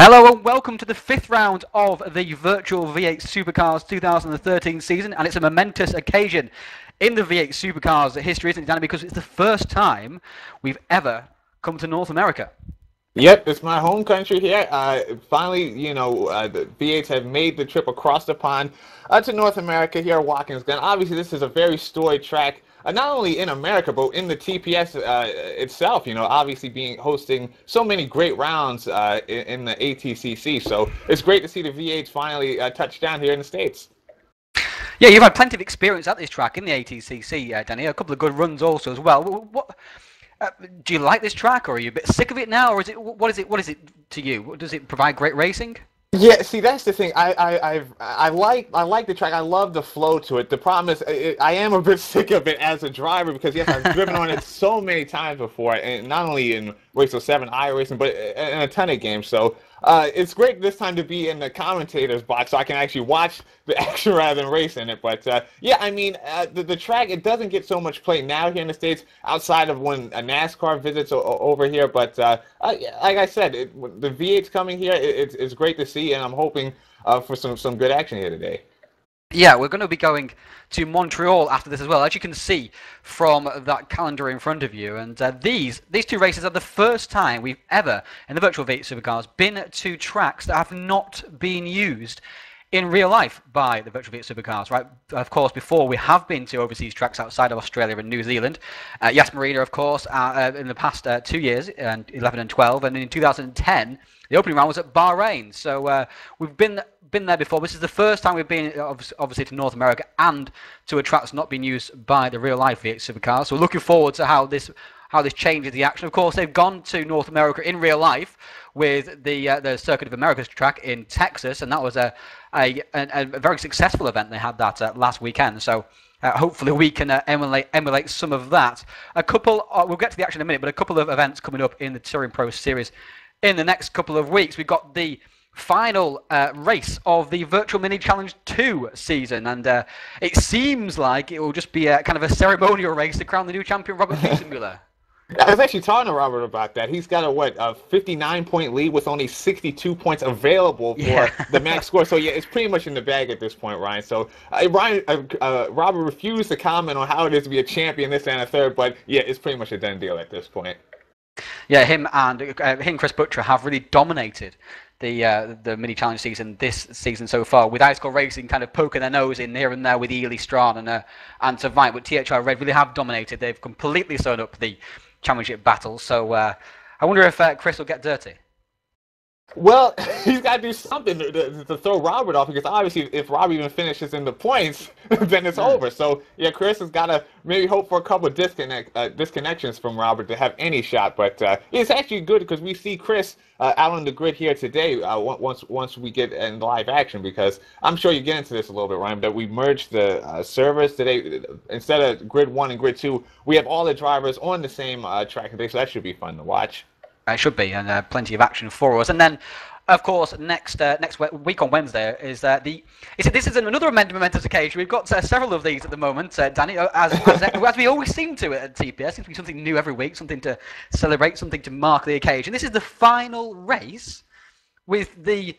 Hello and welcome to the fifth round of the Virtual V8 Supercars 2013 season, and it's a momentous occasion in the V8 Supercars history, isn't it, Danny? Because it's the first time we've ever come to North America. Yep, it's my home country here. Finally, the V8s have made the trip across the pond to North America here at Watkins Glen. Obviously, this is a very storied track, not only in America, but in the TPS itself, obviously hosting so many great rounds in the ATCC. So it's great to see the V8s finally touch down here in the States. Yeah, you've had plenty of experience at this track in the ATCC, Danny. A couple of good runs also as well. Do you like this track, or are you a bit sick of it now, or is it what is it to you? Does it provide great racing? Yeah, see, that's the thing. I like the track. I love the flow to it. The problem is, I am a bit sick of it as a driver because yes, I've driven on it so many times before, and not only in Race 07 iRacing, but in a ton of games. So it's great this time to be in the commentator's box, so I can actually watch the action rather than race in it. But yeah, I mean, the track, it doesn't get so much play now here in the States outside of when a NASCAR visits over here. But like I said, the V8's coming here. It's great to see, and I'm hoping for some good action here today. Yeah, we're going to be going to Montreal after this as well, as you can see from that calendar in front of you. And these two races are the first time we've ever, in the Virtual V8 Supercars, been to tracks that have not been used in real life by the Virtual V8 Supercars, right? Of course, before we have been to overseas tracks outside of Australia and New Zealand. Yas Marina, of course, in the past 2 years, 11 and 12, and in 2010, the opening round was at Bahrain. So we've been there before. This is the first time we've been, obviously, to North America and to a track that's not been used by the real-life V8 Supercars. So we're looking forward to how this changes the action. Of course, they've gone to North America in real life with the Circuit of America's track in Texas, and that was a very successful event. They had that last weekend. So hopefully we can emulate some of that. We'll get to the action in a minute, but a couple of events coming up in the Touring Pro Series in the next couple of weeks. We've got the final race of the Virtual Mini Challenge 2 season, and it seems like it will just be a kind of a ceremonial race to crown the new champion, Robert Fiesenmuller. I was actually talking to Robert about that. He's got a 59-point lead with only 62 points available for the max score. So yeah, it's pretty much in the bag at this point, Ryan. So Robert refused to comment on how it is to be a champion this and a third, but yeah, it's pretty much a done deal at this point. Yeah, him and Chris Butcher have really dominated the mini challenge season this season so far, with Ice Cold Racing kind of poking their nose in here and there with Ely Strawn and Survive. But THR Red really have dominated. They've completely sewn up the championship battle. So I wonder if Chris will get dirty. Well, he's got to do something to throw Robert off, because obviously if Robert even finishes in the points, then it's over. So yeah, Chris has got to maybe hope for a couple of disconnections from Robert to have any shot. But it's actually good because we see Chris out on the grid here today once we get in live action, because I'm sure you get into this a little bit, Ryan, that we merged the servers today. Instead of grid 1 and grid 2, we have all the drivers on the same track today, so that should be fun to watch. It should be, and plenty of action for us. And then, of course, next week on Wednesday is this is another momentous occasion. We've got several of these at the moment, Danny, as we always seem to at TPS. Seems to be something new every week, something to celebrate, something to mark the occasion. This is the final race with the,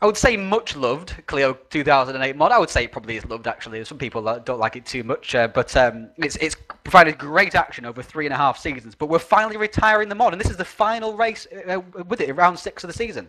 I would say, much loved Clio 2008 mod. I would say it probably is loved, actually. Some people don't like it too much, but it's provided great action over 3.5 seasons. But we're finally retiring the mod, and this is the final race with it, round 6 of the season.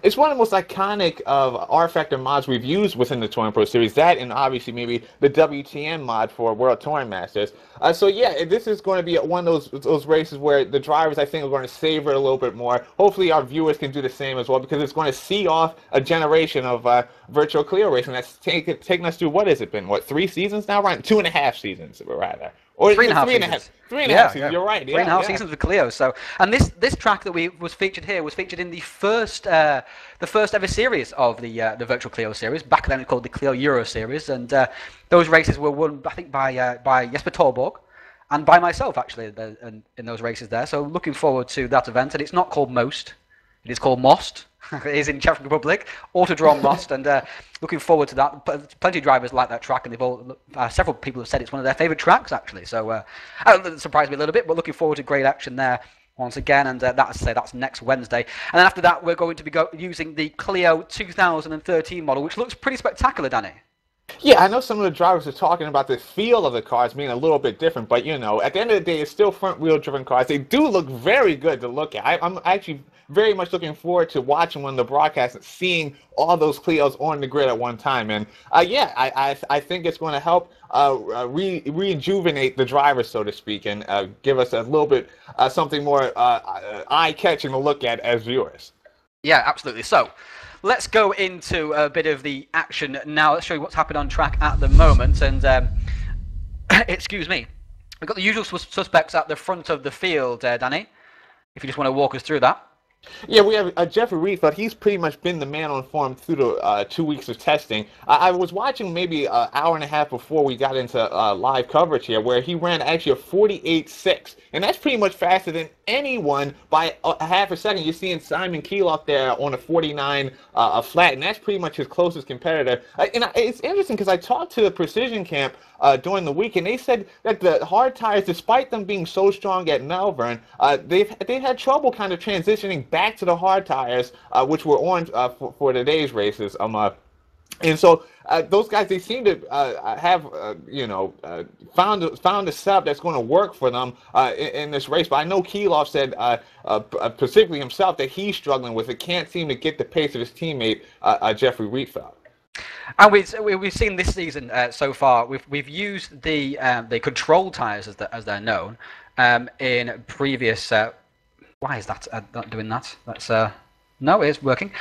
It's one of the most iconic of rFactor mods we've used within the Touring Pro Series. That, and obviously maybe the WTN mod for World Touring Masters. So yeah, this is going to be one of those races where the drivers, I think, are going to savor it a little bit more. Hopefully our viewers can do the same as well, because it's going to see off a generation of virtual Clio racing that's taken us through, what has it been, 3 seasons now, Ryan? 2.5 seasons, rather. Or 3.5 seasons. 3.5 seasons. You're right. Yeah, 3.5 seasons with Clio. So, and this track that was featured here was featured in the first ever series of the Virtual Clio series. Back then, it was called the Clio Euro series, and those races were won, I think, by Jesper Torborg and by myself, actually, in those races there. So, looking forward to that event. And it's not called Most; it is called Most. It is in Czech Republic, Autodrome Most, and looking forward to that. Plenty of drivers like that track, and several people have said it's one of their favourite tracks, actually. So it surprised me a little bit, but looking forward to great action there once again, and that's next Wednesday. And then after that, we're going to be using the Clio 2013 model, which looks pretty spectacular, Danny. Yeah, I know some of the drivers are talking about the feel of the cars being a little bit different, but you know, at the end of the day, it's still front-wheel driven cars. They do look very good to look at. I'm actually very much looking forward to watching one of the broadcasts and seeing all those Clios on the grid at one time. And yeah, I think it's going to help rejuvenate the drivers, so to speak, and give us a little bit something more eye-catching to look at as viewers. Yeah, absolutely. So let's go into a bit of the action now. Let's show you what's happening on track at the moment. And excuse me, we've got the usual suspects at the front of the field, Danny, if you just want to walk us through that. Yeah, we have Jeffrey Rietveld. He's pretty much been the man on form through the 2 weeks of testing. I was watching maybe an hour and a half before we got into live coverage here, where he ran actually a 48.6, and that's pretty much faster than anyone by a half a second. You're seeing Simon Keeloff there on a 49 flat, and that's pretty much his closest competitor. And it's interesting because I talked to the Precision Camp during the week, and they said that the hard tires, despite them being so strong at Melbourne, they've had trouble kind of transitioning back to the hard tires, which were on for today's races. And so those guys, they seem to have, found a setup that's going to work for them in this race. But I know Keeloff said, specifically himself, that he's struggling with it. Can't seem to get the pace of his teammate, Jeffrey Rietveld. And we've seen this season so far. We've used the control tires as they're known in previous. Why is that not doing that? That's no, it's working.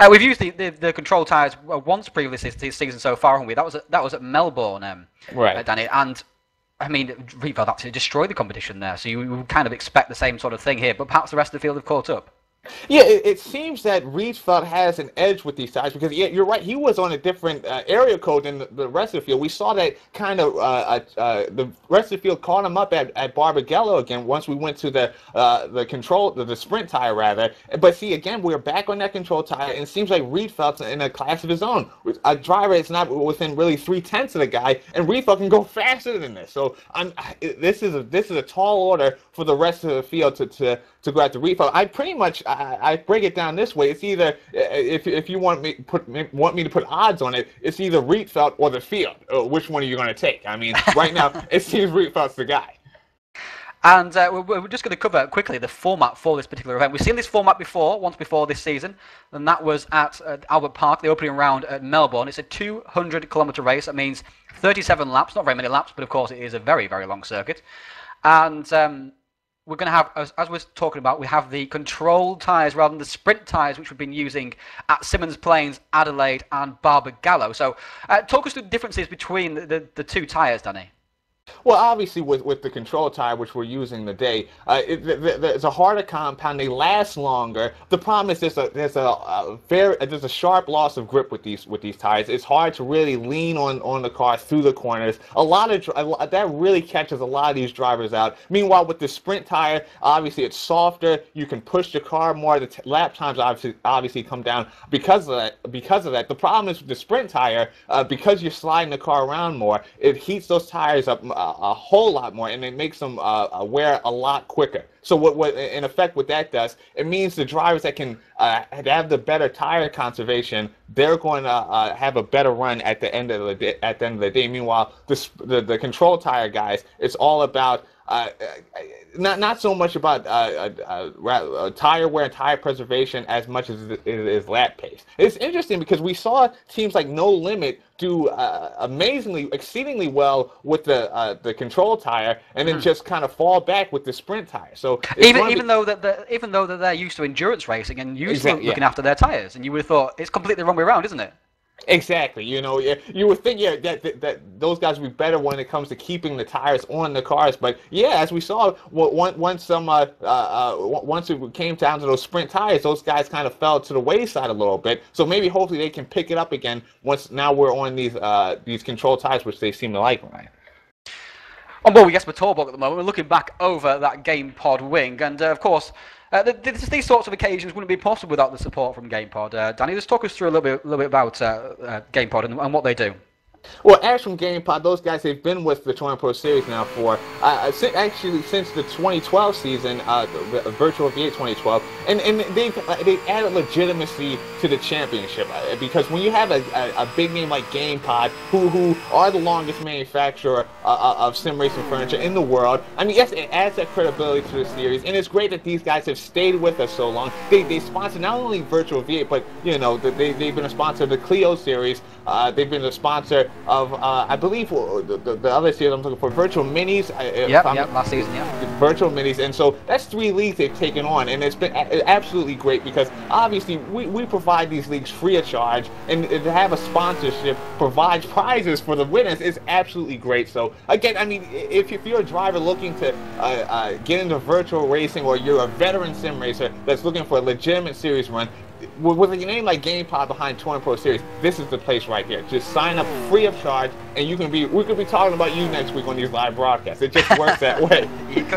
We've used the control tires once previously this season so far, haven't we? That was at Melbourne, right, Danny. And I mean, Rietveld actually destroyed the competition there, so you would kind of expect the same sort of thing here. But perhaps the rest of the field have caught up. Yeah, it seems that Rietveld has an edge with these tires because, yeah, you're right, he was on a different area code than the rest of the field. We saw that kind of, the rest of the field caught him up at Barbagallo again once we went to the sprint tire, rather. But see, again, we're back on that control tire, and it seems like Rietveld's in a class of his own. A driver is not within really 3/10 of the guy, and Rietveld can go faster than this. So this is a tall order for the rest of the field to go after Rietveld. I pretty much I break it down this way. It's either if you want me to put odds on it, it's either Rietveld or the field. Which one are you going to take? I mean, right now it seems Rietveld's the guy. And we're just going to cover quickly the format for this particular event. We've seen this format once before this season, and that was at Albert Park, the opening round at Melbourne. It's a 200-kilometre race. That means 37 laps. Not very many laps, but of course it is a very, very long circuit. And we're going to have, as we're talking about, we have the control tyres rather than the sprint tyres, which we've been using at Symonds Plains, Adelaide, and Barbagallo. So, talk us through the differences between the two tyres, Danny. Well, obviously, with the control tire, which we're using today, it's a harder compound. They last longer. The problem is there's a sharp loss of grip with these tires. It's hard to really lean on the car through the corners. That really catches a lot of these drivers out. Meanwhile, with the sprint tire, obviously it's softer. You can push the car more. The lap times obviously come down because of that. The problem is with the sprint tire, because you're sliding the car around more, it heats those tires up a whole lot more, and it makes them wear a lot quicker. So what in effect what that does, it means the drivers that can have the better tire conservation, they're going to have a better run at the end of the day. Meanwhile, the control tire guys, it's all about not so much about tire wear and tire preservation as much as it is lap pace. It's interesting because we saw teams like No Limit do exceedingly well with the control tire, and then just kind of fall back with the sprint tire. So even though they're used to endurance racing and used to looking after their tires, and you would have thought it's completely the wrong way around, isn't it? Exactly. You would think that those guys would be better when it comes to keeping the tires on the cars. But yeah, as we saw, once it came down to those sprint tires, those guys kind of fell to the wayside a little bit. So maybe hopefully they can pick it up again once now we're on these control tires, which they seem to like, Ryan. On board with Jesper Torborg at the moment, we're looking back over that GamePod wing, and of course, these sorts of occasions wouldn't be possible without the support from GamePod. Danny, just talk us through a little bit about GamePod and what they do. Well, as from GamePod, those guys, they've been with the Touring Pro Series now for actually since the 2012 season, the Virtual V8 2012, and they've added legitimacy to the championship because when you have a big name like GamePod, who are the longest manufacturer of sim racing furniture in the world, I mean, yes, it adds that credibility to the series, and it's great that these guys have stayed with us so long. They sponsor not only Virtual V8, but you know they've been a sponsor of the Clio series. They've been a sponsor of, I believe, the other series I'm looking for, Virtual Minis. Yep, last season, yeah. Virtual Minis, and so that's 3 leagues they've taken on, and it's been absolutely great because obviously we provide these leagues free of charge, and to have a sponsorship provides prizes for the winners is absolutely great. So again, I mean, if you're a driver looking to get into virtual racing, or you're a veteran sim racer that's looking for a legitimate series run, with a name like GamePod behind Touring Pro Series, this is the place right here. Just sign up free of charge, and we could be talking about you next week on these live broadcasts. It just works that way.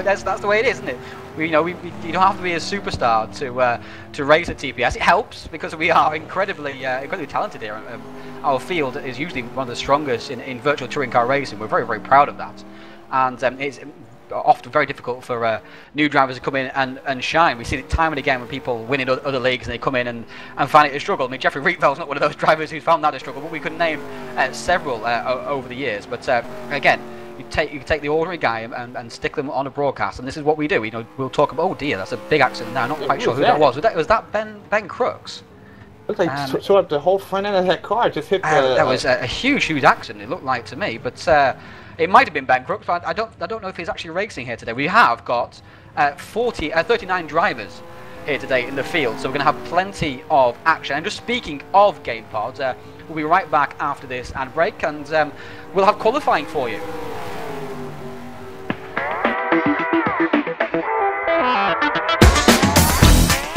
That's the way it is, isn't it? You don't have to be a superstar to race at TPS. It helps because we are incredibly talented here. Our field is usually one of the strongest in virtual touring car racing. We're very, very proud of that, and it's often very difficult for new drivers to come in and shine. We see it time and again when people win in other leagues and they come in and find it a struggle. I mean, Jeffrey Rietveld's not one of those drivers who's found that a struggle, but we could name several over the years. But again, you take the ordinary guy and stick them on a broadcast, and this is what we do. We'll talk about, oh dear, that's a big accident now. I'm not quite sure who that was. Was that Ben Crooks? Looked like so up the whole front end of that car, just hit the... that was a huge accident, it looked like to me, but it might have been Ben Crooks, but I don't know if he's actually racing here today. We have got 39 drivers here today in the field, so we're going to have plenty of action. And just speaking of GamePods, we'll be right back after this ad break, and we'll have qualifying for you.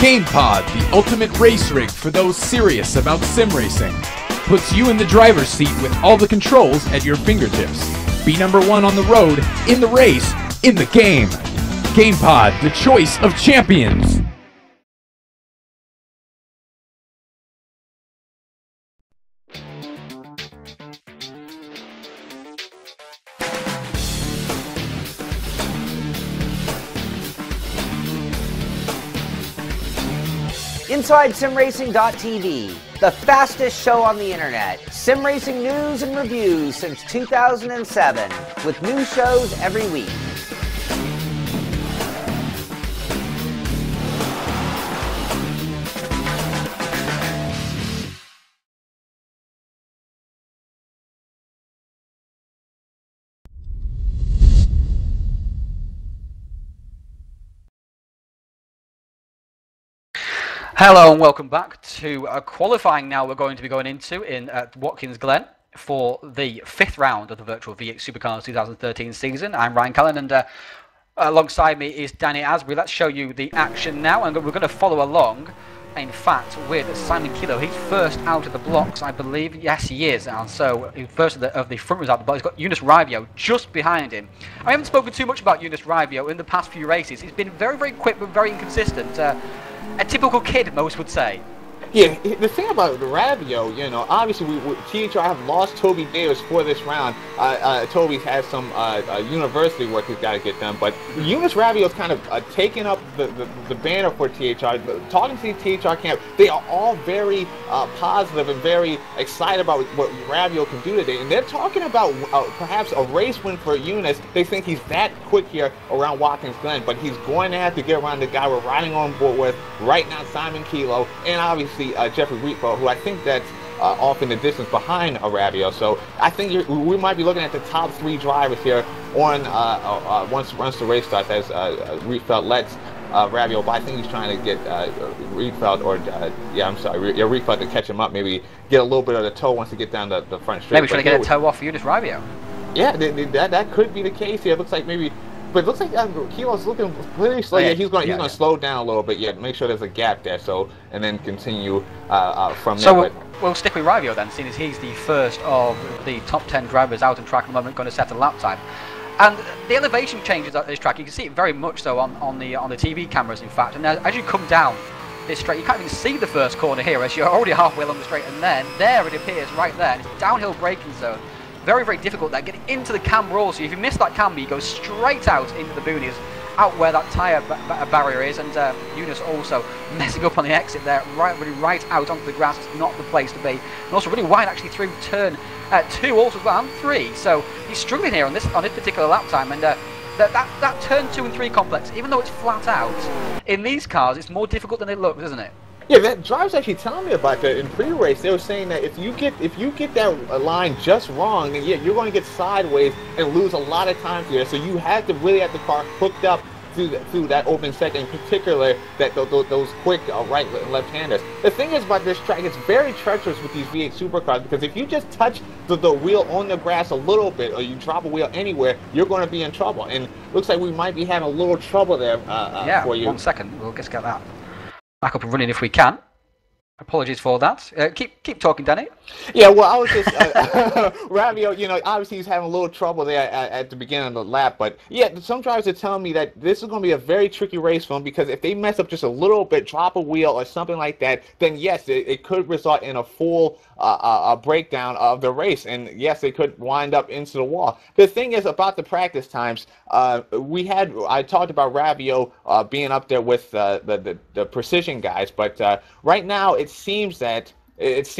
GamePod, the ultimate race rig for those serious about sim racing. Puts you in the driver's seat with all the controls at your fingertips. Be #1 on the road, in the race, in the game. GamePod, the choice of champions. InsideSimRacing.tv, the fastest show on the internet. Sim racing news and reviews since 2007, with new shows every week. Hello and welcome back to qualifying now we're going to be going into in Watkins Glen for the 5th round of the Virtual V8 Supercars 2013 season. I'm Ryan Callan, and alongside me is Danny Asbury. Let's show you the action now, and we're going to follow along, in fact, with Simon Kilo. He's first out of the blocks, I believe. Yes, he is, and so he's first of the front rows out of the blocks. He's got Eunice Rivio just behind him. I haven't spoken too much about Eunice Rivio in the past few races. He's been very, very quick but very inconsistent. A typical kid, most would say. Yeah, the thing about the Ravio, you know, obviously THR have lost Toby Davis for this round. Toby has some university work he's got to get done, but Eunice Ravio's kind of taking up the banner for THR. Talking to the THR camp, they are all very positive and very excited about what Ravio can do today, and they're talking about perhaps a race win for Eunice. They think he's that quick here around Watkins Glen, but he's going to have to get around the guy we're riding on board with right now, Simon Kilo, and obviously Jeffrey Rietfeld, who I think that's off in the distance behind Ravio. So I think we might be looking at the top 3 drivers here on once the race starts, as Rietfeld lets Ravio, but I think he's trying to get Rietfeld Rietfeld to catch him up, maybe get a little bit of the toe once he gets down the front straight. Maybe trying to get a toe off Eunice Rivio. Yeah, that could be the case here. It looks like maybe. But it looks like Kilo's looking pretty slow. Yeah, he's going to slow down a little bit. Yeah, make sure there's a gap there. So, and then continue from there. So we'll stick with Rivio then, seeing as he's the first of the top 10 drivers out on track at the moment, going to set a lap time. And the elevation changes at this track, you can see it very much so on the TV cameras, in fact. And as you come down this straight, you can't even see the first corner here, as you're already halfway along the straight, and then there it appears right there. And it's a downhill braking zone. very, very difficult there. Getting into the camber also. If you miss that camber, you go straight out into the boonies, out where that tyre barrier is, and Eunice also messing up on the exit there, really right out onto the grass. It's not the place to be. And also really wide actually through turn 2 also as well, and 3. So he's struggling here on this particular lap time, and that turn 2 and 3 complex, even though it's flat out, in these cars it's more difficult than it looks, isn't it? Yeah, that driver's actually telling me about that in pre-race. They were saying that if you get that line just wrong, then yeah, you're going to get sideways and lose a lot of time here. So you have to really have the car hooked up through that opening second, in particular that those quick right and left-handers. The thing is about this track, it's very treacherous with these V8 Supercars, because if you just touch the wheel on the grass a little bit, or you drop a wheel anywhere, you're going to be in trouble. And looks like we might be having a little trouble there for you. 1 second. We'll just get that back up and running if we can. Apologies for that. Keep talking, Danny. Yeah, well, I was just Ravio. You know, obviously he's having a little trouble there at the beginning of the lap, but yeah, some drivers are telling me that this is going to be a very tricky race for him, because if they mess up just a little bit, drop a wheel or something like that, then yes, it could result in a full breakdown of the race, and yes, they could wind up into the wall. The thing is about the practice times. I talked about Ravio being up there with the precision guys, but right now it seems that it's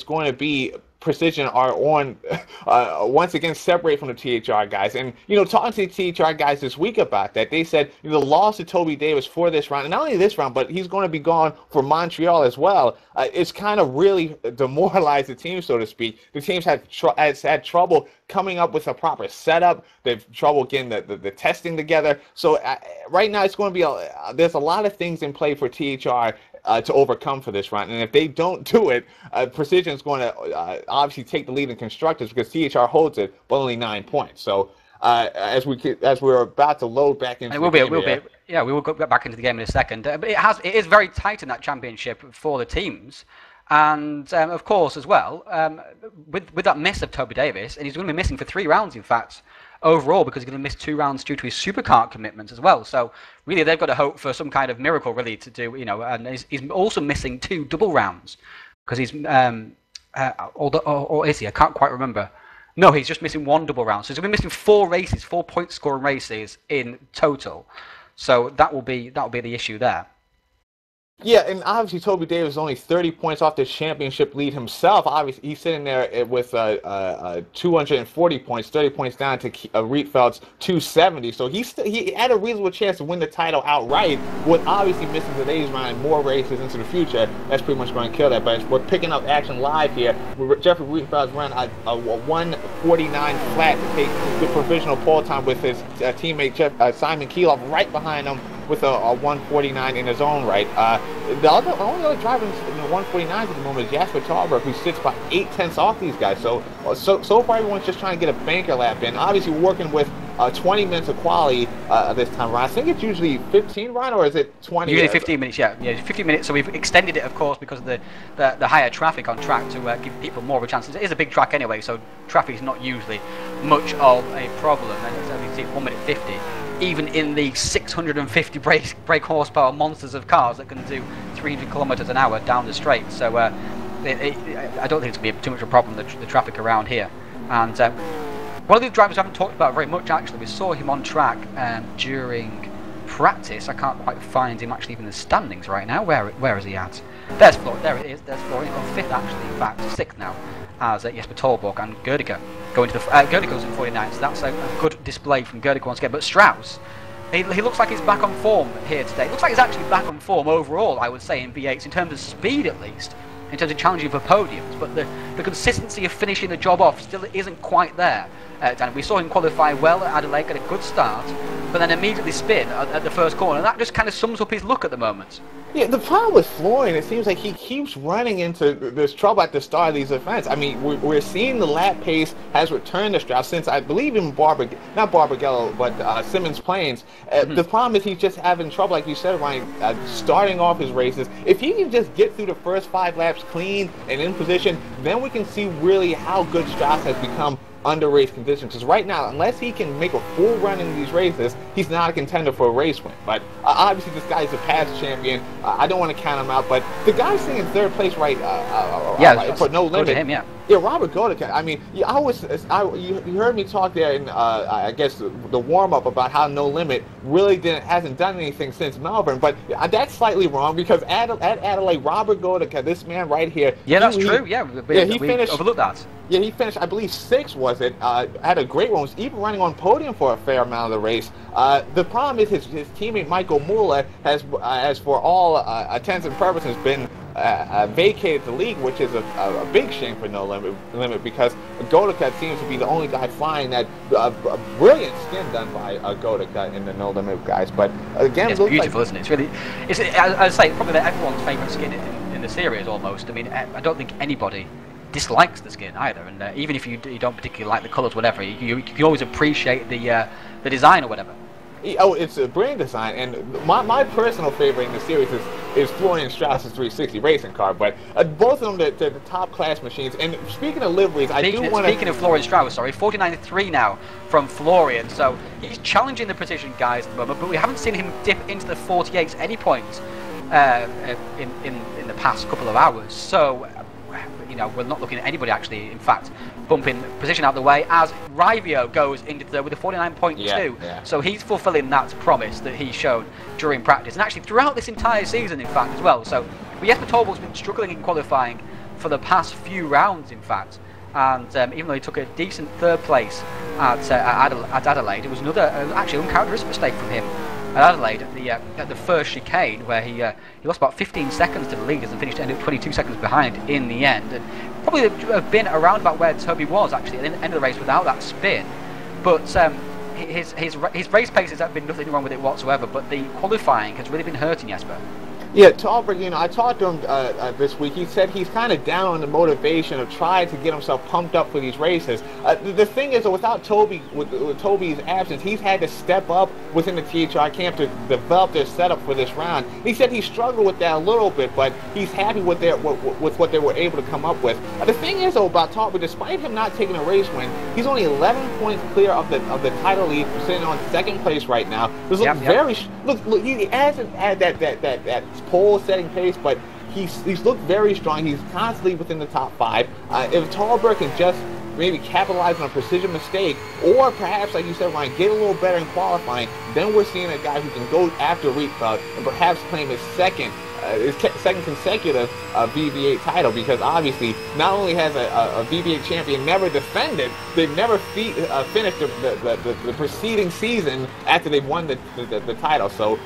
going to be Precision are on once again separate from the THR guys. And you know, talking to the THR guys this week about that, they said the loss to Toby Davis for this round, and not only this round, but he's going to be gone for Montreal as well. It's kind of really demoralized the team, so to speak. The teams has had trouble coming up with a proper setup. They've trouble getting the testing together. So right now it's going to be there's a lot of things in play for THR to overcome for this round, and if they don't do it, Precision is going to obviously take the lead in constructors, because THR holds it, but only 9 points. So as we're about to load back into the game, yeah, we will go back into the game in a second. But it is very tight in that championship for the teams. And of course, as well, with that miss of Toby Davis, and he's going to be missing for 3 rounds, in fact, overall, because he's going to miss 2 rounds due to his supercar commitment as well. So really, they've got to hope for some kind of miracle, really, to do, you know. And he's also missing 2 double rounds, because he's or is he? I can't quite remember. No, he's just missing 1 double round. So he's going to be missing 4 races, 4 point scoring races in total. So that will be the issue there. Yeah, and obviously Toby Davis is only 30 points off the championship lead himself. Obviously, he's sitting there with 240 points, 30 points down to Rietveld's 270. So he had a reasonable chance to win the title outright. With obviously missing today's round and more races into the future, that's pretty much going to kill that. But we're picking up action live here. Jeffrey Rietveld's run a 149 flat to take the provisional pole time, with his teammate Simon Keeloff right behind him with a 149 in his own right. The only other driver in the 149s at the moment is Jasper Talbert, who sits about 8/10 off these guys. So far everyone's just trying to get a banker lap in. Obviously we're working with 20 minutes of quality this time around. I think it's usually 15, Ryan, or is it 20? Usually 15 minutes, yeah. 15 minutes. So we've extended it, of course, because of the higher traffic on track to give people more of a chance. It is a big track anyway, so traffic is not usually much of a problem. And as you see, 1 minute 50. Even in the 650 brake horsepower monsters of cars that can do 300 kilometers an hour down the straight. So I don't think it's going to be too much of a problem, the traffic around here. And one of the drivers I haven't talked about very much, actually, we saw him on track during practice. I can't quite find him actually even in the standings right now. Where is he at? There's Florian. There it is. There's Florian. On 5th, actually, in fact, 6th now, as Jesper Tolborg and Gerdiger go into the Gerdiger's in 49, so that's a good display from Gerdiger once again. But Strauss, he looks like he's back on form here today. It looks like he's actually back on form overall, I would say, in V8s, in terms of speed at least, in terms of challenging for podiums. But the consistency of finishing the job off still isn't quite there. Dan, we saw him qualify well at Adelaide, get a good start, but then immediately spin at the first corner, and that just kind of sums up his look at the moment. Yeah, the problem with Florian, it seems like he keeps running into this trouble at the start of these events. I mean, we're seeing the lap pace has returned to Strauss since, I believe, even not Barbagallo, but Simmons Plains. The problem is he's just having trouble, like you said, Ryan, starting off his races. If he can just get through the first 5 laps clean and in position, then we can see really how good Strauss has become under race conditions, because right now, unless he can make a full run in these races, he's not a contender for a race win. But obviously this guy's a past champion. I don't want to count him out, but the guy sitting in 3rd place for No Limit, him, yeah. Yeah, Robert Godica. I mean, you heard me talk there in, I guess, the warm-up about how No Limit really hasn't done anything since Melbourne, but that's slightly wrong because at Adelaide, Robert Godica, this man right here. Yeah, that's true. Yeah, we finished. Overlooked that. Yeah, he finished, I believe, 6th, was it? Had a great one. Was even running on podium for a fair amount of the race. The problem is his teammate Michael Muller has, as for all intents and purposes, been vacated the league, which is a big shame for No Limit because Godica seems to be the only guy flying that brilliant skin done by Godica in the No Limit guys. But again, it's beautiful, isn't it? It's really, I'd say probably everyone's favourite skin in the series almost. I mean, I don't think anybody dislikes the skin either, and even if you don't particularly like the colours, whatever, you can always appreciate the design or whatever. Oh, it's a brilliant design, and my personal favorite in the series is Florian Strauss's 360 racing car. But both of them, the top class machines. And speaking of liveries, Speaking of Florian Strauss, sorry, 49.3 now from Florian. So he's challenging the precision guys at the moment, but we haven't seen him dip into the 48s at any point in the past couple of hours. So we're not looking at anybody actually, in fact, bumping position out the way as Rivio goes into third with a 49.2. Yeah. So he's fulfilling that promise that he showed during practice and actually throughout this entire season, in fact, as well. So Jesper Tolberg's been struggling in qualifying for the past few rounds, in fact. And even though he took a decent third place at Adelaide, it was another actually uncharacteristic mistake from him at Adelaide at the first chicane, where he lost about 15 seconds to the leaders and ended up 22 seconds behind in the end. And probably have been around about where Toby was actually at the end of the race without that spin. But his race paces have been nothing wrong with it whatsoever. But the qualifying has really been hurting Jesper. Yeah, Tolberg, I talked to him this week. He said he's kind of down on the motivation of trying to get himself pumped up for these races. The thing is, without Toby, with Toby's absence, he's had to step up within the THR camp to develop their setup for this round. He said he struggled with that a little bit, but he's happy with what they were able to come up with. The thing is, though, about Tolberg, despite him not taking a race win, he's only 11 points clear of the title lead, sitting on 2nd place right now. This looks very look. He hasn't had that pole setting pace, but he's looked very strong. He's constantly within the top 5. If Tolberg can just maybe capitalize on a precision mistake, or perhaps, like you said, Ryan, get a little better in qualifying, then we're seeing a guy who can go after Rietveld and perhaps claim his second consecutive V8 title, because obviously not only has a V8 champion never defended, they've never finished the preceding season after they've won the title. So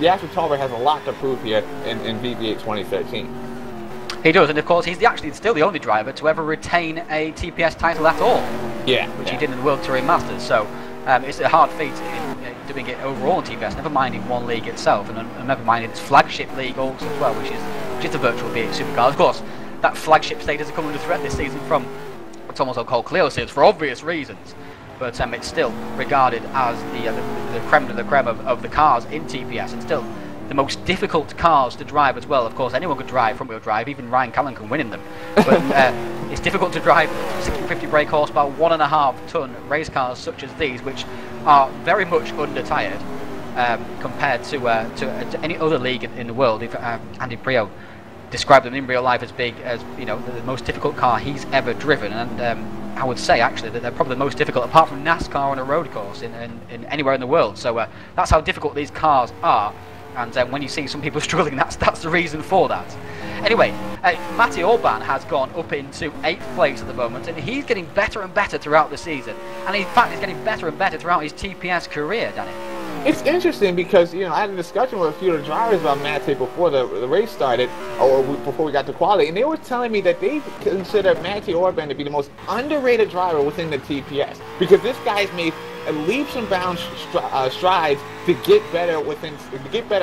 Jesper Tolberg has a lot to prove here in V8 2013. He does, and of course he's actually still the only driver to ever retain a TPS title at all. Yeah, which he did in the World Touring Masters. So it's a hard feat in doing it overall in TPS, never mind in one league itself, and never mind in its flagship league also as well, which is the Virtual V8 Supercars. Of course, that flagship status has come under threat this season from what's almost called Clio Series for obvious reasons, but it's still regarded as the creme de la creme of the cars in TPS, and still the most difficult cars to drive as well. Of course, anyone could drive front-wheel drive, even Ryan Callan can win in them. But it's difficult to drive 650 brake horsepower, 1.5-ton race cars such as these, which are very much under-tired compared to any other league in the world. If Andy Prio described them in real life as being the most difficult car he's ever driven, and I would say actually that they're probably the most difficult apart from NASCAR on a road course in anywhere in the world. So that's how difficult these cars are. And when you see some people struggling, that's the reason for that. Anyway, Matti Orban has gone up into 8th place at the moment, and he's getting better and better throughout the season. And in fact, he's getting better and better throughout his TPS career, Danny. It's interesting because, I had a discussion with a few of the drivers about Matti before the race started, or before we got to quality, and they were telling me that they consider Matti Orban to be the most underrated driver within the TPS, because this guy's made leaps and bounds strides to get better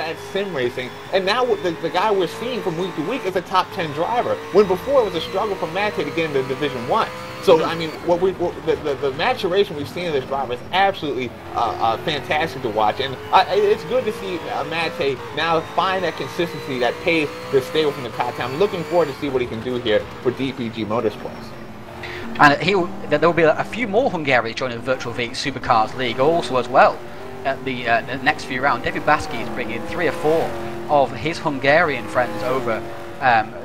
at sim racing, and now the guy we're seeing from week to week is a top 10 driver, when before it was a struggle for Matti to get into Division 1. So, I mean, the maturation we've seen of this driver is absolutely fantastic to watch, and it's good to see Matti now find that consistency, that pace to stay within the top 10. I'm looking forward to see what he can do here for DPG Motorsports. And there will be a few more Hungarians joining the Virtual V8 Supercars League also as well at the next few rounds. David Baski is bringing 3 or 4 of his Hungarian friends over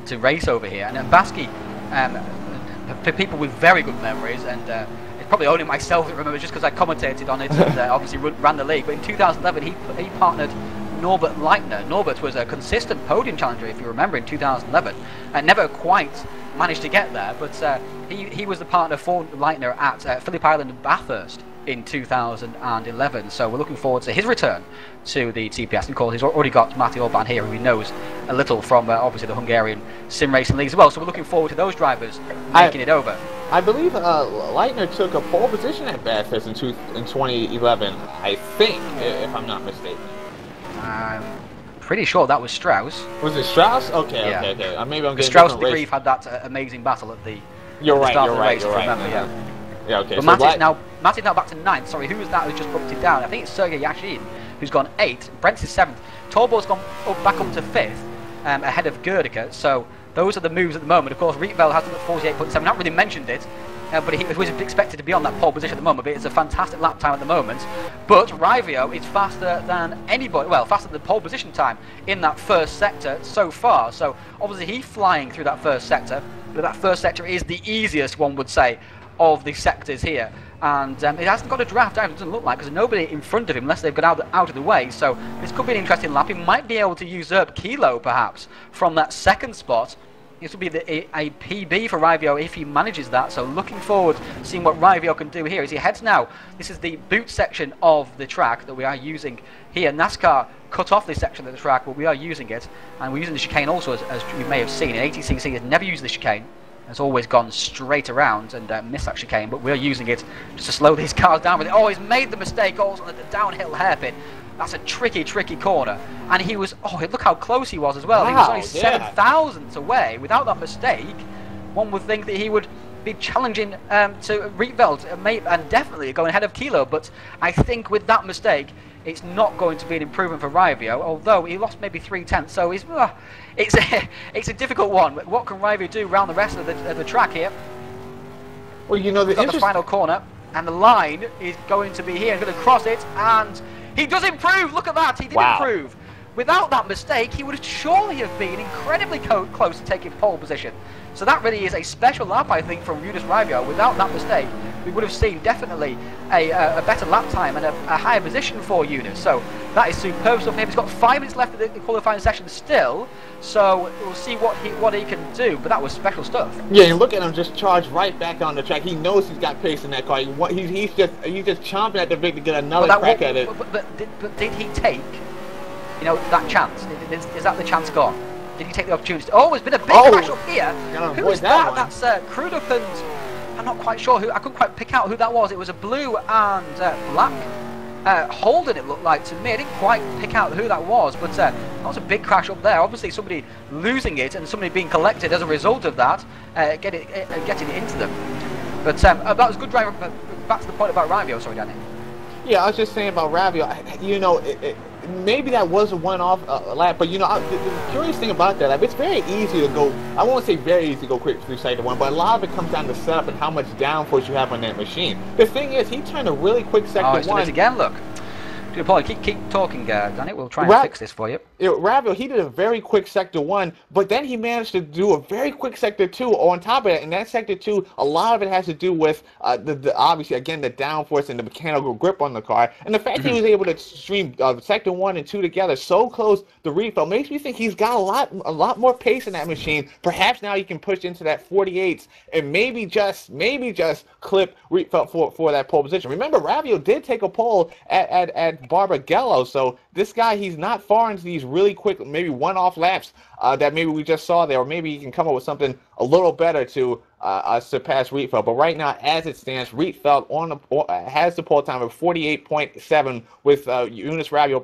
to race over here. And Baski, for people with very good memories, and it's probably only myself that remembers just because I commentated on it and obviously ran the league. But in 2011, he partnered Norbert Leitner. Norbert was a consistent podium challenger, if you remember, in 2011, and never quite managed to get there. But he was the partner for Leitner at Phillip Island and Bathurst in 2011. So we're looking forward to his return to the TPS. And of course, he's already got Matti Orban here, who he knows a little from obviously the Hungarian sim racing league as well. So we're looking forward to those drivers making it over. I believe Leitner took a pole position at Bathurst in 2011, I think, if I'm not mistaken. I'm pretty sure that was Strauss. Was it Strauss? Okay, Yeah. okay. Maybe I'm getting Strauss and different DeGrief had that amazing battle at the You're right, start you're of the right, race, you're if you right. remember, yeah. Yeah, okay. But So Matty's now back to 9th. Sorry, who was that who just bumped it down? I think it's Sergei Yashin, who's gone 8th. Brent's is 7th. Torbor's gone back up to 5th, ahead of Gerdica. So those are the moves at the moment. Of course, Rietveld has him at 48.7. Not really mentioned it, but he was expected to be on that pole position at the moment. But it's a fantastic lap time at the moment. But Raivio is faster than anybody. Well, faster than the pole position time in that first sector so far. So obviously he's flying through that first sector. But that first sector is the easiest, one would say, of the sectors here. And it hasn't got a draft down, it doesn't look like, because there's nobody in front of him unless they've got out of the way. So this could be an interesting lap. He might be able to usurp Kilo, perhaps, from that second spot. This will be a PB for Raivio if he manages that. So looking forward to seeing what Raivio can do here as he heads now. This is the boot section of the track that we are using here. NASCAR cut off this section of the track, but we are using it. And we're using the chicane also, as you may have seen. ATCC has never used the chicane. Has always gone straight around and missed that chicane, but we're using it just to slow these cars down with it. Oh, he's made the mistake also on the downhill hairpin. That's a tricky corner. And he was, oh, look how close he was as well. He was only 7 thousandths away. Without that mistake, one would think that he would be challenging to Rietveld and definitely going ahead of Kilo. But I think with that mistake, it's not going to be an improvement for Raivio, although he lost maybe 3/10. So it's a difficult one. What can Raivio do around the rest of the track here? Well, you know, the final corner, and the line is going to be here. He's going to cross it, and he does improve. Look at that. He did improve. Without that mistake, he would surely have been incredibly close to taking pole position. So that really is a special lap, I think, from Eunice Raivio. Without that mistake, we would have seen definitely a better lap time and a higher position for Eunice. So that is superb stuff for him. He's got 5 minutes left of the qualifying session still, so we'll see what he can do. But that was special stuff. Yeah, and look at him just charge right back on the track. He knows he's got pace in that car. He's just chomping at the bit to get another crack at it. But did he take, that chance? Is that the chance gone? Did he take the opportunity? Oh, there's been a big crash up here. Who is that? That's Crudup, and I'm not quite sure who. I couldn't quite pick out who that was. It was a blue and black Holden, it looked like to me. I didn't quite pick out who that was, but that was a big crash up there. Obviously, somebody losing it and somebody being collected as a result of that, getting it into them. But that was good driving. Back to the point about Raivio. Sorry, Danny. Yeah, I was just saying about Raivio. Maybe that was a one-off lap, but the curious thing about that lap, it's very easy to go. I won't say very easy to go quick through sector 1, but a lot of it comes down to setup and how much downforce you have on that machine. The thing is, he turned a really quick sector 1. Oh, he's done it again. Look. Keep talking, Danny. We'll try and fix this for you. Raivio, he did a very quick sector 1, but then he managed to do a very quick sector 2 on top of it. And that sector 2, a lot of it has to do with obviously again the downforce and the mechanical grip on the car, and the fact he was able to stream sector 1 and 2 together so close to Rietveld makes me think he's got a lot more pace in that machine. Perhaps now he can push into that 48s and maybe just clip Rietveld for that pole position. Remember, Raivio did take a pole at Barbagallo, so this guy, he's not far into these really quick, maybe one-off laps that maybe we just saw there, or maybe he can come up with something a little better to surpass Rietveld. But right now, as it stands, Rietveld has the pole time of 48.7 with Eunice Raivio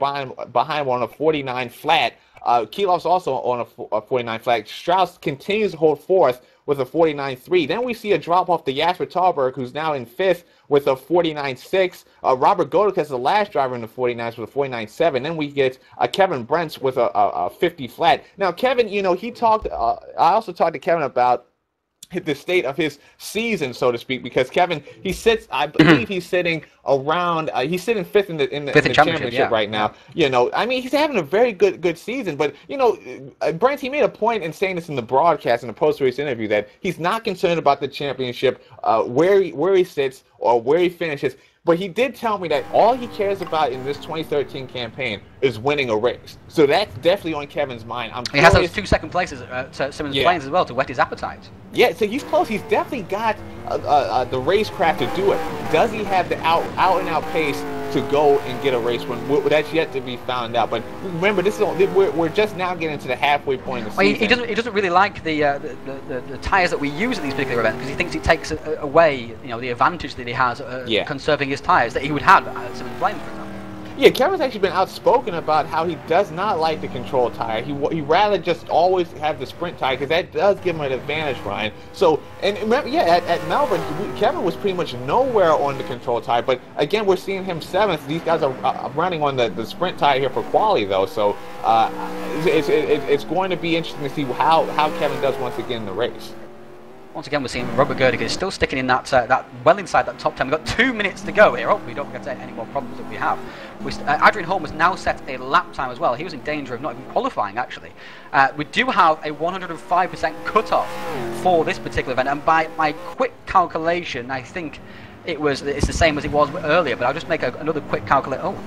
behind on a 49 flat. Kilov's also on a 49 flat. Strauss continues to hold fourth with a 49.3. Then we see a drop off to Jasper Talberg, who's now in fifth with a 49.6. Robert Godek is the last driver in the 49s with a 49.7. Then we get Kevin Brents with a 50 flat. Now, Kevin, he talked. I also talked to Kevin about the state of his season, so to speak, because Kevin, he sits, I believe he's sitting around, he's sitting fifth in the championship right now. You know, I mean, he's having a very good season, but, you know, Brent, he made a point in saying this in the broadcast, in the post-race interview, that he's not concerned about the championship, where he sits or where he finishes. But he did tell me that all he cares about in this 2013 campaign is winning a race. So that's definitely on Kevin's mind. He has those 2 second places at Simmons Plains as well to whet his appetite. Yeah, so he's close. He's definitely got the racecraft to do it. Does he have the out-and-out pace to go and get a race win? That's yet to be found out. But remember, this is we're just now getting to the halfway point of the season. He doesn't really like the tyres that we use at these particular events because he thinks it takes away, you know, the advantage that he has conserving his tyres that he would have at Simmons Plains, for example. Yeah, Kevin's actually been outspoken about how he does not like the control tire. He rather just always have the sprint tire because that does give him an advantage, Ryan. So, and remember, at Melbourne, Kevin was pretty much nowhere on the control tire. But again, we're seeing him 7th. These guys are running on the sprint tire here for quality, though. So it's going to be interesting to see how Kevin does once again in the race. Once again, we're seeing Robert Gerdig is still sticking in that well inside that top 10. We've got 2 minutes to go here. Hopefully we don't get any more problems that we have. Adrian Holm has now set a lap time as well. He was in danger of not even qualifying, actually. We do have a 105% cutoff for this particular event, and by my quick calculation, I think it's the same as it was earlier, but I'll just make another quick calculation. Oh,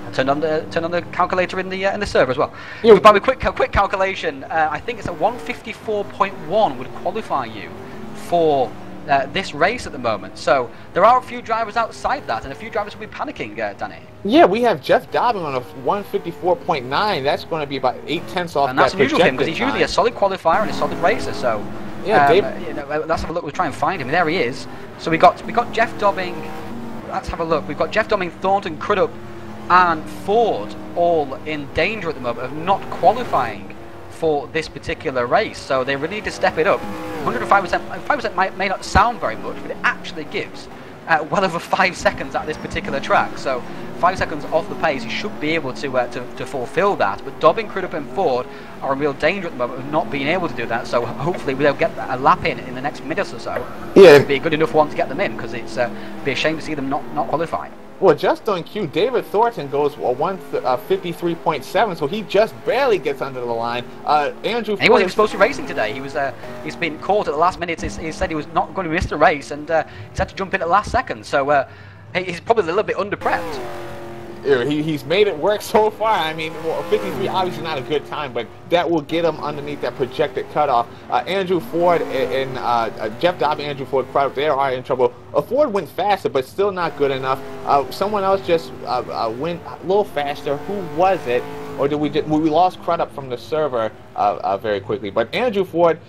I turned on the calculator in the server as well. Yeah. By a quick calculation, I think it's a 154.1 would qualify you for this race at the moment. So there are a few drivers outside that, and a few drivers will be panicking, Danny. Yeah, we have Jeff Dobbin on a 154.9. That's going to be about 8/10 off. And that's unusual for him because he's usually a solid qualifier and a solid racer. So yeah, you know, let's have a look. We'll try and find him. There he is. So we got Jeff Dobbing. Let's have a look. We've got Jeff Dobbing, Thornton, Crudup, and Ford all in danger at the moment of not qualifying for this particular race. So they really need to step it up. 105%, 5% may not sound very much, but it actually gives well over 5 seconds at this particular track. So 5 seconds off the pace, you should be able to fulfill that. But Dobbin, Crudup and Ford are in real danger at the moment of not being able to do that. So hopefully they'll get a lap in the next minute or so. Yeah, it'd be a good enough one to get them in, because it's be a shame to see them not qualify. Well, just on cue, David Thornton goes 153.7, so he just barely gets under the line. Andrew Ford, he wasn't supposed to be racing today. He's been caught at the last minute. He said he was not going to miss the race, and he's had to jump in at the last second. So he's probably a little bit under-prepped. He's made it work so far. I mean, 53 obviously not a good time, but that will get him underneath that projected cutoff. Andrew Ford and Jeff Dobbin, Andrew Ford, they are in trouble. Ford went faster, but still not good enough. Someone else just went a little faster. Who was it? Or did we lost Crudup from the server very quickly? But Andrew Ford,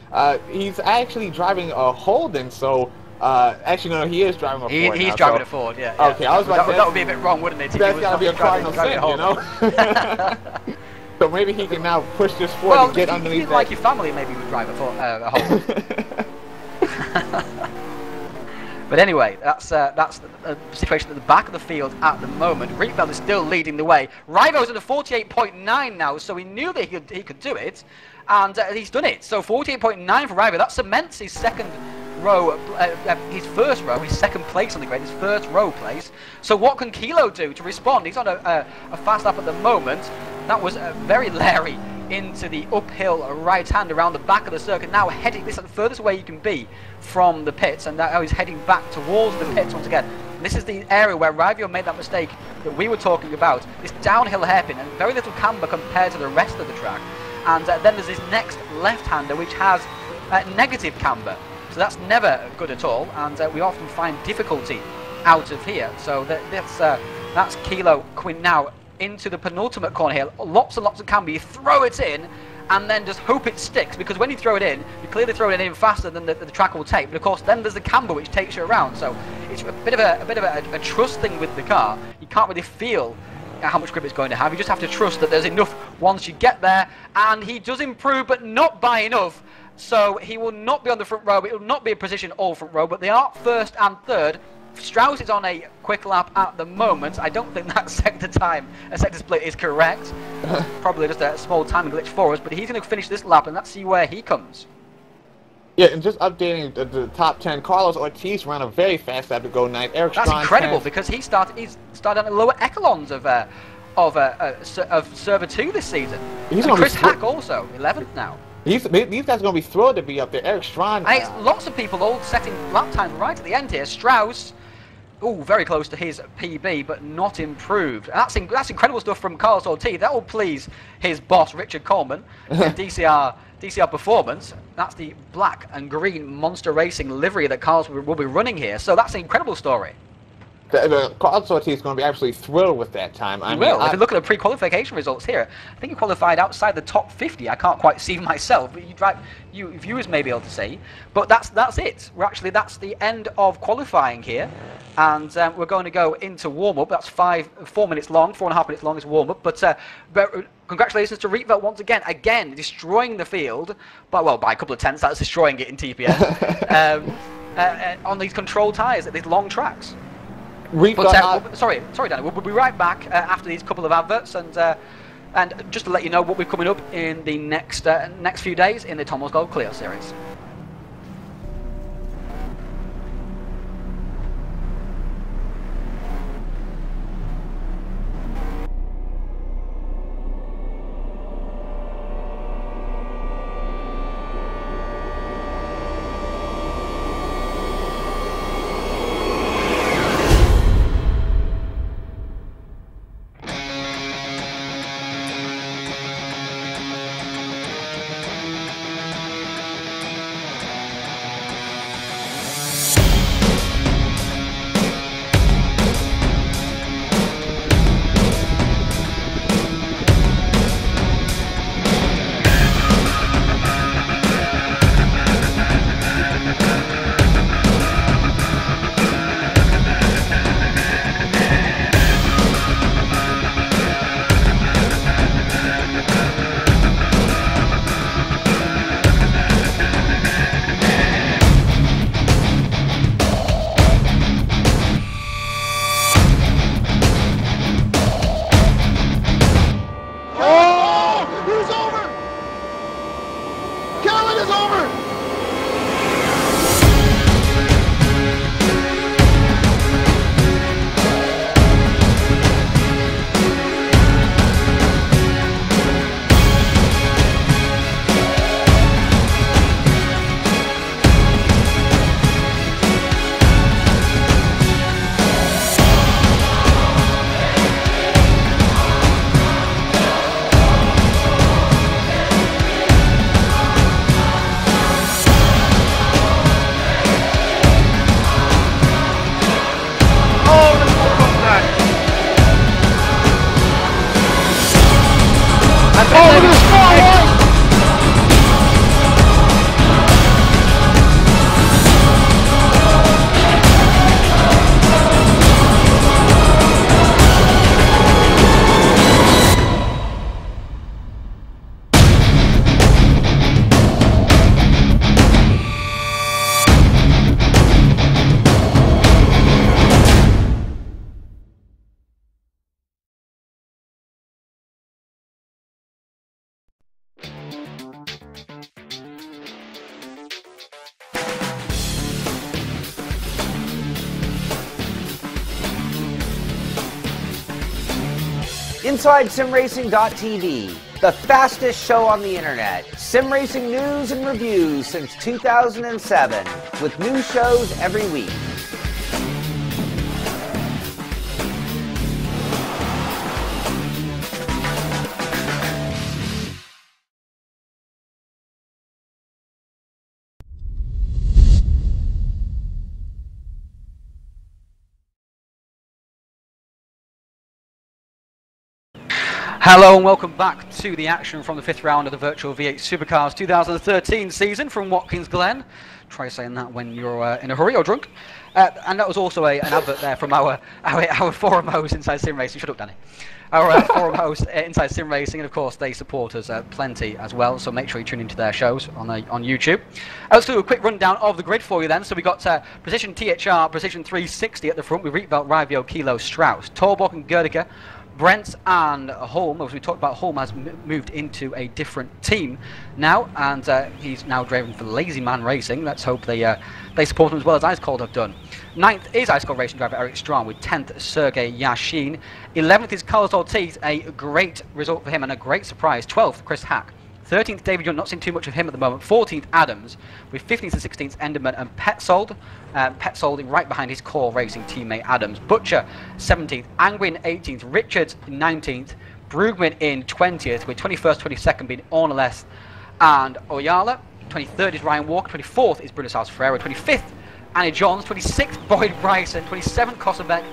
he's actually driving a Holden, so. Actually, no, he is driving a Ford. He's driving a Ford, yeah. Okay, I was about to say, that would be a bit wrong, wouldn't it? That's got to be a cardinal sin, you know? So maybe he can now push this Ford and get underneath that. Well, if you didn't like your family, maybe you would drive a Holden. But anyway, that's the situation at the back of the field at the moment. Rietveld is still leading the way. Rivo's at a 48.9 now, so he knew that he could do it, and he's done it. So 48.9 for Rivo. That cements his second row, his first row, his second place on the grid, his first row place. So what can Kilo do to respond? He's on a fast lap at the moment. That was very Larry into the uphill right hand around the back of the circuit. Now heading, this is the furthest away you can be from the pits, and now he's heading back towards the pits once again. And this is the area where Rivio made that mistake that we were talking about. This downhill hairpin and very little camber compared to the rest of the track. And then there's this next left-hander which has negative camber. So that's never good at all, and we often find difficulty out of here. So that's Kilo Quinn now into the penultimate corner here. Lots and lots of camber. You throw it in, and then just hope it sticks, because when you throw it in, you clearly throw it in faster than the track will take. But of course, then there's the camber which takes you around. So it's a bit of a trust thing with the car. You can't really feel how much grip it's going to have. You just have to trust that there's enough once you get there, and he does improve, but not by enough. So he will not be on the front row. It will not be a position all front row, but they are first and third. Strauss is on a quick lap at the moment. I don't think that sector split is correct. Probably just a small timing glitch for us, but he's going to finish this lap, and let's see where he comes. Yeah, and just updating the top 10, Carlos Ortiz ran a very fast lap to go 9th. Eric That's Strawn incredible 10th. because he's started on the lower echelons of Server 2 this season. He's And gonna be Chris Hack also, 11th now. These guys are going to be thrilled to be up there. Eric Strawn. And it's lots of people all setting lap time right at the end here. Strauss, very close to his PB, but not improved. And that's incredible stuff from Carlos Ortiz. That will please his boss, Richard Coleman, and DCR Performance. That's the black and green Monster Racing livery that Carlos will be running here. So that's an incredible story. Carlos Ortiz is going to be absolutely thrilled with that time. If you look at the pre-qualification results here, I think he qualified outside the top 50. I can't quite see myself, but you viewers may be able to see. But that's it. That's the end of qualifying here, and we're going to go into warm-up. That's 4 minutes long, 4.5 minutes long is warm-up. But congratulations to Rietveld once again destroying the field by a couple of tenths. That's destroying it in TPS on these control tyres at these long tracks. Sorry, Danny. We'll be right back after these couple of adverts, and just to let you know what we're coming up in the next few days in the Thomas Gold Clio series. InsideSimRacing.tv, the fastest show on the internet. Sim racing news and reviews since 2007, with new shows every week. Hello and welcome back to the action from the 5th round of the Virtual V8 Supercars 2013 season from Watkins Glen. Try saying that when you're in a hurry or drunk. And that was also an advert there from our forum host Inside Sim Racing. Shut up, Danny. Our forum host Inside Sim Racing, and of course they support us plenty as well, so make sure you tune into their shows on YouTube. Let's do a quick rundown of the grid for you then. So we got Precision THR, Precision 360 at the front with Rietveld, Rivio, Kilo, Strauss, Torborg and Gerdecker, Brent and Holm, as we talked about, Holm has moved into a different team now, and he's now driving for Lazy Man Racing. Let's hope they support him as well as Ice Cold have done. 9th is Ice Cold Racing driver Eric Strahm with 10th Sergei Yashin. 11th is Carlos Ortiz, a great result for him and a great surprise. 12th Chris Hack. 13th David Young, not seeing too much of him at the moment. 14th Adams with 15th and 16th Enderman and Petzold. Petzold right behind his core racing teammate Adams. Butcher 17th, Angwin 18th, Richards 19th, Brugman in 20th with 21st, 22nd being Ornelas and Oyala. 23rd is Ryan Walker, 24th is Bruno Sales Ferreira, 25th Annie Johns, 26th Boyd Bryson, 27th Kosobeck,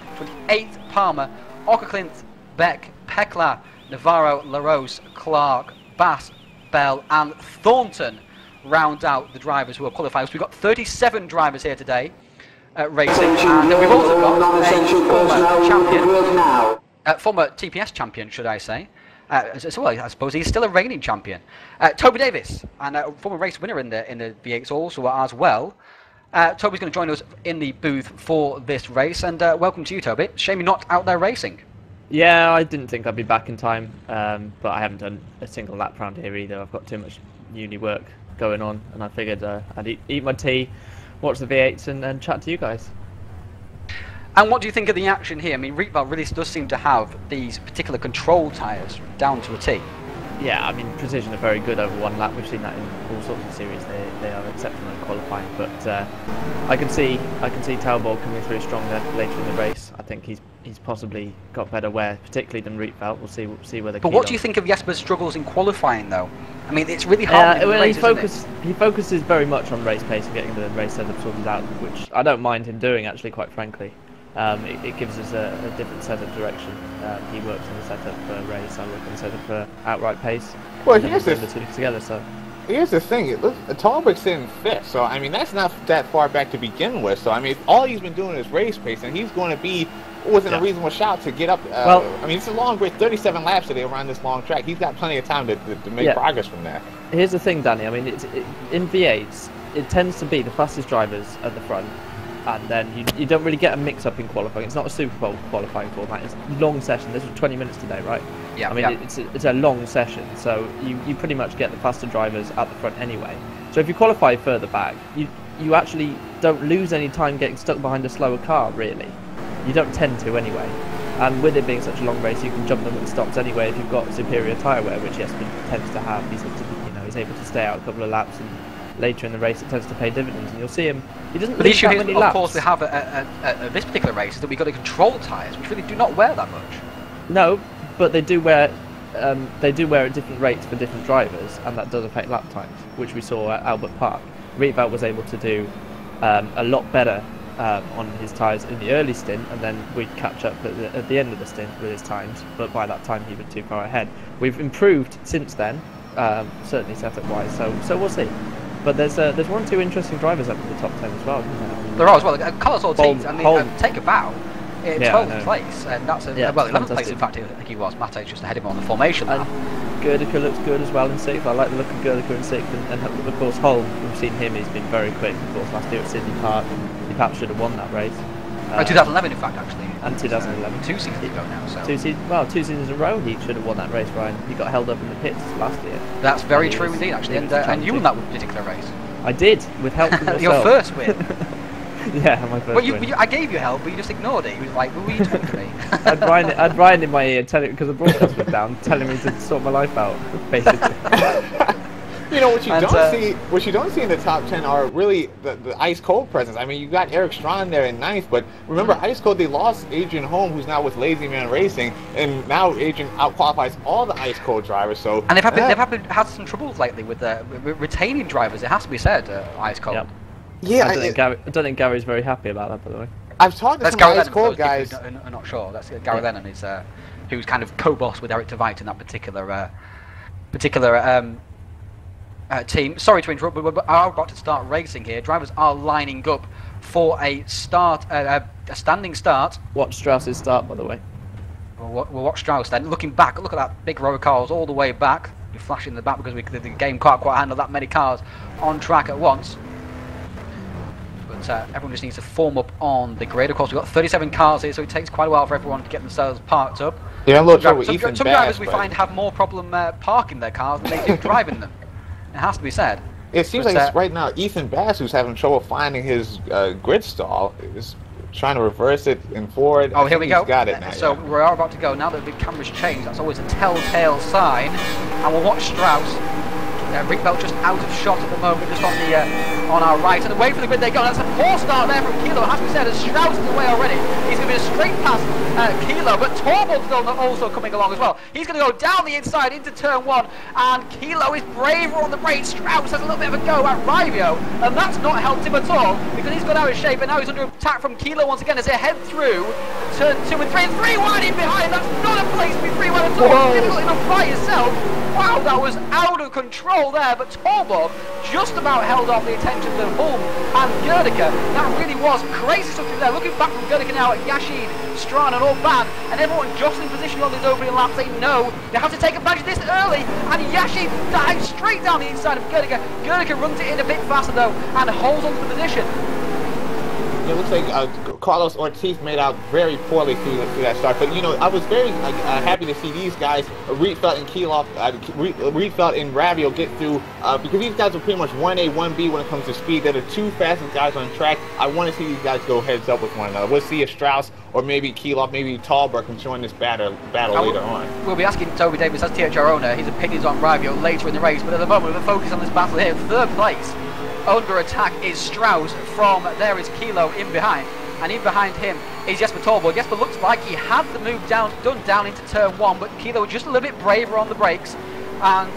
28th Palmer, Ockerclint, Beck, Pekla, Navarro, LaRose, Clark, Bass, Bell and Thornton round out the drivers who are qualified. So we've got 37 drivers here today racing, and we've also got a former TPS champion, should I say. Well, I suppose he's still a reigning champion. Toby Davis, and a former race winner in the V8s also as well. Toby's going to join us in the booth for this race, and welcome to you, Toby. Shame you're not out there racing. Yeah, I didn't think I'd be back in time, but I haven't done a single lap round here either. I've got too much uni work going on, and I figured I'd eat my tea, watch the V8s, and chat to you guys. And what do you think of the action here? I mean, rFactor really does seem to have these particular control tyres down to a T. Yeah, I mean, Precision are very good over one lap. We've seen that in all sorts of series. They are exceptional in qualifying, but I can see Talbot coming through stronger later in the race. I think he's possibly got better wear, particularly than Rietveld. We'll see where they. But what do you think of Jesper's struggles in qualifying, though? I mean, it's really hard. Well, he focuses very much on race pace and getting the race setup sorted out, which I don't mind him doing, actually, quite frankly. It gives us a different setup direction. He works on the setup for race, I work on the setup for outright pace. Well, here's the two together. So here's the thing. Talbot's in 5th, so I mean that's not that far back to begin with. So I mean, all he's been doing is race pace, and he's going to be within a reasonable shot to get up. Well, I mean, it's a long race, 37 laps today around this long track. He's got plenty of time to make progress from that. Here's the thing, Danny. I mean, in V8s, it tends to be the fastest drivers at the front. And then you don't really get a mix-up in qualifying. It's not a Super Bowl qualifying format. It's a long session. This was 20 minutes today, right? Yeah. I mean, it's a long session, so you pretty much get the faster drivers at the front anyway. So if you qualify further back, you actually don't lose any time getting stuck behind a slower car, really. You don't tend to anyway. And with it being such a long race, you can jump them at the stops anyway if you've got superior tyre wear, which Jesper tends to have. He's able to stay out a couple of laps, and later in the race it tends to pay dividends, and you'll see him. He doesn't. But the issue is, of course, we have at this particular race is that we've got to control tyres, which really do not wear that much. No, but they do wear at different rates for different drivers, and that does affect lap times, which we saw at Albert Park. Rietveld was able to do a lot better on his tyres in the early stint, and then we'd catch up at the end of the stint with his times, but by that time he was too far ahead. We've improved since then, certainly setup-wise, so we'll see. But there's 1 or 2 interesting drivers up in the top 10 as well. There are as well. Carlos Ortiz, I mean, take a bow. 12th place, and that's well, 11th place in fact. I think he was. Mate's just ahead of him on the formation. And Gerdeker looks good as well in 6th. I like the look of Gerdeker in 6th, and of course Holm. We've seen him. He's been very quick. Of course, last year at Sydney Park, he perhaps should have won that race. 2011, in fact, actually. And 2011. 2 seasons ago now. So 2 seasons in a row, he should have won that race, Ryan. He got held up in the pits last year. That's very true indeed, actually. And you won that particular race. I did, with help from yourself. Your first win. Yeah, my first win. I gave you help, but you just ignored it. You was like, "Well, were you talking to me?" I'd Ryan in my ear, because the broadcast was down, telling me to sort my life out, basically. You know what you don't see in the top 10 are really the Ice Cold presence. I mean, you got Eric Strahm there in 9th, but remember Ice Cold, they lost Adrian Holm, who's now with Lazy Man Racing, and now Adrian outqualifies all the Ice Cold drivers. So and they've had some troubles lately with retaining drivers. It has to be said, Ice Cold. Yep. Yeah, I don't think Gary's very happy about that, by the way. I've talked to some Ice Cold guys. I'm not sure. That's Gary Lennon is who's kind of co-boss with Eric DeVite in that particular team. Sorry to interrupt, but we're about to start racing here. Drivers are lining up for a standing start. Watch Strauss's start, by the way. We'll watch Strauss then. Looking back, look at that big row of cars all the way back. We're flashing the back because the game can't quite handle that many cars on track at once. But everyone just needs to form up on the grid. Of course, we've got 37 cars here, so it takes quite a while for everyone to get themselves parked up. Yeah, a little trouble with Some Ethan drivers Bass, we but find have more problem parking their cars than they do driving them. It has to be said. it seems But, like it's right now Ethan Bass who's having trouble finding his grid stall. Is trying to reverse it and forward. Oh, here we go. He's got it now. So yeah. we are about to go. Now that the camera's changed, that's always a telltale sign. And we'll watch Strauss. Rietveld just out of shot at the moment, just on our right, and away from the grid they go. That's a poor start there from Kilo. It has to be said, as Strauss is away already. He's going to be a straight past Kilo, but Torvald's still also coming along as well. He's going to go down the inside into turn 1, and Kilo is braver on the brakes. Strauss has a little bit of a go at Rivio, and that's not helped him at all, because he's got out of shape, and now he's under attack from Kilo once again as they head through turn 2 and 3, and 3 wide in behind. That's not a place to be 3 wide at all. It's difficult enough by yourself. Wow, that was out of control there, but Torvald just about held off the attentions of Hulm and Gerdeke. That really was crazy stuff through there. Looking back from Gerdeke now at Yashin, Strawn and Orban, and everyone jostling position on these opening laps, they know they have to take advantage of this early, and Yashin dives straight down the inside of Gerdeke. Gerdeke runs it in a bit faster though, and holds on to the position. It looks like Carlos Ortiz made out very poorly through that start. But, you know, I was very happy to see these guys, Rietveld and Kielhoff, Rietveld and Ravio get through, because these guys are pretty much 1A, 1B when it comes to speed. They're the two fastest guys on track. I want to see these guys go heads up with one another. We'll see if Strauss or maybe Kielhoff, maybe Talbot can join this battle later on. We'll be asking Toby Davis, as THR owner, his opinions on Ravio later in the race. But at the moment, we're focused on this battle here. Third place. Under attack is Strauss. From there is Kilo in behind, and in behind him is Jesper Torvald. Jesper looks like he had the move done down into turn 1, but Kilo was just a little bit braver on the brakes, and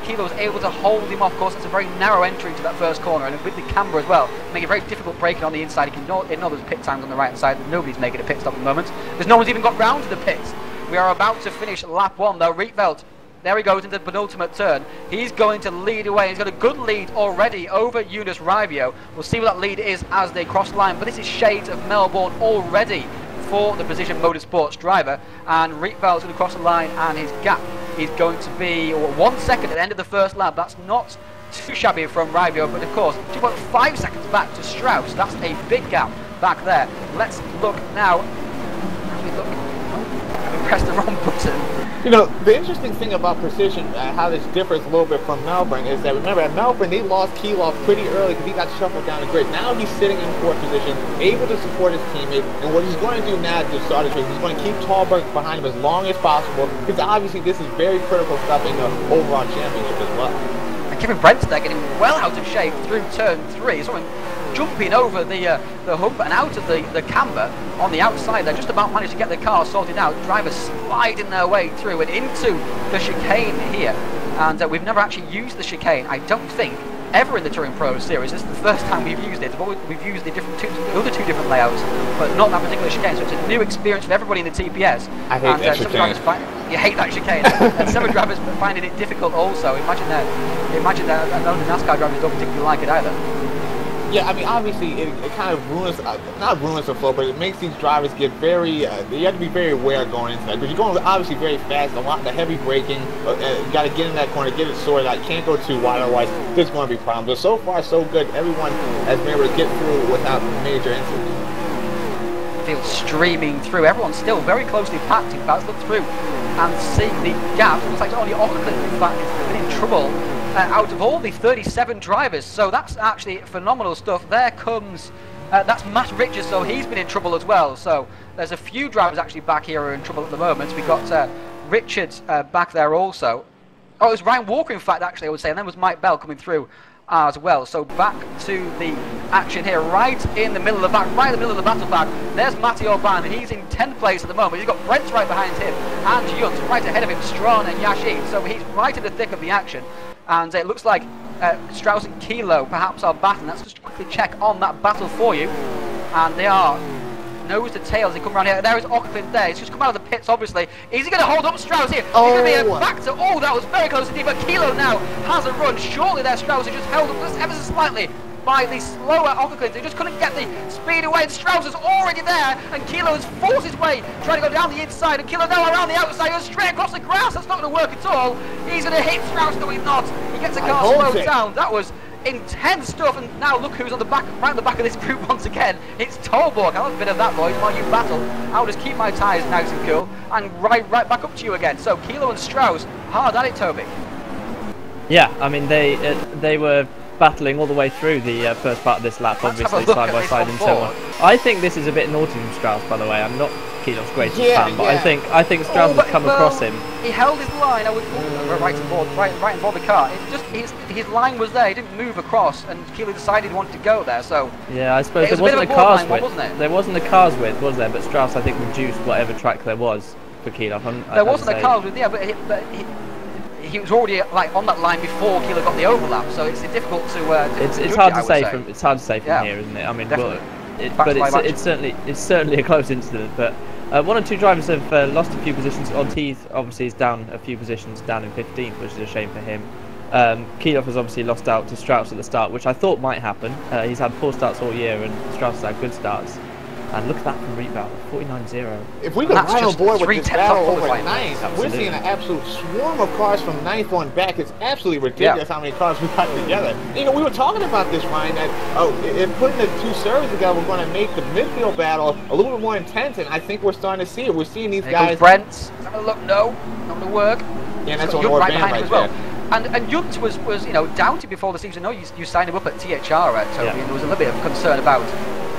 Kilo was able to hold him off course. It's a very narrow entry into that first corner, and with the camber as well, making it very difficult braking on the inside. You can ignore those pit times on the right hand side. Nobody's making a pit stop at the moment, because no one's even got round to the pits. We are about to finish lap 1 though. Rietveld, there he goes into the penultimate turn. He's going to lead away. He's got a good lead already over Eunice Rivio. We'll see what that lead is as they cross the line. But this is shades of Melbourne already for the Precision Motorsports driver. And Rietveld's going to cross the line, and his gap is going to be 1 second at the end of the first lap. That's not too shabby from Rivio, but of course 2.5 seconds back to Strauss. That's a big gap back there. Let's look now. I pressed the wrong button. You know, the interesting thing about Precision, how this differs a little bit from Melbourne, is that, remember, at Melbourne, they lost Kielhoff pretty early because he got shuffled down the grid. Now he's sitting in 4th position, able to support his teammate, and what he's going to do now to start his race, he's going to keep Talbot behind him as long as possible, because obviously this is very critical stuff in the overall championship as well. And Kevin Brent's there getting well out of shape through turn 3. Someone jumping over the hump and out of the camber on the outside. They just about managed to get the car sorted out. Drivers sliding their way through and into the chicane here. And we've never actually used the chicane, I don't think, ever in the Touring Pro Series. This is the first time we've used it. We've used the other two different layouts, but not that particular chicane. So it's a new experience for everybody in the TPS. I hate that chicane. You hate that chicane, and some drivers finding it difficult also. Imagine that none of the NASCAR drivers don't particularly like it either. Yeah, I mean, obviously, it kind of ruins, not ruins the flow, but it makes these drivers get very, you have to be very aware going into that. Because you're going obviously very fast, a lot of the heavy braking, you got to get in that corner, get it sorted out. You can't go too wide, otherwise there's going to be problems. But so far, so good. Everyone has been able to get through without major incidents. Field streaming through. Everyone's still very closely packed. In fact, look through and see the gap. Looks like only Auckland, in fact, has been in trouble out of all the 37 drivers. So that's actually phenomenal stuff. There comes, that's Matt Richards, so he's been in trouble as well. So there's a few drivers actually back here who are in trouble at the moment. We've got Richards back there also. Oh, it was Ryan Walker, in fact, actually, I would say. And then was Mike Bell coming through as well. So back to the action here, right in the middle of the back, right in the middle of the battle back. There's Matty Orban, and he's in 10th place at the moment. He's got Brent right behind him, and Junt right ahead of him, Strawn and Yashin. So he's right in the thick of the action. And it looks like Strauss and Kilo perhaps are battling. Let's just quickly check on that battle for you. And they are nose to tail as they come around here. There is Auckland there. He's just come out of the pits, obviously. Is he going to hold up Strauss here? Oh. He's going to be a factor. Oh, that was very close indeed. But Kilo now has a run. Shortly there, Strauss has just held up just ever so slightly by the slower Auckland. He just couldn't get the speed away. And Strauss is already there. And Kilo has forced his way, trying to go down the inside. And Kilo now around the outside. Goes straight across the grass. That's not going to work at all. He's going to hit Strauss. No, he's not. He gets the car slowed down. That was intense stuff, and now look who's on the back, right on the back of this group once again. It's Toborg. I love a bit of that, boys, while you battle. I'll just keep my tyres nice and cool, and right back up to you again. So Kilo and Strauss, hard at it, Toby. Yeah, I mean, they were battling all the way through the first part of this lap, obviously, side by side and so on. I think this is a bit naughty from Strauss, by the way. I'm not Kilo's greatest fan, but I think Strauss has come across him. He held his line. I would right on board the car. It just his line was there. He didn't move across, and Kilo decided he wanted to go there. So yeah, I suppose there wasn't a car's width. There wasn't a car's width, was there? But Strauss, I think, reduced whatever track there was for Kilo. There wasn't a car's width, yeah, but he was already like on that line before Kilo got the overlap. So it's difficult to. It's hard to say from here, isn't it? I mean, well, it's certainly a close incident, but. One or two drivers have lost a few positions. Ortiz obviously is down a few positions, down in 15th, which is a shame for him. Kielhoff has obviously lost out to Strauss at the start, which I thought might happen. He's had poor starts all year, and Strauss has had good starts. And look at that from Reval, 49.0. If we could ride on board with this battle over 9th, we're seeing an absolute swarm of cars from 9th on back. It's absolutely ridiculous how many cars we got together. You know, we were talking about this, Ryan, that if putting the two servers together, we're going to make the midfield battle a little bit more intense, and I think we're starting to see it. We're seeing these guys. Brent's. Look, no, not going to work. Yeah, that's on Orban right there. And Junt was doubted before the season. No, you signed him up at THR, Toby, and there was a little bit of concern about.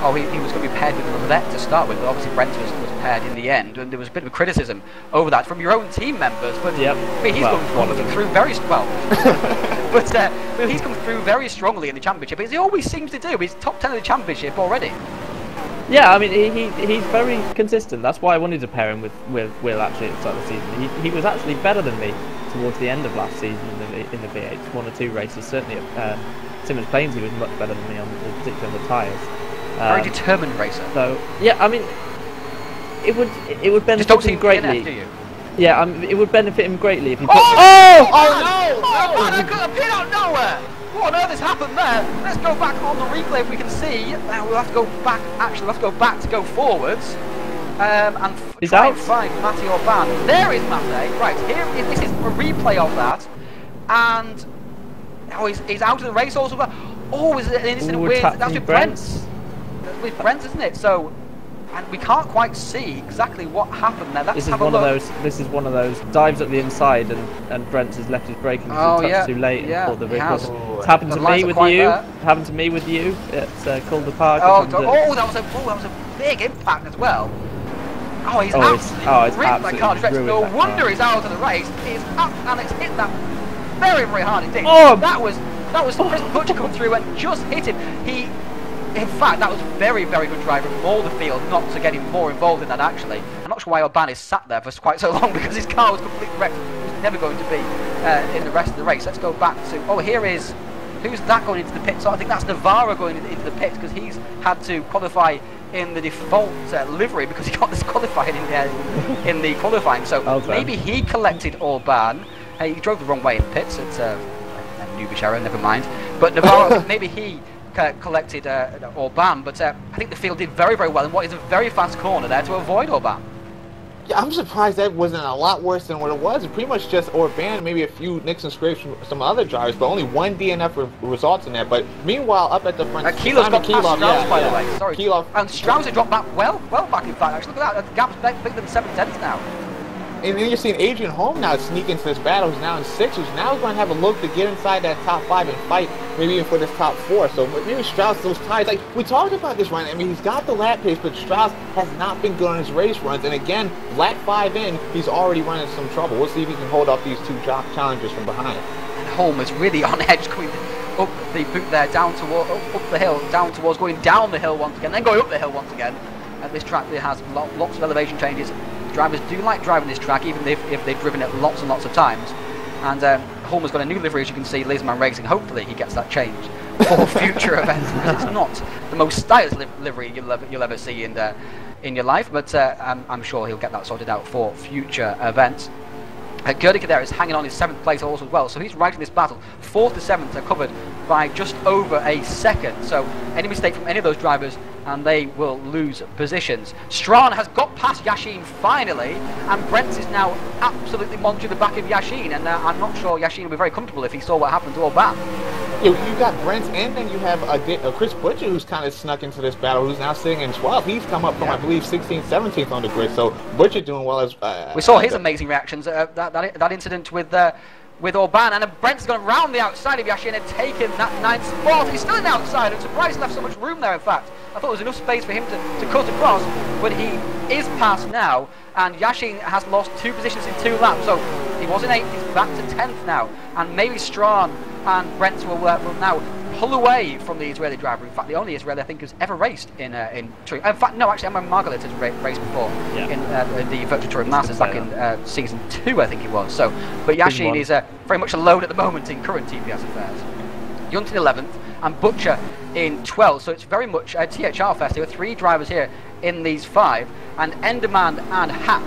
Oh, he was going to be paired with Levette to start with, but obviously Brent was paired in the end, and there was a bit of criticism over that from your own team members. But I mean, he's come through very well. But he's come through very strongly in the championship, as he always seems to do. He's top 10 of the championship already. Yeah, I mean, he's very consistent. That's why I wanted to pair him with Will actually at the start of the season. He was actually better than me towards the end of last season in the V8. One or two races, certainly at Simmons Plains, he was much better than me particularly on the tyres. Very determined racer. So yeah, I mean, it would benefit him greatly. Do you? Yeah, it would benefit him greatly if he. No! I could appear out of nowhere. What on earth has happened there? Let's go back on the replay if we can see. Now we'll have to go back. Actually, we'll have to go back to go forwards. And try and find Matty Orban. There is Matty. Right here. This is a replay of that, and he's out of the race also. Oh, is it an incident with that's with Brent? With Brent, isn't it? So, and we can't quite see exactly what happened there. This is one of those dives at the inside, and Brent has left his braking touch too late and pulled the vehicle. It's happened to me with you. Happened to me with you at Calder Park. That was a big impact as well. Oh, he's absolutely ripped that car to no wonder he's out of the race. He's up and it's hit that very, very hard indeed. Oh, that was Chris Butcher come through and just hit him. In fact, that was very, very good driving from all the field not to get him more involved in that, actually. I'm not sure why Orban is sat there for quite so long because his car was completely wrecked. He was never going to be in the rest of the race. Let's go back to... Oh, here is... Who's that going into the pit? So I think that's Navarro going into the pit because he's had to qualify in the default livery because he got disqualified in the qualifying. So maybe he collected Orban. He drove the wrong way in pits. It's a noobish error, never mind. But Navarro, maybe he... collected Orban, but I think the field did very, very well in what is a very fast corner there to avoid Orban. Yeah, I'm surprised that wasn't a lot worse than what it was. It pretty much just Orban, maybe a few nicks and scrapes from some other drivers, but only one DNF results in that. But meanwhile, up at the front, Kilo's got past Strauss, by the way. Sorry, Kilo. And Strauss has dropped back well back in fact. Actually, look at that. The gap's bigger than 7 tenths now. And then you're seeing Adrian Holm now sneak into this battle. He's now in 6th. Now he's going to have a look to get inside that top 5 and fight, maybe even for this top 4. So maybe Strauss, those tires, like we talked about this, Ryan. I mean, he's got the lap pace, but Strauss has not been good on his race runs. And again, lap 5 in, he's already running some trouble. We'll see if he can hold off these two challengers from behind. And Holm is really on edge, going up the boot there, down toward up the hill, down towards going down the hill once again, then going up the hill once again. And this track there has lots of elevation changes. Drivers do like driving this track, even if they've driven it lots and lots of times. And Holm has got a new livery, as you can see, Laserman Racing. Hopefully he gets that changed for future events, because it's not the most stylish livery you'll ever see in your life, but I'm sure he'll get that sorted out for future events. Gerdica there is hanging on his 7th place also as well, so he's right in this battle. 4th to 7th are covered by just over a second, so any mistake from any of those drivers and they will lose positions. Strawn has got past Yashin finally, and Brent is now absolutely monitoring the back of Yashin, and I'm not sure Yashin will be very comfortable if he saw what happened to Orban. You got Brent, and then you have Chris Butcher, who's kind of snuck into this battle, who's now sitting in 12th. He's come up from, I believe, 16th, 17th on the grid, so Butcher doing well as... we saw his amazing reactions, that incident with Orban, and Brent's gone round the outside of Yashin and taken that 9th spot. He's still in the outside, and surprised he left so much room there, in fact. I thought there was enough space for him to cut across, but he is past now, and Yashin has lost 2 positions in 2 laps, so he was in 8th, he's back to 10th now, and maybe Strawn and Brent will now pull away from the Israeli driver. In fact, the only Israeli I think who's ever raced in Touring. In fact, no, actually, Emma Margalit has raced before in the Virtual Touring Masters back in season 2, I think it was. So, but Yashin is very much alone at the moment in current TPS affairs. Yuntin 11th and Butcher in 12th. So it's very much a THR fest. There were 3 drivers here in these 5, and Enderman and Hack.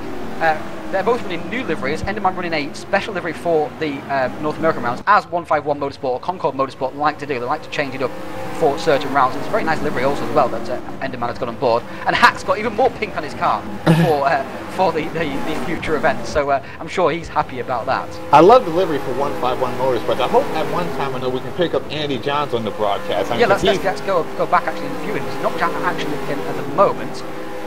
They're both running new liveries. Enderman running a special livery for the North American rounds, as 151 Motorsport or Concord Motorsport like to do. They like to change it up for certain rounds. It's a very nice livery also as well that Enderman has got on board. And Hack's got even more pink on his car for the future events. So I'm sure he's happy about that. I love the livery for 151 Motorsports. I hope at one time I know we can pick up Andy Johns on the broadcast. Let's go back actually in the viewing. There's not much action at the moment.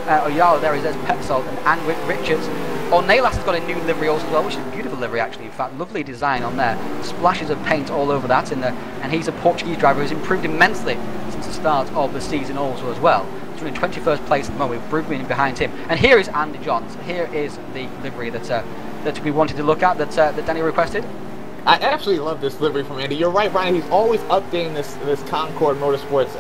Oyala there is, there's Petzold and Anwick Richards. Ornelas has got a new livery also as well, which is a beautiful livery actually. In fact, lovely design on there. Splashes of paint all over that, and he's a Portuguese driver who's improved immensely since the start of the season also as well. He's running 21st place at the moment with Brugman behind him. And here is Andy Johns. Here is the livery that we wanted to look at, that Danny requested. I absolutely love this livery from Andy. You're right, Brian. He's always updating this Concord Motorsports,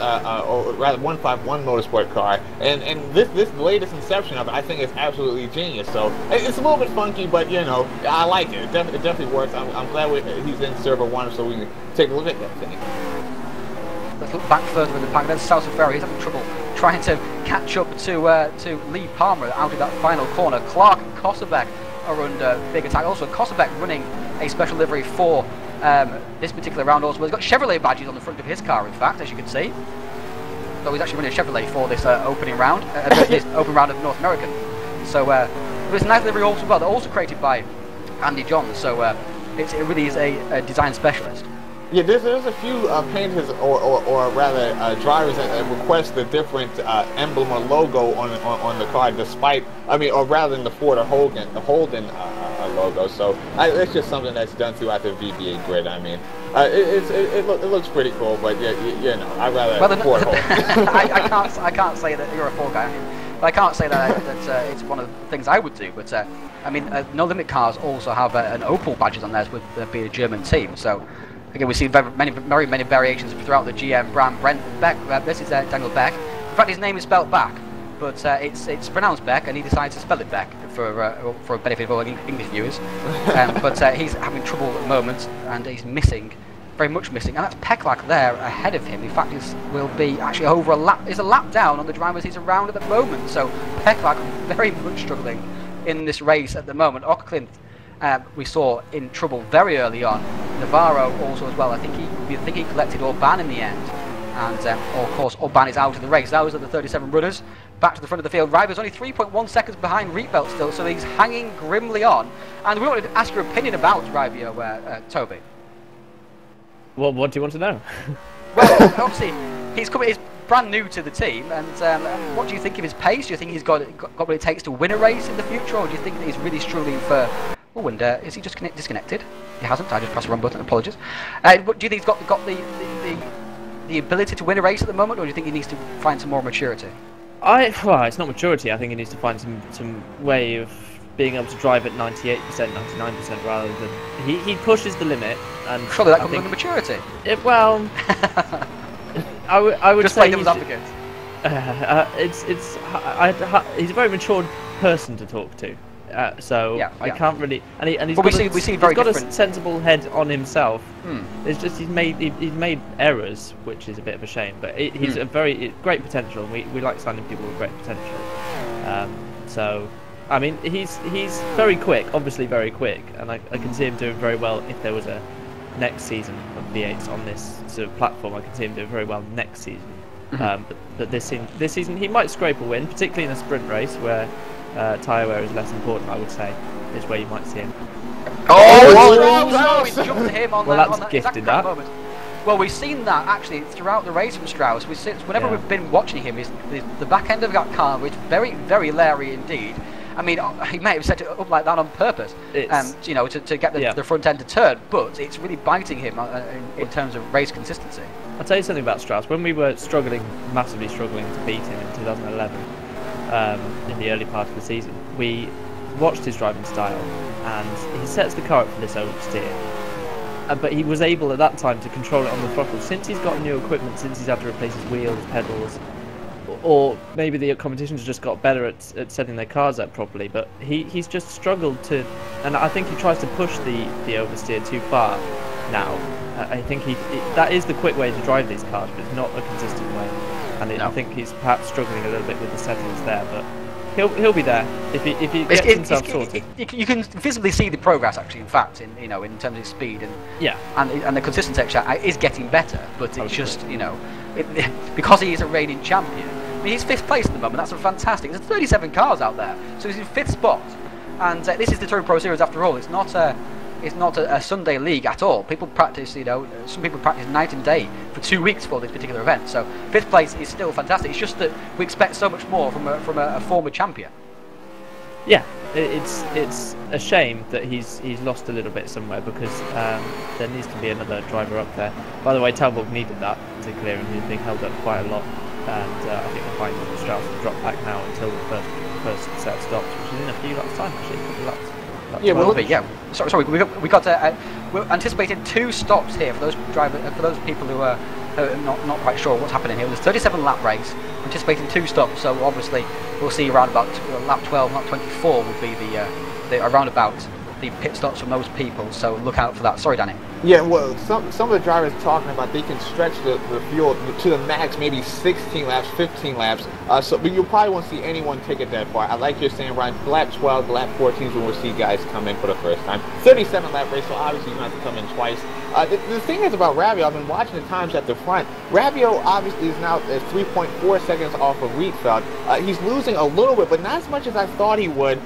or rather 151 Motorsport car, and this latest inception of it, I think is absolutely genius. So it's a little bit funky, but you know, I like it. It definitely works. I'm glad he's in server 1, so we can take a look at that thing. Let's look back further in the pack. There's South Ferry. He's having trouble trying to catch up to Lee Palmer out of that final corner. Clark and Kosselbeck are under big attack. Also, Kosselbeck running a special livery for this particular round also. He's got Chevrolet badges on the front of his car, in fact, as you can see. So he's actually running a Chevrolet for this opening round, this open round of North American. So there's a nice livery also as well. They're also created by Andy Johns, so it really is a design specialist. Yeah, there's a few painters or rather drivers that request the different emblem or logo on the car, despite, I mean, or rather than the Ford or Holden logo. So it's just something that's done throughout the V8 grid. I mean, it looks pretty cool, but you know, I'd rather Ford Holden. I can't say that you're a Ford guy. I can't say that it's one of the things I would do, but I mean, No Limit cars also have an Opel badges on theirs with being a German team. So again, we see very many variations throughout the GM brand. Brent Beck, this is Daniel Beck. In fact, his name is spelled back, but it's pronounced Beck, and he decides to spell it Beck for a benefit of all English viewers. But he's having trouble at the moment, and he's missing, very much missing, and that's Peklak there ahead of him. In fact, will be actually over a lap. Is a lap down on the drivers he's around at the moment. So Peklak very much struggling in this race at the moment. Ocklint we saw in trouble very early on. Navarro also as well. I think he collected Orban in the end, and of course Orban is out of the race. Those are the 37 runners back to the front of the field. River's only 3.1 seconds behind Rietveld still, so he's hanging grimly on. And we wanted to ask your opinion about Rivio, Toby. Well, what do you want to know? Well, obviously he's brand new to the team, and what do you think of his pace? Do you think he's got what it takes to win a race in the future, or do you think that he's really struggling for? Oh, and is he just disconnected? He hasn't. I just pressed the wrong button. Apologies. Do you think he's got the ability to win a race at the moment, or do you think he needs to find some more maturity? Well, it's not maturity. I think he needs to find some way of being able to drive at 98%, 99% rather than he pushes the limit. And surely that comes under maturity. Well, I would just say he's advocate. He's a very matured person to talk to. So yeah. I can't really, and he's got a sensible head on himself. It's just he's made errors, which is a bit of a shame. But he's a very great potential. We like signing people with great potential. So I mean, he's very quick, obviously very quick, and I can see him doing very well if there was a next season of V8s on this sort of platform. I can see him doing very well next season. But this season he might scrape a win, particularly in a sprint race where tyre wear is less important. I would say is where you might see him. Oh, he jumped to him on that's on that gifted, exact that. moment. Well, we've seen that actually throughout the race from Strauss. Whenever we've been watching him, the back end of that car was very, very leery indeed. I mean, he may have set it up like that on purpose, you know, to get the front end to turn, but it's really biting him in terms of race consistency. I'll tell you something about Strauss. When we were massively struggling to beat him in 2011, in the early part of the season, we watched his driving style, and he sets the car up for this oversteer. But he was able at that time to control it on the throttle. Since he's got new equipment, since he's had to replace his wheels, pedals, or maybe the competition's just got better at setting their cars up properly, but he's just struggled to, and I think he tries to push the oversteer too far now. I think that is the quick way to drive these cars, but it's not a consistent way. And I think he's perhaps struggling a little bit with the settings there, but he'll be there if he gets himself sorted. You can visibly see the progress actually. In fact, in terms of speed and the consistency is getting better, but it's just because he is a reigning champion. I mean, he's 5th place at the moment. That's fantastic. There's 37 cars out there, so he's in 5th spot. And this is the Touring Pro Series after all. It's not a Sunday league at all. People practice, some people practice night and day for 2 weeks for this particular event. So 5th place is still fantastic. It's just that we expect so much more from a former champion. Yeah, it's a shame that he's lost a little bit somewhere, because there needs to be another driver up there. By the way, Talbot needed that to clear him. He's being held up quite a lot, and I think the fine for Strauss will drop back now until the first set of stops, which is in a few laps' time actually, a couple of laps. Yeah, will be. Yeah. Sorry. We're anticipating 2 stops here for those people who are not quite sure what's happening here. There's a 37 lap race. We're anticipating 2 stops. So obviously we'll see around about lap 12, lap 24 will be around about the pit stops from those people. So look out for that. Sorry, Danny. Yeah, well, some of the drivers talking about they can stretch the field to the max, maybe 16 laps, 15 laps. But you probably won't see anyone take it that far. I like you're saying, Ryan, lap 12, lap 14 is when we'll see guys come in for the first time. 37 lap race, so obviously you don't have to come in twice. The thing is about Rabbio, I've been watching the times at the front. Rabbio obviously is now at 3.4 seconds off of Rietveld. He's losing a little bit, but not as much as I thought he would.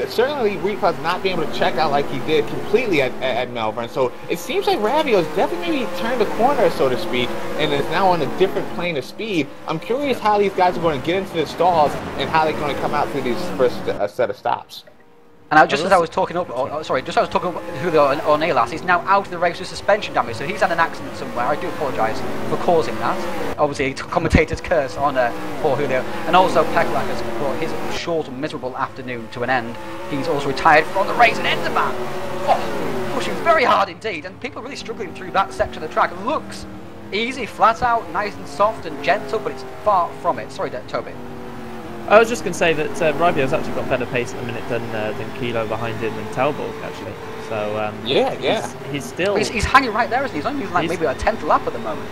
Certainly Rietveld's not being able to check out like he did completely at Melbourne. So it seems like Rabbio's definitely maybe turned the corner, so to speak, and is now on a different plane of speed. I'm curious how these guys are going to get into the stalls and how they're going to come out through these first set of stops. And as I was talking about Julio Ornelas, he's now out of the race with suspension damage, so he's had an accident somewhere. I do apologise for causing that. Obviously, commentator's curse on poor Julio. And also, Peklak has brought his short and miserable afternoon to an end. He's also retired from the race and Enderman. Oh, pushing very hard indeed, and people are really struggling through that section of the track. It looks easy, flat out, nice and soft and gentle, but it's far from it. Sorry, Toby. I was just going to say that Rabbio's actually got better pace at the minute than Kilo behind him and Talbot, actually. So he's still... He's hanging right there, isn't he? He's only like maybe a 10th lap at the moment.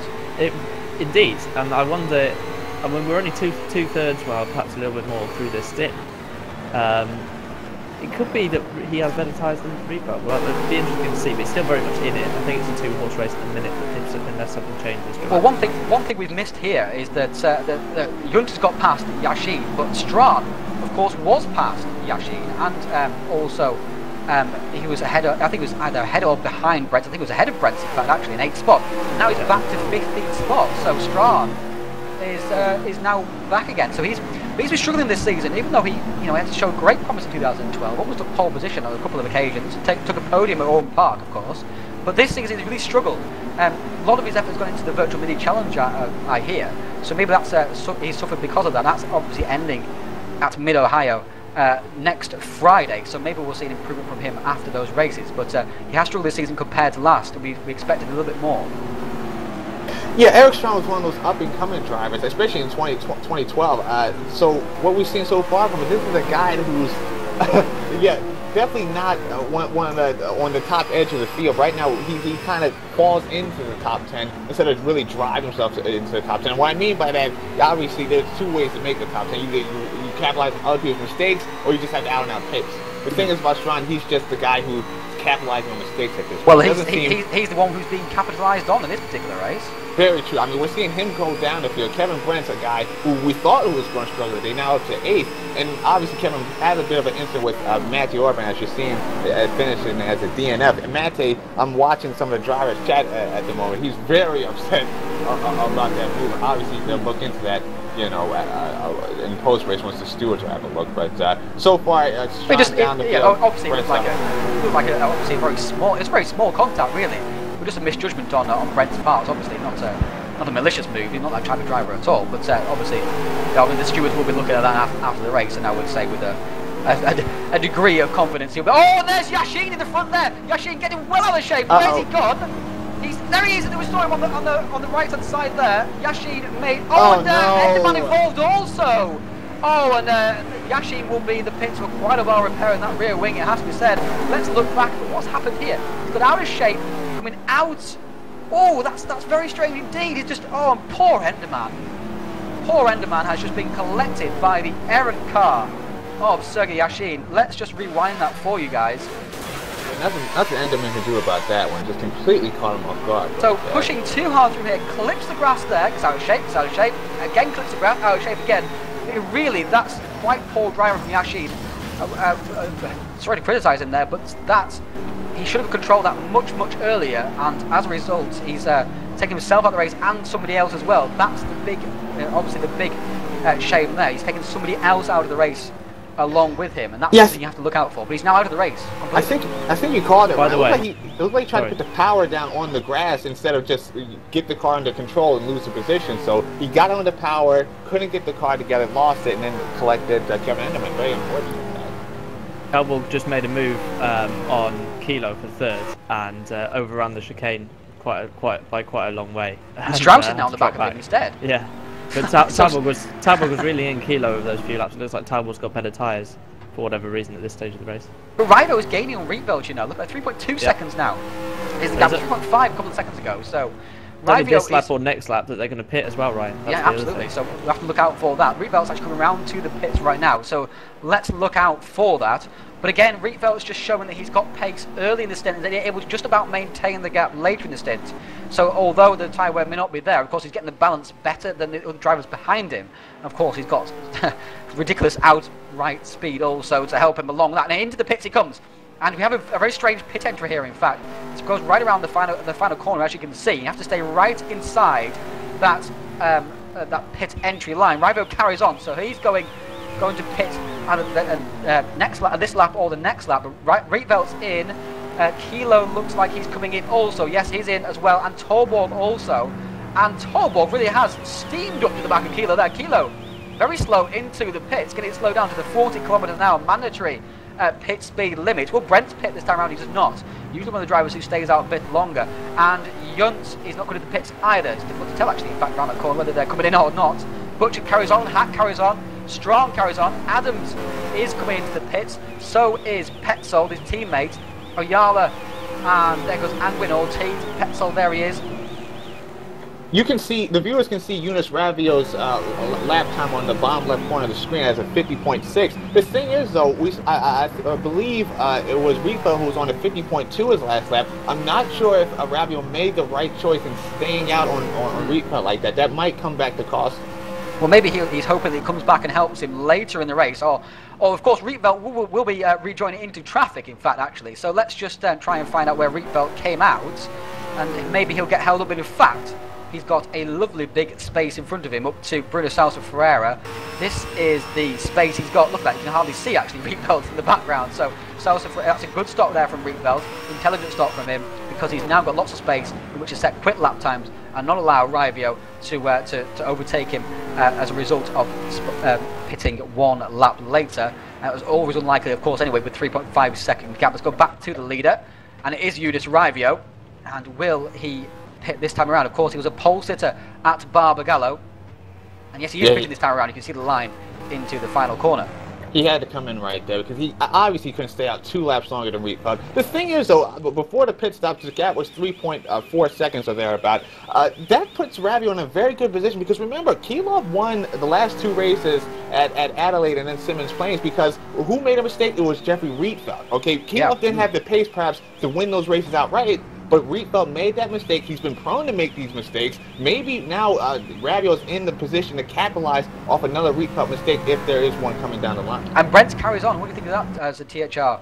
Indeed, and I wonder... I mean, we're only two-thirds, well, perhaps a little bit more through this stint. It could be that he has better tyres than Rietveld. Well, it'd be interesting to see, but he's still very much in it. I think it's a 2-horse race at the minute, unless something changes. Well, one thing we've missed here is that Junter's got past Yashin, but Strahn, of course, was past Yashin, and also he was ahead of, I think it was either ahead or behind Brent. I think it was ahead of Brent, in fact, actually, in 8th spot. Now he's back to 15th spot, so Strahn is now back again. So he's been struggling this season, even though he had to show great promise in 2012. Almost took pole position on a couple of occasions. Took a podium at Oran Park, of course. But this season he's really struggled. A lot of his effort's gone into the Virtual Mini Challenge, I hear. So maybe that's he's suffered because of that. That's obviously ending at Mid-Ohio next Friday. So maybe we'll see an improvement from him after those races. But he has struggled this season compared to last. We expected a little bit more. Yeah, Eric Strahn was one of those up-and-coming drivers, especially in 2012. So what we've seen so far from him, this is a guy who's, definitely not on the top edge of the field. Right now, he kind of falls into the top 10 instead of really driving himself into the top 10. And what I mean by that, obviously, there's 2 ways to make the top 10. You capitalize on other people's mistakes, or you just have the out-and-out pace. The thing is about Strahn, he's just the guy who capitalizing on mistakes at this point. Well, It doesn't seem he's the one who's being capitalised on in this particular race. very true. I mean, we're seeing him go down the field. Kevin Brent's a guy who we thought was going to struggle today, now up to 8th. And obviously, Kevin had a bit of an incident with Matty Orban, as you're seeing, finishing as a DNF. And Matty, I'm watching some of the drivers chat at the moment. He's very upset about that move. Obviously, they'll look into that, you know, in post-race once the stewards will have a look. But so far, down the field. Obviously, it looked like obviously very small. It's a very small contact, really. But just a misjudgment on Brent's part. Obviously, not a malicious move. He's not that type of driver at all. But obviously, I mean, the stewards will be looking at that after the race, and I would say with a degree of confidence, he'll be. Oh, and there's Yashin in the front there. Yashin getting well out of shape. Where's he gone? There he is. There was him on the right hand side there. Yashin made. And Enderman involved also. And Yashin will be in the pits for quite a while repairing that rear wing, it has to be said. Let's look back at what's happened here. He's got out of shape, coming out. Oh, that's very strange indeed. He's just, and poor Enderman. Poor Enderman has just been collected by the errant car of Sergei Yashin. Let's just rewind that for you guys. Nothing Enderman can do about that one. Just completely caught him off guard. So pushing too hard through here, clips the grass there, gets out of shape, again clips the grass, out of shape again. Really, that's quite poor driving from Yashin. Sorry to criticise him there, but he should have controlled that much earlier, and as a result, he's taking himself out of the race and somebody else as well. That's the big, obviously the big shame there. He's taking somebody else out of the race along with him, and that's something you have to look out for. But he's now out of the race completely. I think you called it. By the way, it looked like he tried to put the power down on the grass instead of just get the car under control and lose the position. So he got on the power, couldn't get the car together, lost it, and then collected Kevin Enderman. Very unfortunate. Talbot just made a move on Kilo for 3rd and overran the chicane by quite a long way. And Strauss is now on the back of him instead. Yeah. But Talbot was really in Kilo over those few laps. It looks like Talbot's got better tyres for whatever reason at this stage of the race. But Rivo is gaining on Rietveld, you know. Look at 3.2 seconds now. Is the gap 3.5 a couple of seconds ago. So this lap or next lap that they're going to pit as well, Ryan. That's absolutely. So we have to look out for that. Rietveld's actually coming around to the pits right now. So let's look out for that. But again, Rietveld's just showing that he's got pace early in the stint and that he's able to just about maintain the gap later in the stint. So although the tyre wear may not be there, of course he's getting the balance better than the other drivers behind him. And of course he's got ridiculous outright speed also to help him along that. And into the pits he comes. And we have a very strange pit entry here, in fact. It goes right around the final corner, as you can see. You have to stay right inside that pit entry line. Rivo carries on, so he's going to pit next lap, this lap or the next lap. But Rietveld's in. Kilo looks like he's coming in also. Yes, he's in as well. And Torborg also. And Torborg really has steamed up to the back of Kilo there. Kilo very slow into the pits, getting it slowed down to the 40 kilometers an hour mandatory pit speed limit. Well, Brent's pit this time around, he does not. Usually one of the drivers who stays out a bit longer. And Yunt is not going to the pits either. It's difficult to tell actually, in fact, around that corner whether they're coming in or not. Butcher carries on, Hack carries on, Strong carries on, Adams is coming into the pits, so is Petzold, his teammate, Oyala, and there goes Angwin Ortiz. Petzold, there he is. You can see, the viewers can see Eunice Ravio's lap time on the bottom left corner of the screen as a 50.6. The thing is, though, I believe it was Rietveld who was on a 50.2 his last lap. I'm not sure if Ravio made the right choice in staying out on Rietveld like that. That might come back to cost. Well, maybe he's hoping that he comes back and helps him later in the race. Or of course, Rietveld will be rejoining into traffic, in fact, actually. So let's just try and find out where Rietveld came out. And maybe he'll get held up. But in fact, he's got a lovely big space in front of him up to Bruno Salsa Ferreira. This is the space he's got. Look at that, you can hardly see actually Rietveld's in the background. So Salsa Ferreira, that's a good stop there from Rietveld, intelligent stop from him, because he's now got lots of space in which to set quick lap times and not allow Ravio to overtake him as a result of pitting one lap later. It was always unlikely, of course, anyway, with 3.5 second gap. Let's go back to the leader, and it is Eunice Ravio. And will he pit this time around? Of course, he was a pole sitter at Barbagallo. And yes, he is pitting this time around. You can see the line into the final corner. He had to come in right there because he obviously couldn't stay out 2 laps longer than Rerun. The thing is, though, before the pit stop, the gap was 3.4 seconds or thereabout. That puts Ravio in a very good position because remember, Keylov won the last 2 races at Adelaide and then Simmons Plains because who made a mistake? It was Jeffrey Rietveld. Okay, Keylov didn't have the pace perhaps to win those races outright. But Rietveld made that mistake. He's been prone to make these mistakes. Maybe now Ravio's in the position to capitalize off another Rietveld mistake if there is one coming down the line. And Brent carries on. What do you think of that as a THR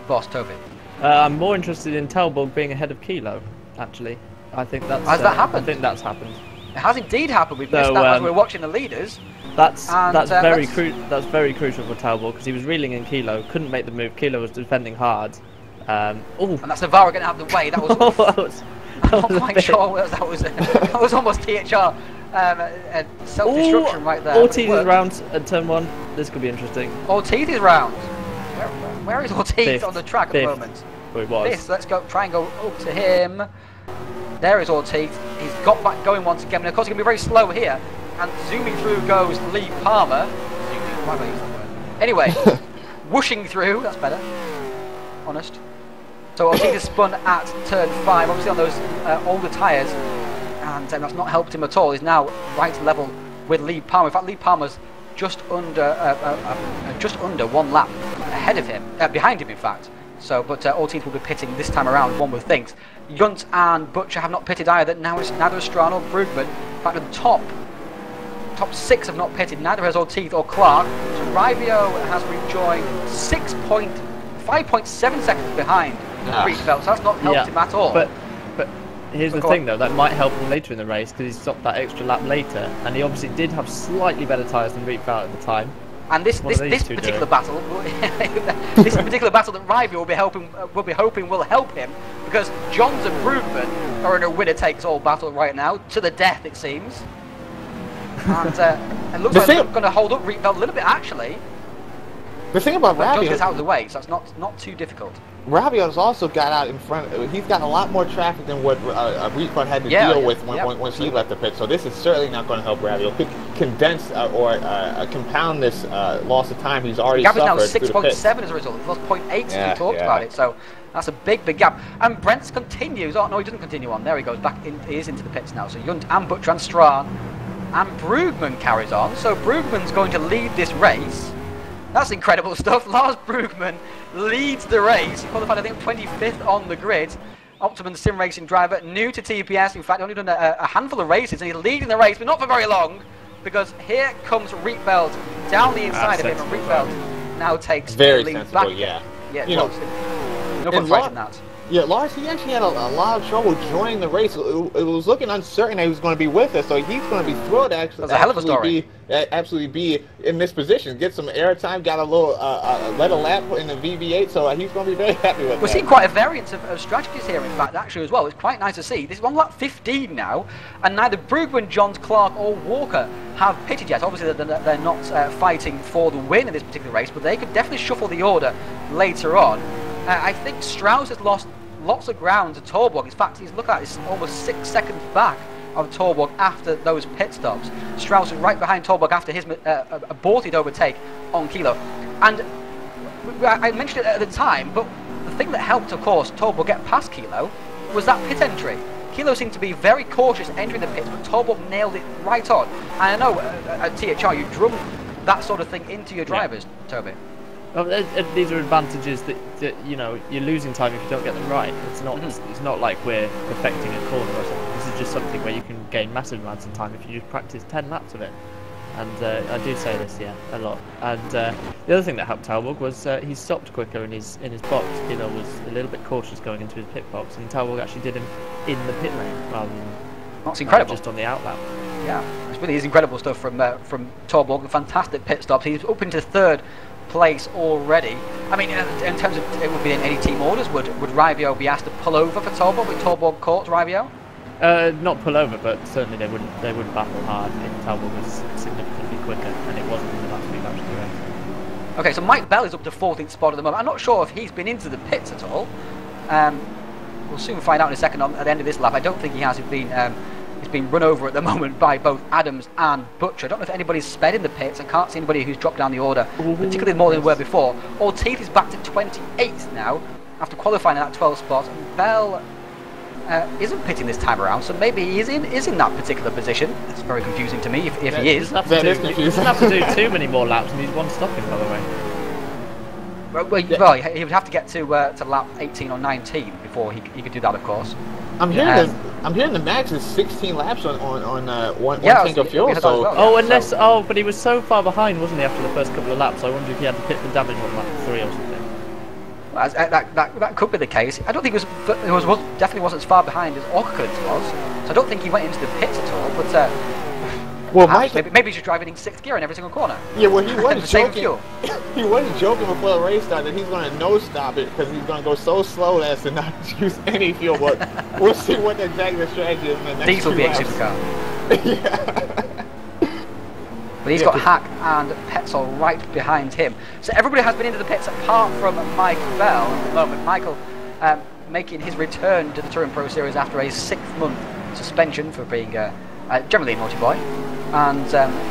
boss, Toby? I'm more interested in Talbot being ahead of Kilo, actually. I think that's... Has that happened? I think that's happened. It has indeed happened. We've missed that as we're watching the leaders. That's very crucial for Talbot because he was reeling in Kilo, couldn't make the move. Kilo was defending hard. And that's Navarro getting out of the way. That was. I'm not quite sure that was. That was almost THR self-destruction right there. Ortiz is round at turn 1. This could be interesting. Ortiz is round. Where is Ortiz Fifth. on the track at the moment? Well, it was. Fifth. Let's go. Try and go up to him. There is Ortiz. He's got back going once again. And of course, he's going to be very slow here. And zooming through goes Lee Palmer. Why did I use that word? Anyway, whooshing through. That's better. Honest. So Ortiz is spun at turn 5, obviously on those older tyres, and that's not helped him at all. He's now right level with Lee Palmer. In fact, Lee Palmer's just under 1 lap ahead of him, behind him, in fact. So, but Ortiz will be pitting this time around. One would think. Yunt and Butcher have not pitted either. Now it's neither Strano or Brugman. In fact, at the top 6 have not pitted. Neither has Ortiz or Clark. So Rivio has rejoined 5.7 seconds behind. Rietveld, so that's not helped him at all. But here's the thing though, that might help him later in the race because he stopped that extra lap later, and he obviously did have slightly better tyres than Rietveld at the time. And this particular battle, this particular battle that Rivio will be hoping will help him because Johns and Brugman are in a winner-takes-all battle right now, to the death it seems. And it looks like they're going to hold up Rietveld a little bit actually. The thing about Ravio is out of the way, so it's not too difficult. Ravio's also got out in front. He's got a lot more traffic than what Rietveld had to deal with once he left the pit. So this is certainly not going to help Ravio. Could condense or compound this loss of time he's already suffered. The gap is now 6.7 as a result. It was 0.8 since we talked about it. So that's a big gap. And Brents continues. Oh no, he doesn't continue on. There he goes back. He is into the pits now. So Yunt and Butcher and Strawn and Brugman carries on. So Brugman's going to lead this race. That's incredible stuff. Lars Brugman leads the race. He qualified, I think, 25th on the grid. Optimum sim racing driver, new to TPS. In fact, only done a handful of races, and he's leading the race, but not for very long, because here comes Rietveld down the inside of him, and Rietveld now takes the lead back. Yeah, no point fighting that. Yeah, Lars, he actually had a lot of trouble joining the race. It was looking uncertain that he was going to be with us, so he's going to be thrilled to absolutely be in this position. Get some airtime, got a little let a lap in the VV8, so he's going to be very happy with that. We're seeing quite a variance of strategies here, in fact, actually, as well. It's quite nice to see. This is on lap 15 now, and neither Brugman, Johns, Clark, or Walker have pitted yet. Obviously, they're not fighting for the win in this particular race, but they could definitely shuffle the order later on. I think Strauss has lost lots of ground to Torborg. In fact, look at this, almost 6 seconds back of Torborg after those pit stops. Strauss is right behind Torborg after his aborted overtake on Kilo. And I mentioned it at the time, but the thing that helped, of course, Torborg get past Kilo was that pit entry. Kilo seemed to be very cautious entering the pits, but Torborg nailed it right on. And I know at THR you drum that sort of thing into your drivers, Toby. Well, these are advantages that you know you're losing time if you don't get them right. It's not it's not like we're perfecting a corner or something. This is just something where you can gain massive amounts of time if you just practice 10 laps of it. And I do say this, a lot. And the other thing that helped Talbot was he stopped quicker in his box. Kilo was a little bit cautious going into his pit box, and Talbot actually did him in the pit lane rather than that's incredible. Just on the outlap. Yeah, it's really incredible stuff from Torborg. Fantastic pit stops. He's up into 3rd place already. I mean, in terms of it would be in any team orders, would Rivio be asked to pull over for Torborg with Torborg caught Rivio? Not pull over, but certainly they wouldn't battle hard if Talbot was significantly quicker, and it wasn't in the last 3 laps of the race. Okay, so Mike Bell is up to 14th spot at the moment. I'm not sure if he's been into the pits at all. We'll soon find out in a second at the end of this lap. I don't think he has been He's being run over at the moment by both Adams and Butcher. I don't know if anybody's sped in the pits. I can't see anybody who's dropped down the order, particularly more than they were before. Ortiz is back to 28th now, after qualifying in that 12th spot. And Bell isn't pitting this time around, so maybe he is in that particular position. It's very confusing to me if he is. He doesn't have to do too many more laps, and he's one stopping, by the way. Well, he would have to get to lap 18 or 19 before he could do that, of course. I'm hearing the max is 16 laps on one tank of fuel. So. Well, but he was so far behind, wasn't he, after the first couple of laps? I wonder if he had to pit the damage on lap 3 or something. Well, that could be the case. I don't think it definitely wasn't as far behind as Orkut was, so I don't think he went into the pits at all. But maybe he's just driving in 6th gear in every single corner. Yeah, well, he wasn't joking. He wasn't joking before the race started that he's going to no stop it because he's going to go so slow as to not use any fuel. But we'll see what exactly the strategy is in the next Diesel V8 Supercar. Yeah. But he's got Hack and Petzold right behind him. So everybody has been into the pits apart from Mike Bell at the moment. Michael making his return to the Touring Pro Series after a 6-month suspension for being generally a naughty boy. And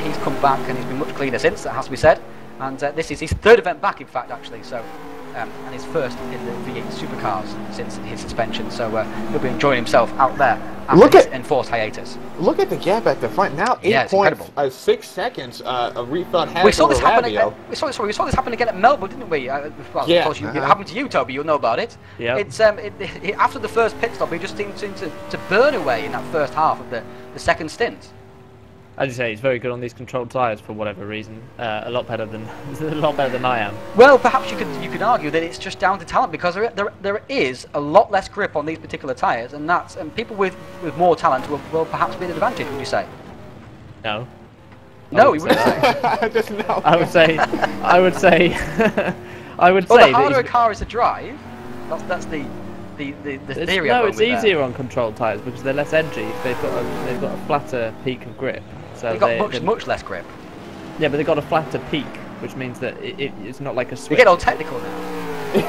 he's come back and he's been much cleaner since, that has to be said. And this is his 3rd event back, in fact, actually. So, and his first in the V8 Supercars since his suspension. So he'll be enjoying himself out there after his enforced hiatus. Look at the gap at the front now. 8.6 seconds. A refund has we saw this happen. We saw this happen again at Melbourne, didn't we? Well, yeah. Of course, it happened to you, Toby. You'll know about it. Yeah. It's after the first pit stop, he just seemed to burn away in that first half of the second stint. As you say, he's very good on these controlled tyres for whatever reason. A lot better than I am. Well, perhaps you could argue that it's just down to talent, because there is a lot less grip on these particular tyres, and people with more talent will perhaps be at an advantage. Would you say? No. No, you wouldn't say. Just no. I would say. Well, the harder a car is to drive, that's the theory. No, it's easier on controlled tyres because they're less edgy. They've got a flatter peak of grip. So they've got much less grip. Yeah, but they've got a flatter peak, which means that it's not like a switch. We get all technical now.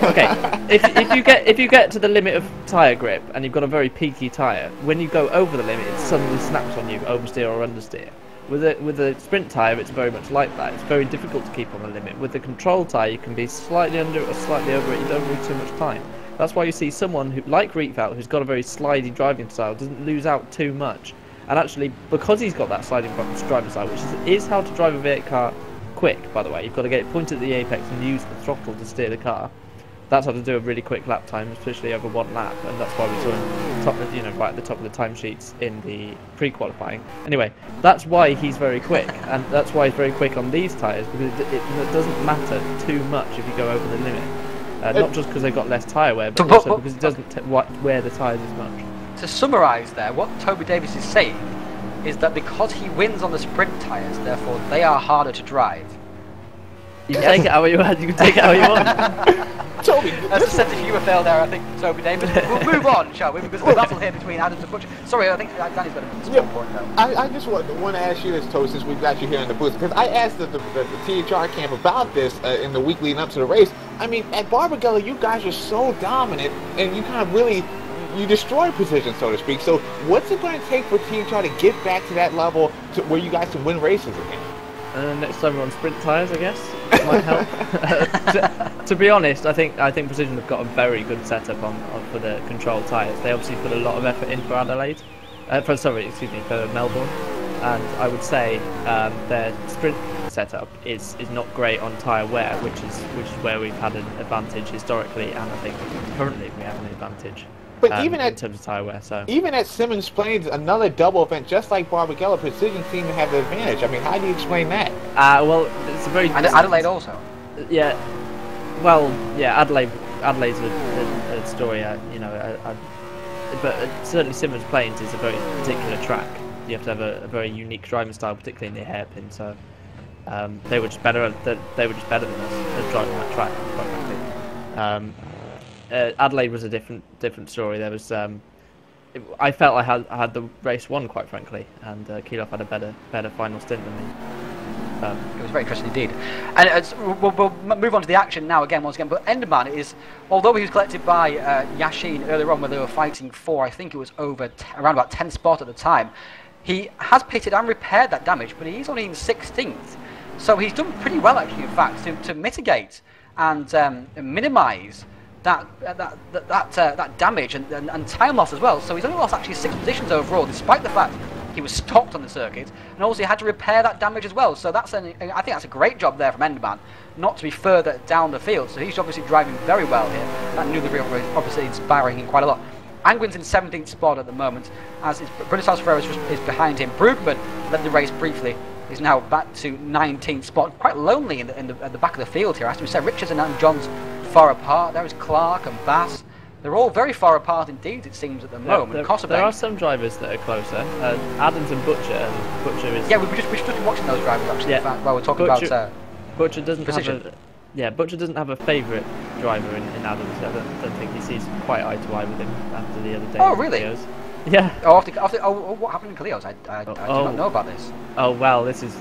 Okay, if you get to the limit of tyre grip and you've got a very peaky tyre, when you go over the limit, it suddenly snaps on you, oversteer or understeer. With a sprint tyre, it's very much like that. It's very difficult to keep on the limit. With the control tyre, you can be slightly under or slightly over it. You don't lose too much time. That's why you see someone who, like rFactor, who's got a very slidey driving style, doesn't lose out too much. And actually, because he's got that sliding driving style, which is how to drive a V8 car quick, by the way. You've got to get it pointed at the apex and use the throttle to steer the car. That's how to do a really quick lap time, especially over 1 lap, and that's why we saw him right at the top of the timesheets in the pre-qualifying. Anyway, that's why he's very quick, and that's why he's very quick on these tyres, because it doesn't matter too much if you go over the limit. Not just because they've got less tyre wear, but also because it doesn't wear the tyres as much. To summarise there, what Toby Davis is saying is that because he wins on the sprint tyres, therefore they are harder to drive. You can take it how you want. You can take it how you want. Toby, that's a sense of humour fail there, I think, Toby Davis. We'll move on, shall we? Because the battle here between Adams and Butcher. Sorry, I think Danny's got a strong point though. I just want to ask you this, Toby, since we've got you here in the booth, because I asked the THR camp about this in the week leading up to the race. I mean, at Barbagallo, you guys are so dominant, and you kind of really you destroy precision, so to speak. So what's it going to take for THR to get back to that level to where you guys can win races again? Next time we're on sprint tyres, I guess. Might help. To be honest, I think Precision have got a very good setup for the controlled tyres. They obviously put a lot of effort in for Adelaide, for Melbourne, and I would say their sprint setup is not great on tyre wear, which is where we've had an advantage historically, and I think currently we have an advantage. But even in terms of tyre wear, even at Simmons Plains, another double event, just like Barbagallo, Precision seemed to have the advantage. I mean, how do you explain that? Well, it's a very and Adelaide also. Yeah, well, yeah, Adelaide's a story, but certainly Simmons Plains is a very particular track. You have to have a very unique driving style, particularly in the hairpin. So they were just better. They were just better than us at driving that track, quite frankly. Adelaide was a different story. There was I felt I had the race won, quite frankly, and Keeloff had a better final stint than me. It was very interesting indeed. And we'll move on to the action now once again. But Enderman is, although he was collected by Yashin earlier on when they were fighting for, I think it was around about 10 spot at the time, he has pitted and repaired that damage, but he's only in 16th. So he's done pretty well actually, in fact, to mitigate and minimise that damage and time loss as well. So he's only lost actually 6 positions overall, despite the fact he was stopped on the circuit, and also he had to repair that damage as well. So I think that's a great job there from Enderman, not to be further down the field. So he's obviously driving very well here. That new livery is obviously inspiring him quite a lot. Angwin's in 17th spot at the moment, as Brunislav Ferreira is behind him. Brugman led the race briefly. He's now back to 19th spot, quite lonely at the back of the field here. As we said, Richardson and Johns far apart. There is Clark and Bass. They're all very far apart indeed, it seems, at the moment. There are some drivers that are closer. Adams and Butcher. Butcher is. Yeah, we should just be watching those drivers actually. In fact, while we're talking about Butcher doesn't precision. Butcher doesn't have a favourite driver in Adams. I don't think he sees quite eye to eye with him after the other day. Oh, really? Videos. Yeah. What happened in Cleo's? I do not know about this. Oh well, this is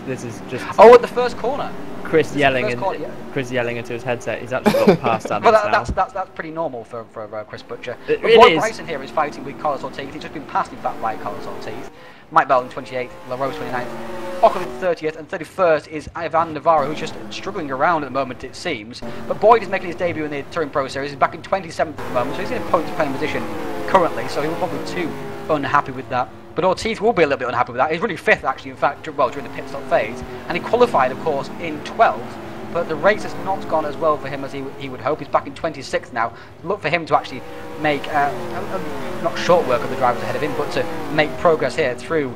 just. Oh, at the first corner. Chris yelling into his headset. He's actually got past Adams now. That's that's pretty normal for Chris Butcher. It Boyd is. Bryson here is fighting with Carlos Ortiz. He's just been passed in fact by Carlos Ortiz. Mike Bell in 28th, LaRose 29th. Ockel in 30th, and 31st is Ivan Navarro, who's just struggling around at the moment, it seems. But Boyd is making his debut in the Touring Pro Series. He's back in 27th at the moment, so he's in a point-dependent position currently, so he will probably be too unhappy with that. But Ortiz will be a little bit unhappy with that. He's really 5th, actually, in fact, during the pit stop phase. And he qualified, of course, in 12th. But the race has not gone as well for him as he would hope. He's back in 26th now. Look for him to actually make, not short work of the drivers ahead of him, but to make progress here through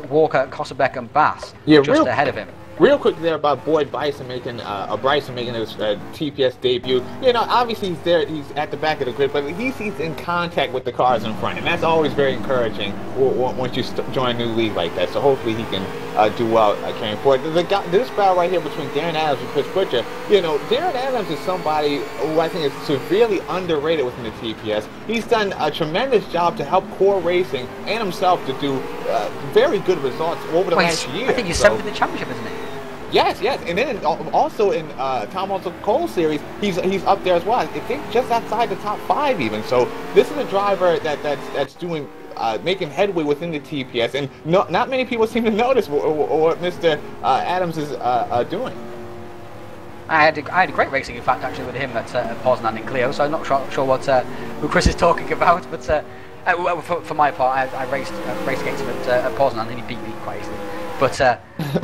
Walker, Kosselbeck and Bass, just ahead of him. Real quick there about Boyd Bryson making his TPS debut. You know, obviously he's at the back of the grid, but he's in contact with the cars in front, and that's always very encouraging once you join a new league like that. So hopefully he can do well carrying forward. This battle right here between Darren Adams and Chris Butcher, you know, Darren Adams is somebody who I think is severely underrated within the TPS. He's done a tremendous job to help core racing and himself to do very good results over the last year. I think he's 7th in the championship, isn't he? Yes, and then also in Tom Alonso Cole series, he's up there as well. I think just outside the top 5 even. So this is a driver that's doing making headway within the TPS, and not many people seem to notice what Mr. Adams is doing. I had a great racing, in fact, actually with him at Poznan in Clio. So I'm not sure who Chris is talking about, but for my part, I raced against him at Poznan, and he beat me quite easily. But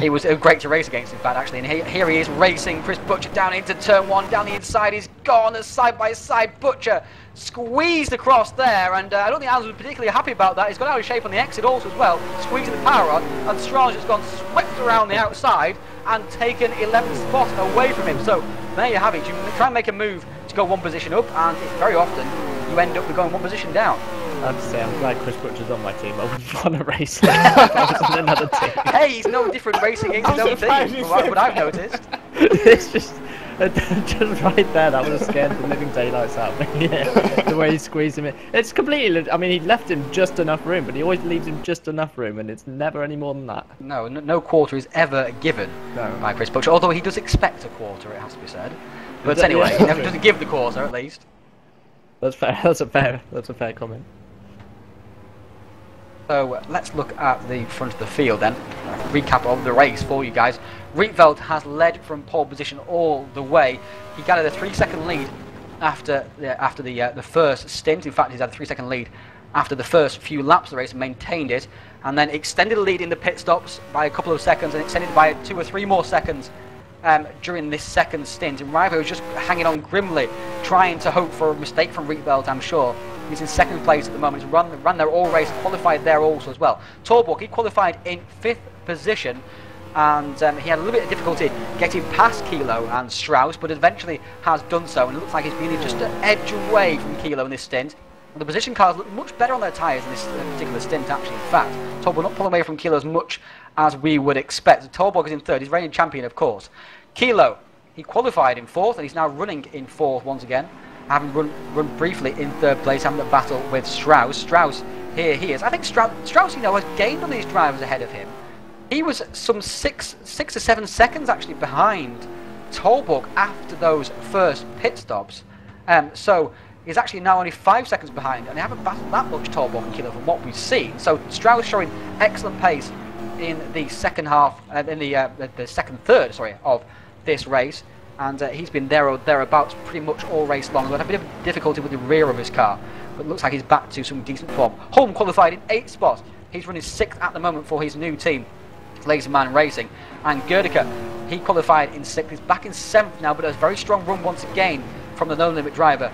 it was great to race against, in fact, actually. And here he is racing Chris Butcher down into turn 1, down the inside. He's gone as side by side. Butcher squeezed across there, and I don't think Adams was particularly happy about that. He's got out of shape on the exit also as well, squeezing the power on, and Strauss has gone swept around the outside and taken 11th spot away from him. So there you have it. You try and make a move to go 1 position up, and very often you end up with going 1 position down. I have to say, I'm glad Chris Butcher's on my team. I wouldn't want to race him if I was on another team. Hey, he's no different racing against his own team, from what I've noticed. It's just right there, that would have scared the living daylights out of me. Yeah, the way he squeezed him in. It's completely, I mean, he left him just enough room, but he always leaves him just enough room, and it's never any more than that. No quarter is ever given by Chris Butcher, although he does expect a quarter, it has to be said. But anyway, he never doesn't give the quarter, at least. That's fair. That's a fair comment. So let's look at the front of the field then. Recap of the race for you guys. Rietveld has led from pole position all the way. He gathered a 3-second lead after the first stint. In fact, he's had a 3-second lead after the first few laps of the race and maintained it, and then extended the lead in the pit stops by a couple of seconds and extended it by 2 or 3 more seconds during this second stint. And Rivo was just hanging on grimly, trying to hope for a mistake from Rietveld, I'm sure. He's in 2nd place at the moment. He's ran there all race, qualified there also as well. Torborg, he qualified in 5th position, and he had a little bit of difficulty getting past Kilo and Strauss, but eventually has done so, and it looks like he's been just an edge away from Kilo in this stint. And the position cars look much better on their tyres in this particular stint, actually. In fact, Torborg not pulling away from Kilo as much as we would expect. Torborg is in 3rd. He's reigning champion, of course. Kilo, he qualified in 4th, and he's now running in 4th once again, having run briefly in 3rd place, having a battle with Strauss. Strauss, here he is. I think Strauss, you know, has gained on these drivers ahead of him. he was some 6 or 7 seconds actually behind Tolbuk after those first pit stops. So he's actually now only 5 seconds behind, and they haven't battled that much Tolbuk and Keeler from what we've seen. So Strauss showing excellent pace in the second half, in the second third, sorry, of this race, and he's been there or thereabouts pretty much all race long. He's had a bit of difficulty with the rear of his car, but it looks like he's back to some decent form. Holm qualified in 8th spot. He's running 6th at the moment for his new team, Laserman Racing, and Gerdeker, he qualified in 6th. He's back in 7th now, but a very strong run once again from the No Limit driver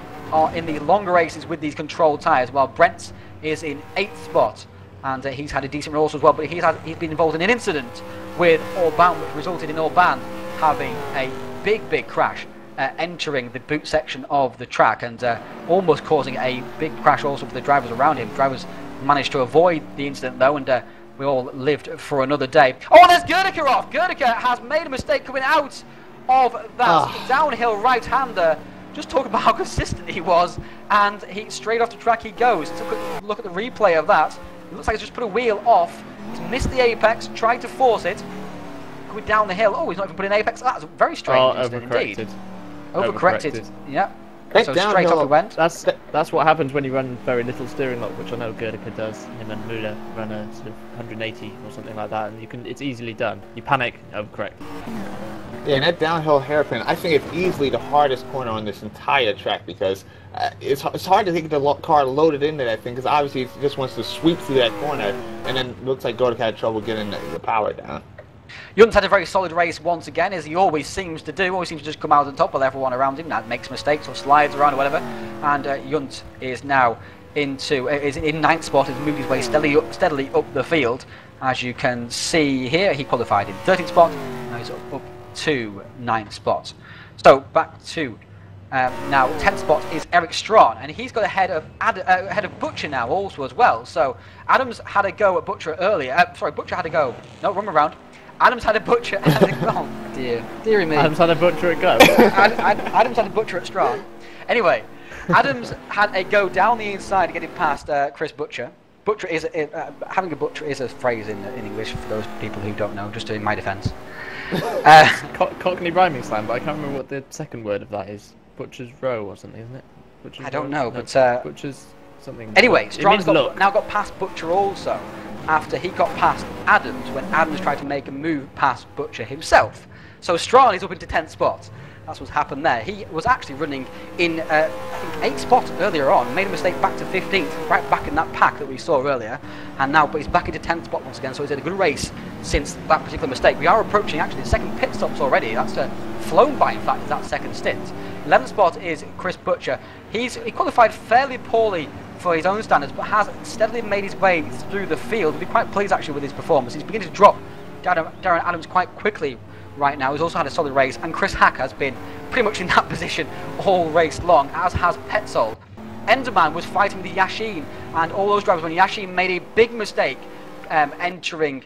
in the longer races with these controlled tyres, while Brents is in 8th spot, and he's had a decent run also as well, but he's been involved in an incident with Orban, which resulted in Orban having a big crash entering the boot section of the track, and almost causing a big crash also for the drivers around him. Drivers managed to avoid the incident though, and we all lived for another day. Oh, there's Gerdeker off! Gerdeker has made a mistake coming out of that downhill right-hander. Just talk about how consistent he was, and he straight off the track he goes. Let's a look at the replay of that. It looks like he's just put a wheel off. He's missed the apex, tried to force it, going down the hill. Oh, he's not even put an apex. That's a very strange incident indeed. Overcorrected. Yeah. So straight off he went. That's what happens when you run very little steering lock, which I know Gerdeker does. Him and Müller run a sort of 180 or something like that, and it's easily done. You panic, overcorrect. Yeah, and that downhill hairpin, I think it's easily the hardest corner on this entire track, because it's hard to get the car loaded into that thing, because obviously it just wants to sweep through that corner, and then it looks like Gerdeker had trouble getting the power down. Junt's had a very solid race once again, as he always seems to do. Always seems to just come out on top of everyone around him. That makes mistakes or slides around or whatever. And Junt is now is in 9th spot. Has moved his way steadily up the field. As you can see here, he qualified in 13th spot. Now he's up to 9th spot. So back to now 10th spot is Eric Strawn, and he's got ahead of Butcher now also as well. So Adams had a go at Butcher earlier. Butcher had a go. No, run around. Adams had a Butcher at oh dearie me. Adams had a Butcher at go. Adams had a Butcher at Strawn. Anyway, Adams had a go down the inside, getting past Chris Butcher. Butcher is having a Butcher is a phrase in English for those people who don't know. Just in my defence. Cockney rhyming slang, but I can't remember what the second word of that is. Butcher's row or something, isn't it? Butcher's I don't know, no, but Butcher's something. Anyway, Strawn's now got past Butcher also, after he got past Adams when Adams tried to make a move past Butcher himself. So Strawn is up into 10th spot. That's what's happened there. He was actually running in, I think, 8th spot earlier on, made a mistake back to 15th, right back in that pack that we saw earlier, and now but he's back into 10th spot once again, so he's had a good race since that particular mistake. We are approaching actually the second pit stops already. That's flown by, in fact, is that second stint. 11th spot is Chris Butcher. He qualified fairly poorly for his own standards, but has steadily made his way through the field. We'll be quite pleased actually with his performance. He's beginning to drop Darren Adams quite quickly right now. He's also had a solid race, and Chris Hack has been pretty much in that position all race long, as has Petzold. Enderman was fighting with Yashin, and all those drivers when Yashin made a big mistake entering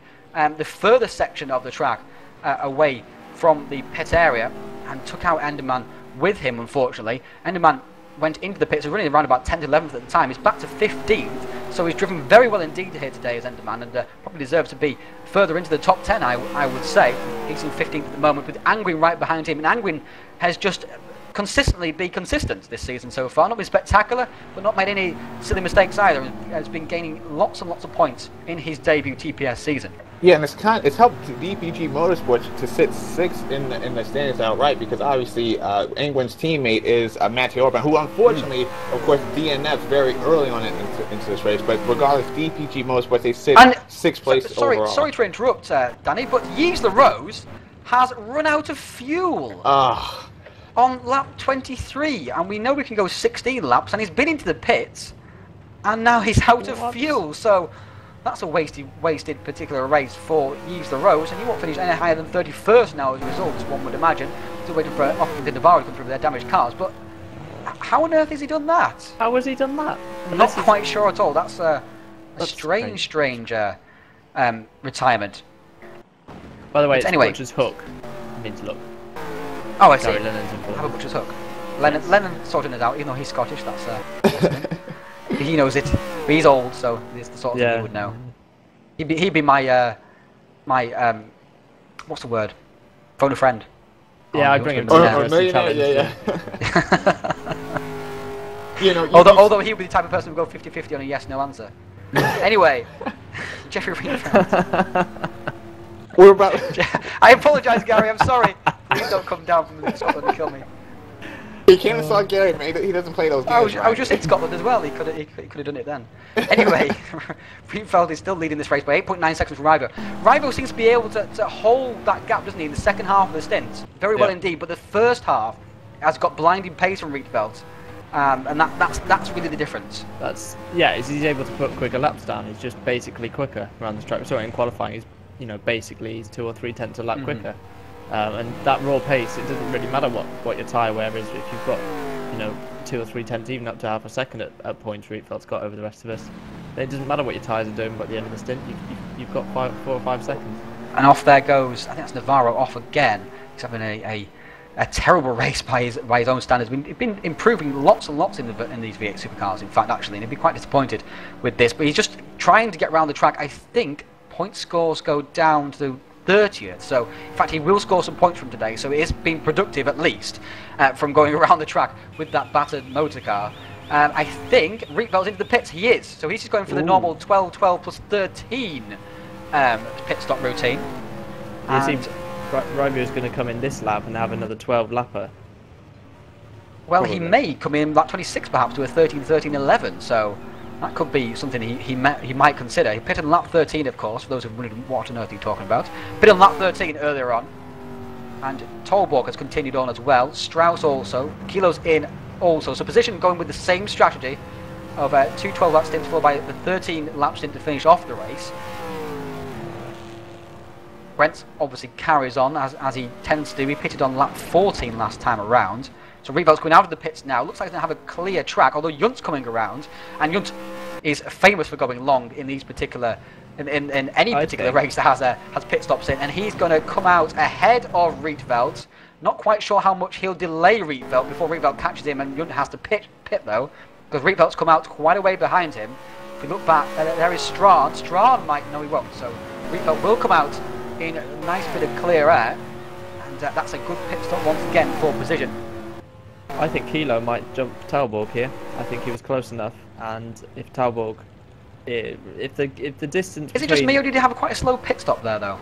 the further section of the track away from the pit area, and took out Enderman with him, unfortunately. Enderman went into the pits, running around about 10th, 11th at the time. He's back to 15th, so he's driven very well indeed here today as Enderman, and probably deserves to be further into the top 10, I would say. He's in 15th at the moment, with Angwin right behind him, and Angwin has just consistently been consistent this season so far. Not been spectacular, but not made any silly mistakes either. Has been gaining lots and lots of points in his debut TPS season. Yeah, and it's helped DPG Motorsports to sit 6th in the standings outright, because obviously Angwin's teammate is Matthew Orban, who unfortunately, of course, DNF very early on into this race. But regardless, DPG Motorsports, they sit 6th place overall. Sorry to interrupt, Danny, but Yves LaRose has run out of fuel on lap 23, and we know we can go 16 laps, and he's been into the pits, and now he's out of fuel. So that's a wasted particular race for Yves LaRose, and he won't finish any higher than 31st now as a result, one would imagine. Still waiting for Austin de Navarro to come through with their damaged cars, but how on earth has he done that? How has he done that? I'm not quite sure at all. That's a strange retirement. By the way, but anyway, Butcher's hook means look. Oh, I see. Sorry, Lennon's important. Have a Butcher's hook. Lennon sorting it out, even though he's Scottish. That's he knows it. But he's old, so it's the sort of thing he would know. He'd be my my what's the word? Phone a friend. Yeah, I bring him to Or the millionaire, challenge. You know, Although he would be the type of person who would go 50-50 on a yes/no answer. Anyway, Jeffrey Reinfeldt. we're about. I apologise, Gary. I'm sorry. Please don't come down from Scotland and kill me. He came and saw Gary, man. He doesn't play those games. I was just in Scotland as well. He could have done it then. Anyway, Reinfeldt is still leading this race by 8.9 seconds from Rivo. Rivo seems to be able to hold that gap, doesn't he, in the second half of the stint? Very well indeed. But the first half has got blinding pace from Reinfeldt. And that's really the difference. He's able to put quicker laps down. He's just basically quicker around the track. Sorry, in qualifying, he's 2 or 3 tenths a lap quicker. And that raw pace, it doesn't really matter what your tyre wear is. If you've got 2 or 3 tenths, even up to half a second at points, Reinfeldt's got over the rest of us. It doesn't matter what your tyres are doing, but at the end of the stint, you've got 4 or 5 seconds. And off there goes. I think that's Navarro off again. He's having a terrible race by his own standards. He's been improving lots and lots in these V8 Supercars, in fact, actually, and he'd be quite disappointed with this. But he's just trying to get around the track. I think point scores go down to 30th, so in fact he will score some points from today, so it is being productive at least from going around the track with that battered motor car. I think Reinfeldt's into the pits. He is, so he's just going for the normal 12 plus 13 pit stop routine. It seems Rivo's going to come in this lap and have another 12 lapper. Well, he may come in lap 26 perhaps to a 13-13-11, so that could be something he might consider. He pitted on lap 13, of course, for those who wondered what on earth he's talking about. Pitted on lap 13 earlier on. And Tolborg has continued on as well. Strauss also. Kilo's in also. So position going with the same strategy of 2 12-lap stints followed by the 13-lap stint to finish off the race. Brent obviously carries on as he tends to do. He pitted on lap 14 last time around. So Reinfeldt's going out of the pits now. Looks like he's going to have a clear track, although Junt's coming around. And Junt is famous for going long in these particular, in any particular race that has pit stops in. And he's going to come out ahead of Reinfeldt. Not quite sure how much he'll delay Reinfeldt before Reinfeldt catches him, and Junt has to pit though, because Reinfeldt's come out quite a way behind him. If we look back, there is Strachan. Strachan might, no he won't. So Reinfeldt will come out in a nice bit of clear air, and that's a good pit stop once again for position. I think Kilo might jump Tauborg here. I think he was close enough, and if Tauborg, if the distance. Is it just me, or did he have quite a slow pit stop there though?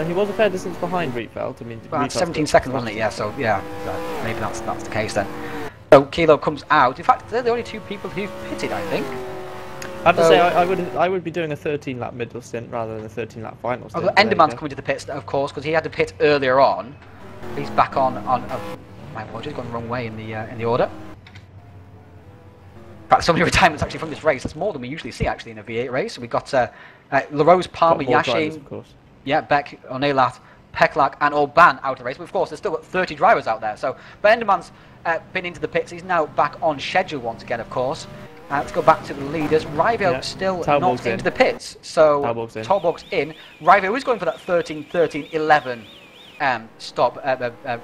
He was a fair distance behind Reinfeldt. I mean, well, 17 seconds, wasn't it? Yeah. So yeah, maybe that's the case then. So Kilo comes out. In fact, they're the only 2 people who've pitted, I think. I have to say, I would be doing a 13-lap middle stint rather than a 13-lap final stint. Enderman's coming to the pits, of course, because he had to pit earlier on. He's back on. My apologies, gone the wrong way in the order. In fact, so many retirements actually from this race. That's more than we usually see actually in a V8 race. So we've got LaRose, Palmer, Yashin, of course. Yeah, Beck, Onelat, Peklak, and Orban out of the race. But of course, there's still got 30 drivers out there. So, but Enderman's been into the pits. He's now back on schedule once again, of course. Let's go back to the leaders. Rivo still not into the pits, so Tolborg's in. Rivo is going for that 13-13-11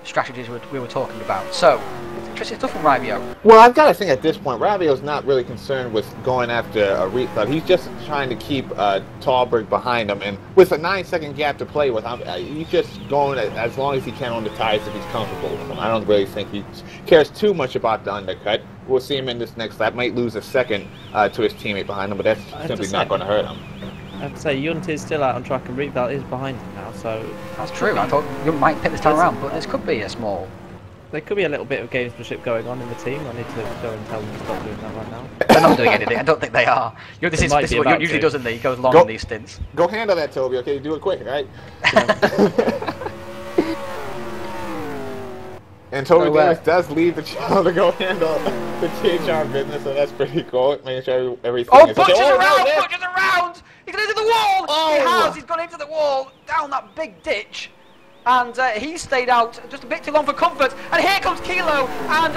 strategies we were talking about. So, it's interesting stuff from Rivo. Well, I've got to think at this point, Ravio's not really concerned with going after Reinfeldt. He's just trying to keep Tolborg behind him, and with a 9-second gap to play with, he's just going as long as he can on the tires if he's comfortable with them. I don't really think he cares too much about the undercut. We'll see him in this next lap. Might lose a second to his teammate behind him, but that's simply not going to hurt him. I have to say, Junt is still out on track, and Reinfeldt is behind him now, so. That's true. I thought Junt might pit this time around, but this could be a small. There could be a little bit of gamesmanship going on in the team. I need to go and tell them to stop doing that right now. They're not doing anything. I don't think they are. This is what Junt usually does, isn't he? He goes long on these stints. Go handle that, Toby. Okay, do it quick, right? And Toby Davis does leave the channel to go handle the THR business, so that's pretty cool. Making sure everything is okay. Pushes around! He's gone into the wall! Oh. He's gone into the wall, down that big ditch. And he stayed out just a bit too long for comfort. And here comes Kilo and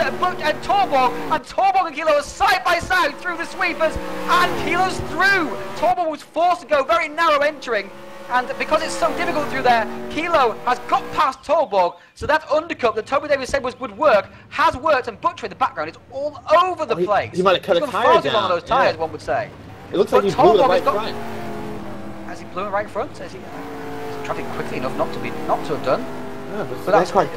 Tolborg. And Tolborg and Kilo are side by side through the sweepers. And Kilo's through. Tolborg was forced to go very narrow entering. And because it's so difficult through there, Kilo has got past Tolborg. So that undercut that Toby Davis said would work has worked. And Butcher in the background is all over the place. He might have cut a tire down. Those tires, one would say. It looks like he blew the right front. he blew right in front? Is he travelling quickly enough not to have done? Yeah, but that's quite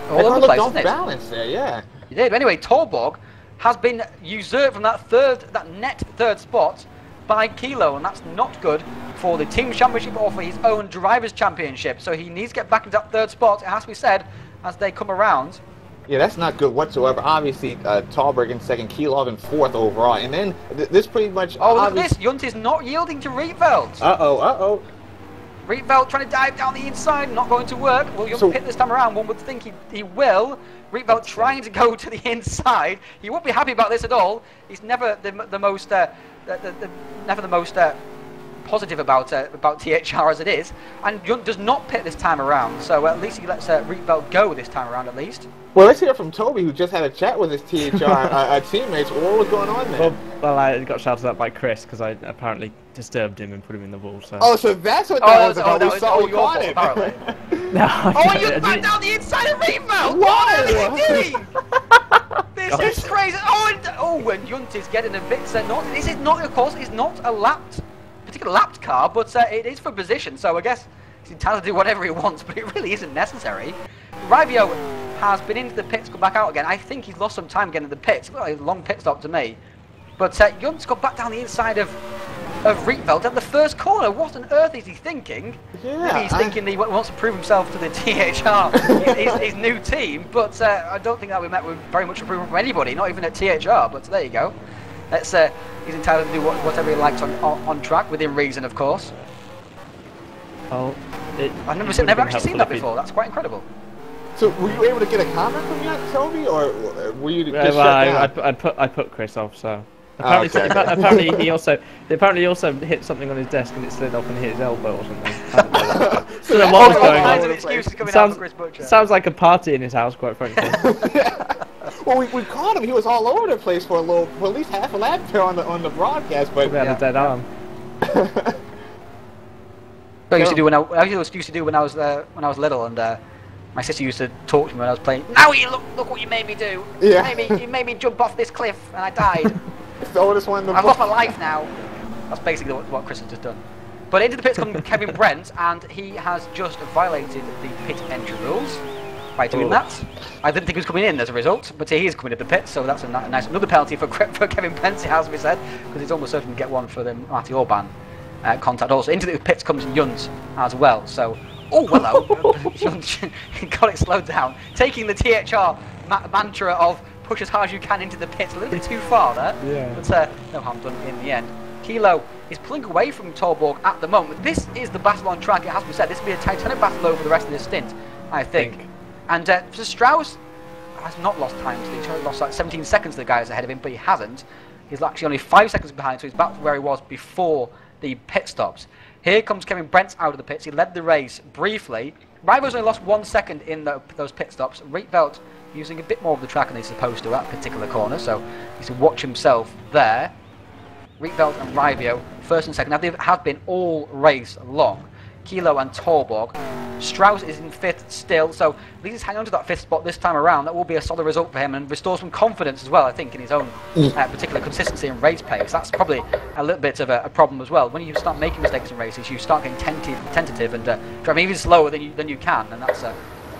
all over the place, isn't it? Balance there, yeah. He did. But anyway, Torborg has been usurped from that net third spot by Kilo, and that's not good for the team championship or for his own drivers championship. So he needs to get back into that third spot. It has to be said as they come around. Yeah, that's not good whatsoever. Obviously, Talberg in second, Keelov in fourth overall, and then this pretty much. Oh, look at this! Junt is not yielding to Rietveld. Uh-oh. Rietveld trying to dive down the inside, not going to work. Will Junt pit this time around? One would think he will. Rietveld trying to go to the inside. He won't be happy about this at all. He's never the most positive about THR as it is, and Junt does not pit this time around. So at least he lets Rietveld go this time around at least. Well, let's hear from Toby, who just had a chat with his THR teammates. What was going on there? Well, I got shouted at by Chris because I apparently disturbed him and put him in the wall. So. Oh, so that's what that was about. We caught it. No, you back down the inside of Rietveld! What are you doing? This is crazy. And Junt is getting a bit this is not, of course, it's not a particular lapped car, but it is for position. So I guess he's entitled to do whatever he wants, but it really isn't necessary. Rivio has been into the pits, come back out again. I think he's lost some time getting to the pits. It's like a long pit stop to me. But Junt's got back down the inside of Rietveld at the first corner. What on earth is he thinking? Yeah, Maybe he's thinking he wants to prove himself to the THR, his new team. But I don't think that we met with very much approval from anybody, not even at THR. But there you go. He's entitled to do whatever he likes on track, within reason, of course. Oh, I've never actually seen that before. That's quite incredible. So were you able to get a comment from that, Toby, or were you just shut down? I put Chris off, so apparently he also hit something on his desk and it slid off and hit his elbow or something. So what was going on? Sounds like a party in his house, quite frankly. Well, we caught him. He was all over the place for at least half a lap there on the broadcast, but we had a dead arm. I used to do when I was little, and my sister used to talk to me when I was playing. Now you look what you made me do. Yeah. You made me jump off this cliff and I died. I've lost my life now. That's basically what Chris has just done. But into the pits comes Kevin Brent, and he has just violated the pit entry rules by doing that. I didn't think he was coming in as a result, but he is coming to the pit, so that's another penalty for Kevin Brent, it has to be said, because he's almost certain to get one for the Marty Orban contact. Also into the pits comes Junt as well. So, hello, Junt got it slowed down, taking the THR mantra of push as hard as you can into the pits a little bit too far there. Yeah. But no harm done in the end. Kilo is pulling away from Torborg at the moment. This is the battle on track, it has to be said. This will be a titanic battle over the rest of this stint, I think. And so Strauss has not lost time to He's lost like 17 seconds to the guys ahead of him, but he hasn't. He's actually only 5 seconds behind, so he's back to where he was before the pit stops. Here comes Kevin Brent out of the pits. He led the race briefly. Rivo's only lost 1 second in those pit stops. Rietveld using a bit more of the track than he's supposed to at that particular corner, so he's to watch himself there. Rietveld and Rivio, first and second. Now, they have been all race long. Kilo and Torborg. Strauss is in 5th still, so at least he's hanging on to that 5th spot this time around. That will be a solid result for him and restore some confidence as well, I think, in his own particular consistency in race pace. That's probably a little bit of a problem as well. When you start making mistakes in races, you start getting tentative and driving even slower than you can, and that's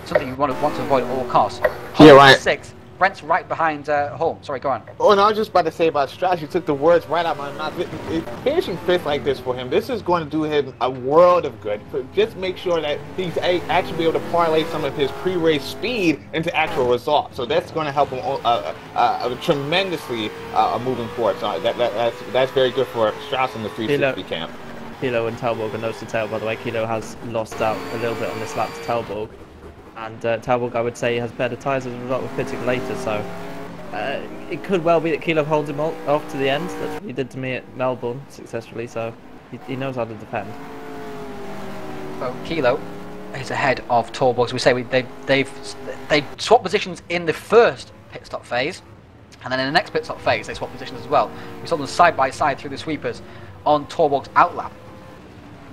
something you want to avoid at all costs. Yeah, right. 6th. Brent's right behind Holm. Sorry, go on. Oh, and I was just about to say about Strauss. You took the words right out of my mouth. Finishing 5th like this for him, this is going to do him a world of good. Just make sure that he's actually able to parlay some of his pre-race speed into actual results. So that's going to help him tremendously moving forward. So that's very good for Strauss in the 360 camp. Kilo and Talborg are nose to tail, by the way. Kilo has lost out a little bit on this lap to Talborg. And Talborg, I would say, has better tyres as a result of pitting later, so it could well be that Kilo holds him off to the end. That's what he did to me at Melbourne successfully, so he knows how to defend. Well, Kilo is ahead of Torborg. As we say, they've swapped positions in the first pit stop phase, and then in the next pit stop phase they swap positions as well. We saw them side by side through the sweepers on Torborg's outlap.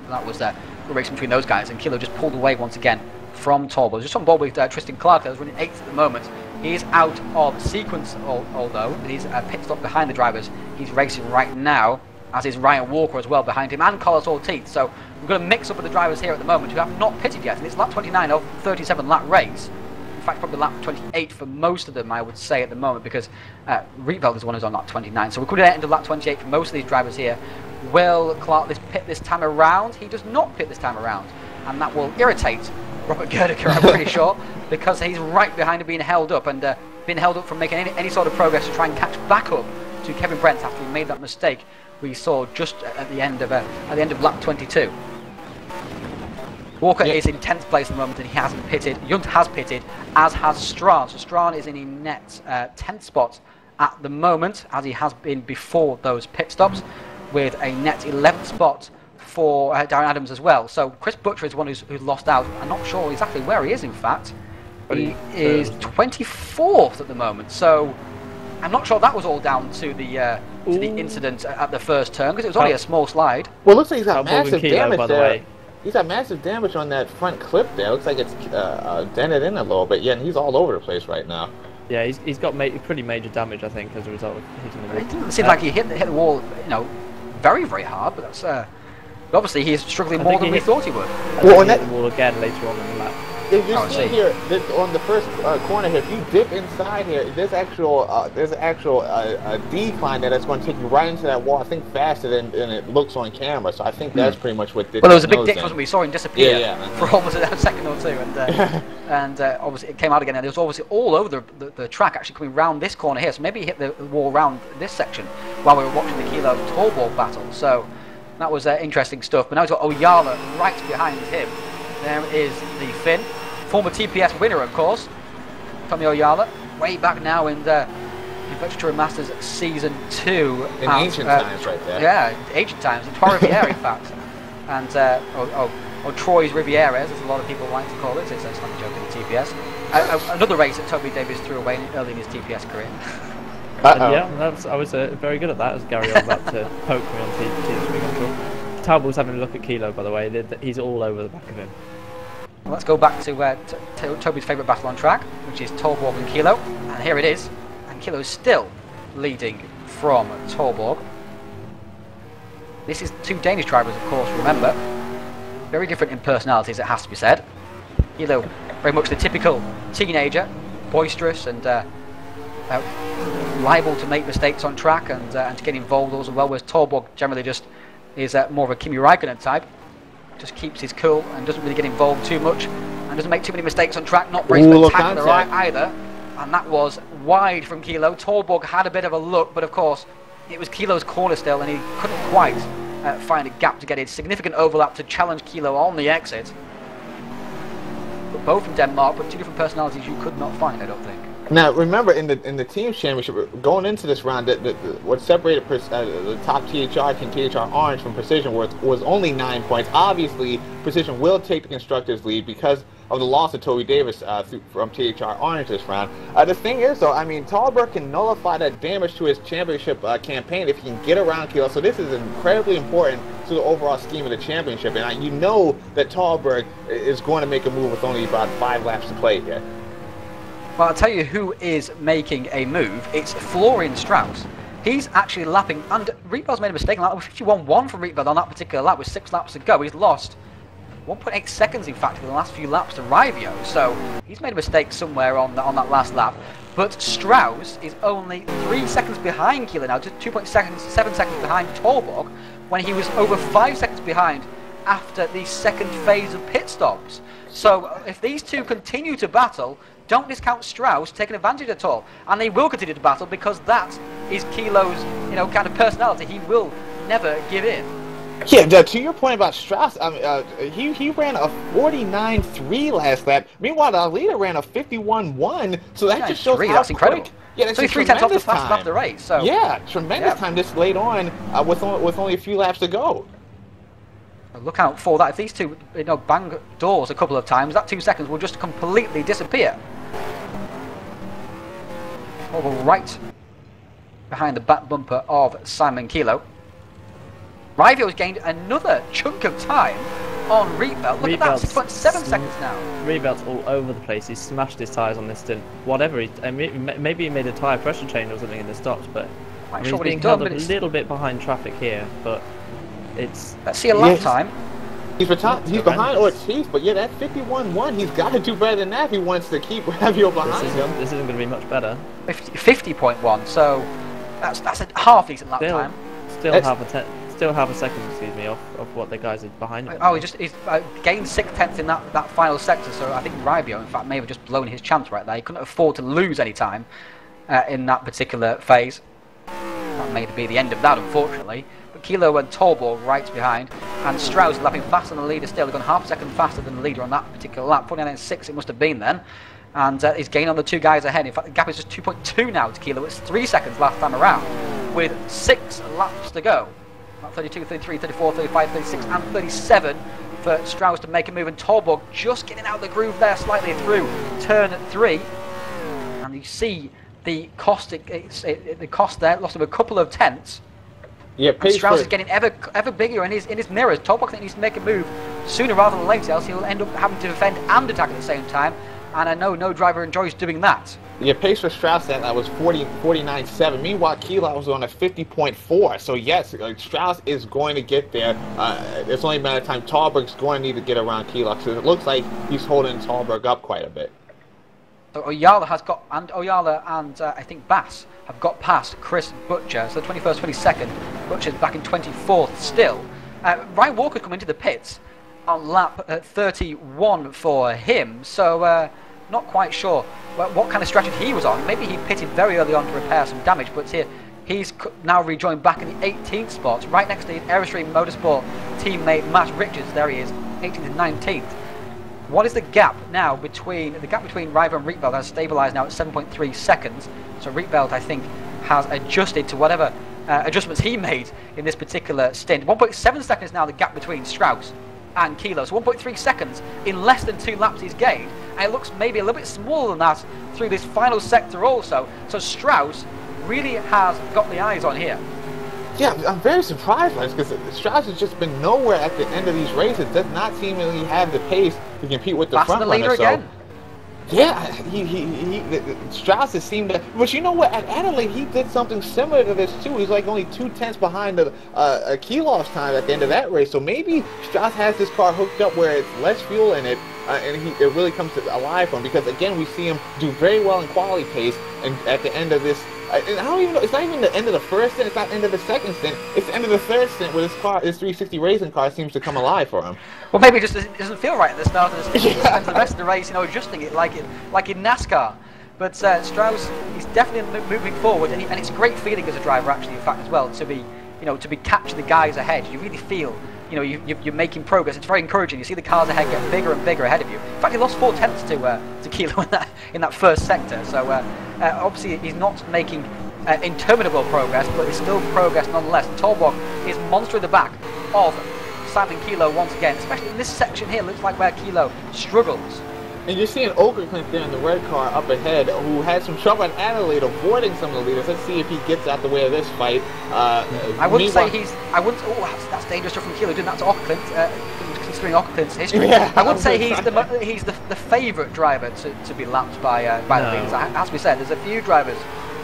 And that was the race between those guys, and Kilo just pulled away once again from Torborg. Just on board with Tristan Clark, that was running 8th at the moment. He is out of sequence, although he's a pit stop behind the drivers. He's racing right now. as is Ryan Walker as well behind him, and Carlos Ortiz. So we're going to mix up with the drivers here at the moment who have not pitted yet, and it's lap 29 of 37 lap race. In fact, probably lap 28 for most of them, I would say, at the moment, because Rietveld is the one who's on lap 29. So we're going to get into lap 28 for most of these drivers here. Will Clark pit this time around? He does not pit this time around, and that will irritate Robert Gerdecker, I'm pretty sure, because he's right behind him being held up, and being held up from making any sort of progress to try and catch back up to Kevin Brent after he made that mistake we saw just at the end of lap 22. Walker is in 10th place at the moment, and he hasn't pitted. Junt has pitted, as has Strachan. So Strachan is in a net 10th spot at the moment, as he has been before those pit stops, with a net 11th spot for Darren Adams as well. So Chris Butcher is the one who's lost out. I'm not sure exactly where he is, in fact. He is 24th at the moment. So I'm not sure that was all down to the incident at the first turn, because it was only a small slide. Well, it looks like he's got massive damage by the there. way. He's got massive damage on that front clip there. Looks like it's dented in a little bit. Yeah, and he's all over the place right now. Yeah, he's got pretty major damage, I think, as a result of hitting the wall. It didn't seem like he hit the wall, very, very hard, but that's obviously he's struggling more than we thought he would. Well, and hit the wall again later on in the lap. If you see here on the first corner here, if you dip inside here, there's actual decline that's going to take you right into that wall. I think faster than it looks on camera. So I think that's pretty much what did. Well, there was a big dip, wasn't we? Saw him disappear for almost a second or two, and obviously it came out again. And it was obviously all over the track, actually coming round this corner here. So maybe he hit the wall round this section while we were watching the Kilo Torborg battle. So that was interesting stuff. But now we've got Oyala right behind him. There is the Finn, former TPS winner, of course, Tommy Oyala, way back now in Virtual Touring Masters Season 2. In ancient times, right there. Yeah, ancient times, in Trois Rivières, in fact. And, or Troy's Rivieras, as a lot of people like to call it, so it's not a joke in the TPS. Another race that Toby Davis threw away early in his TPS career. Yeah, I was very good at that, as Gary was about to poke me on TPS. Talbot's having a look at Kilo, by the way. He's all over the back of him. Well, let's go back to Toby's favourite battle on track, which is Torborg and Kilo. And here it is. And Kilo is still leading from Torborg. This is two Danish drivers, of course, remember. Very different in personalities, it has to be said. Kilo, very much the typical teenager, boisterous and liable to make mistakes on track and to get involved as well, whereas Torborg generally just is more of a Kimi Räikkönen type. Just keeps his cool and doesn't really get involved too much and doesn't make too many mistakes on track, not very spectacular either. And that was wide from Kilo. Torborg had a bit of a look, but of course it was Kilo's corner still and he couldn't quite find a gap to get in. Significant overlap to challenge Kilo on the exit. But both from Denmark, but two different personalities you could not find, I don't think. Now, remember, in the team's championship, going into this round, what separated the top THR team, THR Orange, from Precision was only 9 points. Obviously, Precision will take the constructors' lead because of the loss of Toby Davis from THR Orange this round. The thing is, though, I mean, Talbot can nullify that damage to his championship campaign if he can get around Kilo. So this is incredibly important to the overall scheme of the championship. And you know that Talbot is going to make a move with only about 5 laps to play here. Well, I'll tell you who is making a move. It's Florian Strauss. He's actually lapping, and Rietvald's made a mistake. 51.1 from Rietveld on that particular lap with 6 laps to go. He's lost 1.8 seconds, in fact, in the last few laps to Raivio. So he's made a mistake somewhere on that last lap. But Strauss is only 3 seconds behind Kilo now, just 7 seconds behind Torborg, when he was over 5 seconds behind after the second phase of pit stops. So if these two continue to battle, don't discount Strauss taking advantage at all. And they will continue to battle because that is Kilo's, kind of personality. He will never give in. Yeah, to your point about Strauss, he ran a 49.3 last lap. Meanwhile, the leader ran a 51.1. So that just shows how that's incredible. Quick. Yeah, that's so he's 3 tenths off the fastest lap of the race. So yeah, tremendous time this late on with only a few laps to go. Look out for that. If these two bang doors a couple of times, that 2 seconds will just completely disappear. Over right behind the back bumper of Simon Kilo. Raivio has gained another chunk of time on Rietveld. Look at that, 6.7 seconds now. Rieveld's all over the place. He's smashed his tyres on this stint. Whatever, maybe he made a tyre pressure change or something in the stops, but quite He's sure what he's being done, held but a it's... little bit behind traffic here, but it's... Let's see a lap Yes. time. He's behind horrendous. Ortiz, but yeah, that 51-1, he's got to do better than that if he wants to keep Raviol behind him. This isn't going to be much better. 50.1, so that's a half decent lap time. Still half a second, excuse me, off what the guys are behind him. Oh, he's gained 6/10 in that final sector, so I think Rabiot, in fact, may have just blown his chance right there. He couldn't afford to lose any time in that particular phase. That may be the end of that, unfortunately. But Kilo and Torborg right behind, and Strauss lapping faster than the leader still. They've gone half a second faster than the leader on that particular lap. 49.6 it must have been then. And he's gained on the two guys ahead. In fact, the gap is just 2.2 now to Kilo. It's 3 seconds last time around, with 6 laps to go. 32, 33, 34, 35, 36, and 37 for Strauss to make a move. And Torborg just getting out of the groove there slightly through turn 3. And you see the cost, the cost there, lost him a couple of tenths. Yeah, And Strauss is getting ever bigger in his mirrors. Torborg needs to make a move sooner rather than later, else he'll end up having to defend and attack at the same time. And I know no driver enjoys doing that. Yeah, pace for Strauss that was 49.7. Meanwhile, Kilo was on a 50.4. So yes, Strauss is going to get there. It's only a matter of time. Talberg's going to need to get around Kilo. So it looks like he's holding Talberg up quite a bit. So Oyala has got, and Oyala and I think Bass have got past Chris Butcher. So 21st, 22nd. Butcher's back in 24th still. Ryan Walker come into the pits on lap 31 for him. So not quite sure what kind of strategy he was on. Maybe he pitted very early on to repair some damage, but here he's now rejoined back in the 18th spot, right next to his Aerostream Motorsport teammate Matt Richards. There he is, 18th and 19th. What is the gap now between River and Rietveld has stabilised now at 7.3 seconds. So Rietveld, I think, has adjusted to whatever adjustments he made in this particular stint. 1.7 seconds now the gap between Strauss and Kilo. So 1.3 seconds in less than 2 laps he's gained. And it looks maybe a little bit smaller than that through this final sector also. So Strauss really has got the eyes on here. Yeah, I'm very surprised by this because Strauss has just been nowhere at the end of these races. Does not seemingly have the pace to compete with the Faster front the leader runner. again. Yeah, Strauss has seemed to. But you know what? At Adelaide, he did something similar to this too. He's like only 2 tenths behind the Kilov's time at the end of that race. So maybe Strauss has this car hooked up where it's less fuel in it, and it really comes alive for him. Because again, we see him do very well in quality pace, and at the end of this. And I don't even know, it's not even the end of the first stint, it's not the end of the second stint, it's the end of the third stint where this 360 racing car seems to come alive for him. Well, maybe it just doesn't feel right at the start of the stint. The rest of the race, adjusting it like in NASCAR. But Strauss, he's definitely moving forward, and it's a great feeling as a driver, actually, in fact, as well, to be catching the guys ahead. You really feel, you're making progress. It's very encouraging. You see the cars ahead get bigger and bigger ahead of you. In fact, he lost 4 tenths to Kilo in that first sector. So obviously he's not making interminable progress, but it's still progress nonetheless. Torborg is monster in the back of Simon Kilo once again, especially in this section here. Looks like where Kilo struggles. And you're seeing Okerklint there in the red car up ahead, who had some trouble at Adelaide avoiding some of the leaders. Let's see if he gets out the way of this fight. I wouldn't say he's. Oh, that's dangerous stuff from Kilo doing that to Okerklint. Considering Okerklint's history, Yeah. I wouldn't say he's the favourite driver to be lapped by the leaders. As we said, there's a few drivers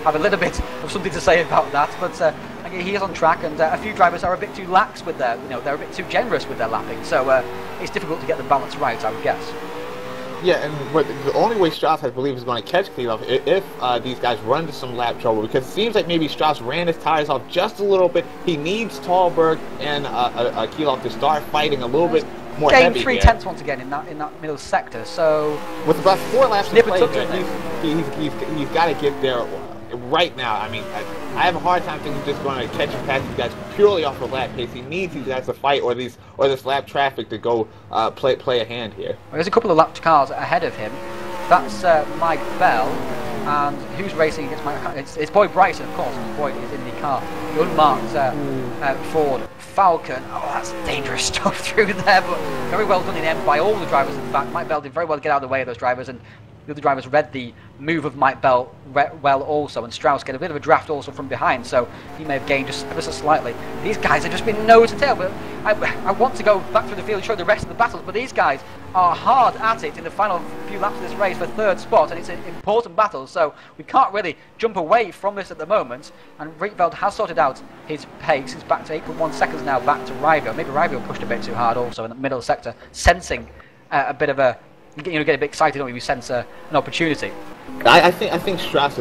have a little bit of something to say about that, but he is on track, and a few drivers are a bit too lax with their, they're a bit too generous with their lapping. So it's difficult to get the balance right, I would guess. Yeah, but the only way Strauss, I believe, is going to catch Kilo if these guys run into some lap trouble, because it seems like maybe Strauss ran his tires off just a little bit. He needs Talberg and Kilo to start fighting a little bit more Gained heavy 3 here. tenths once again in that middle sector. So With about 4 laps to play, took it, he's got to get there right now. I mean, I have a hard time thinking he's just going to catch and pass these guys purely off of lap pace. He needs these guys to fight, or this lap traffic to go play a hand here. Well, there's a couple of lapped cars ahead of him. That's Mike Bell, and who's racing against Mike? It's Boyd Bryson, of course. Boyd is in the car. The unmarked Ford Falcon. Oh, that's dangerous stuff through there, but very well done in the end by all the drivers. In fact, Mike Bell did very well to get out of the way of those drivers, and the other drivers read the move of Mike Bell well also, and Strauss get a bit of a draft also from behind, so he may have gained just ever so slightly. These guys have just been nose to tail, but I want to go back through the field and show the rest of the battles, but these guys are hard at it in the final few laps of this race for third spot, and it's an important battle, so we can't really jump away from this at the moment. And Rietveld has sorted out his pace. He's back to 8.1 seconds now, back to Rivio. Maybe Rivio pushed a bit too hard also in the middle sector, sensing a bit of a, get a bit excited, don't we? We sense an opportunity. I think Strauss,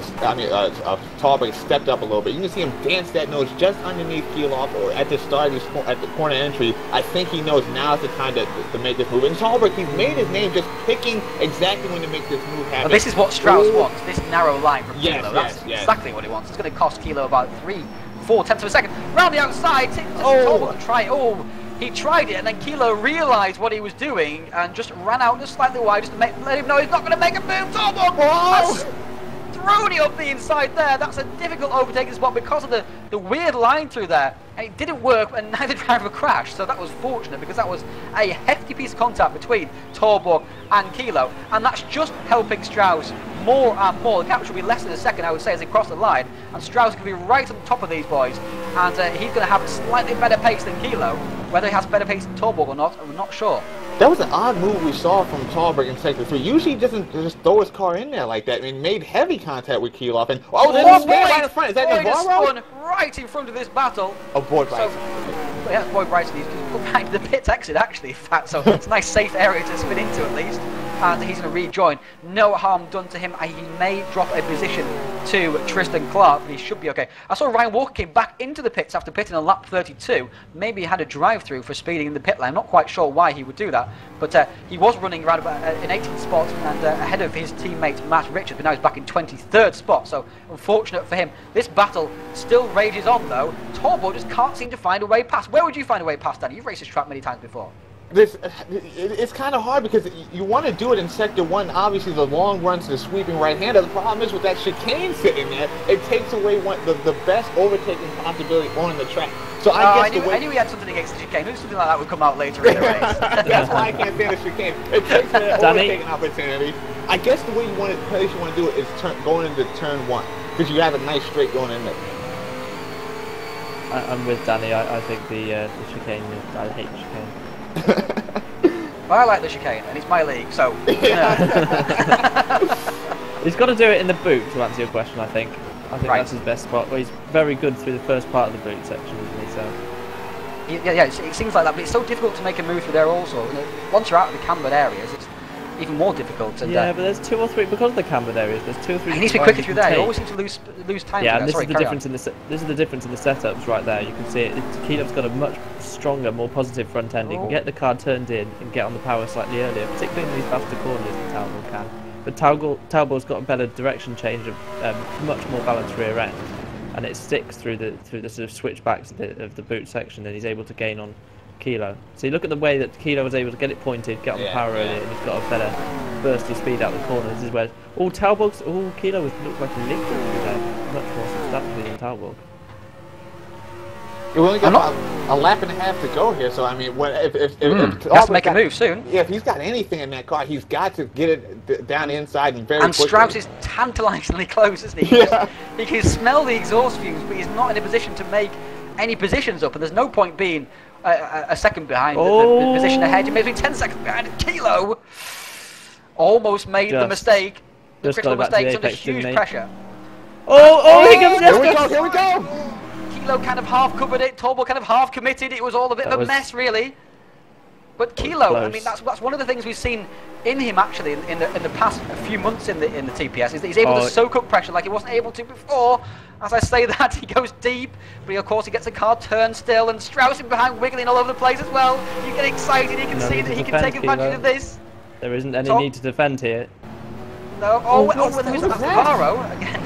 Talbot stepped up a little bit. You can see him dance that nose just underneath Kielhoff, or at the start of at the corner entry. I think he knows now's the time to make this move. And Talbot, he's made his name just picking exactly when to make this move happen. Well, this is what Strauss wants, this narrow line from Kilo. That's yes. exactly what he wants. It's going to cost Kilo about 3-4 tenths of a second. Round the outside, Talbot to try. He tried it, and then Kilo realised what he was doing and just ran out just slightly wide just to let him know he's not going to make a move. Talbot! Thrown it up the inside there. That's a difficult overtaking spot because of the weird line through there. And it didn't work, and neither driver crashed, so that was fortunate because that was a hefty piece of contact between Torborg and Kilo, and that's just helping Strauss more and more. The gap should be less than a second, I would say, as he crossed the line, and Strauss can be right on top of these boys, and he's going to have slightly better pace than Kilo. Whether he has better pace than Torborg or not, I'm not sure. That was an odd move we saw from Talbot in Sector 3. Usually he doesn't just throw his car in there like that. I mean, made heavy contact with Kielhoff, and there's a spin right in front. Is that Navarro? Right in front of this battle. Oh, Boyd Bryson. Yeah, Boyd Bryson. He's put back to the pit exit, actually, in fact, so it's a nice safe area to spin into at least. And he's going to rejoin. No harm done to him. He may drop a position to Tristan Clark, but he should be okay. I saw Ryan Walker came back into the pits after pitting on lap 32. Maybe he had a drive-through for speeding in the pit lane. I'm not quite sure why he would do that, but he was running around about in 18th spot and ahead of his teammate Matt Richards, but now he's back in 23rd spot, so unfortunate for him. This battle still rages on, though. Torborg just can't seem to find a way past. Where would you find a way past, Danny? You've raced this track many times before. It's kind of hard because you want to do it in Sector 1. Obviously, the long runs to the sweeping right-hander. The problem is with that chicane sitting there, it takes away the best overtaking possibility on the track. So I knew he had something against the chicane. Something like that would come out later in the race. That's why I can't stand the chicane. It takes away the overtaking opportunity. I guess the way you want to do it is going into turn 1, because you have a nice straight going in there. I'm with Danny. I think the chicane. I hate chicane. Well, I like the chicane, and it's my league, so. He's got to do it in the boot to answer your question. I think that's his best spot. Well, he's very good through the first part of the boot section, isn't he? So. Yeah, it seems like that, but it's so difficult to make a move through there also. Once you're out of the cambered areas, it's even more difficult. And, yeah, but there's 2 or 3 because of the cambered areas. There's 2 or 3. He needs to be quicker through there. You always seem to lose time. Yeah, and this is the difference in this is the difference in the setups right there. You can see it. Kielhoff's got a much stronger, more positive front end. He can get the car turned in and get on the power slightly earlier, particularly in these faster corners than Talbot can. But Talbot's got a better direction change, of much more balanced rear end, and it sticks through the sort of switchbacks of the boot section, and he's able to gain on Kilo. So you look at the way that Kilo was able to get it pointed, get on the power earlier, and he's got a better bursty speed out the corner. This is where Kilo looks like a liquid through there, much more substantially than Talbot. We only got a lap and a half to go here, so I mean, if has to make a move soon. Yeah, if he's got anything in that car, he's got to get it down inside and very quickly. And Strauss is tantalisingly close, isn't he? Yeah. He can smell the exhaust fumes, but he's not in a position to make any positions up, and there's no point being a second behind the position ahead. You're maybe 10 seconds behind. Kilo almost made the mistake, the critical mistake, under huge pressure. Here we go! Kilo kind of half covered it, Torborg kind of half committed. It was all a bit of a mess, really. But Kilo, I mean, that's one of the things we've seen in him actually in the past few months in the TPS, is that he's able to soak up pressure like he wasn't able to before. As I say that, he goes deep, but of course he gets a car turned still, and Strauss in behind wiggling all over the place as well. You get excited, you can see that he can take advantage of this. There isn't any need to defend here. No, there's Navarro again.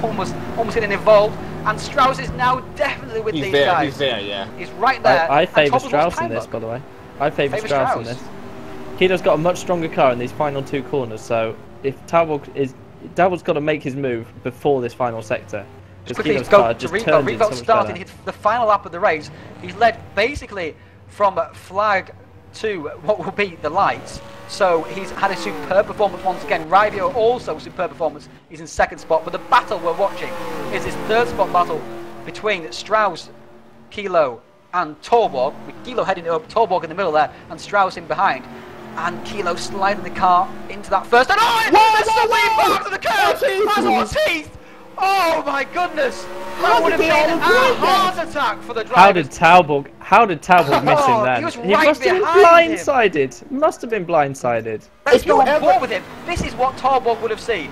almost getting involved. And Strauss is now definitely with these guys. He's there, yeah. He's right there. I favour Strauss in this, by the way. I favour Strauss in this. Kilo's got a much stronger car in these final 2 corners, so if Talbot's got to make his move before this final sector. Just quickly go to Revelt starting the final lap of the race. He's led basically from flag to what will be the lights. So he's had a superb performance once again. Rivio also superb performance. He's in second spot. But the battle we're watching is this third spot battle between Strauss, Kilo, and Torborg. With Kilo heading up, Torborg in the middle there, and Strauss in behind. And Kilo sliding the car into that first. And it's the way back to the curve! That's Ortiz! Oh my goodness! That would have been a heart attack for the driver. How did Talbot miss him then? He was He right must have been behind him. blindsided. Must have been blindsided. Let's go on board with him. This is what Torborg would have seen.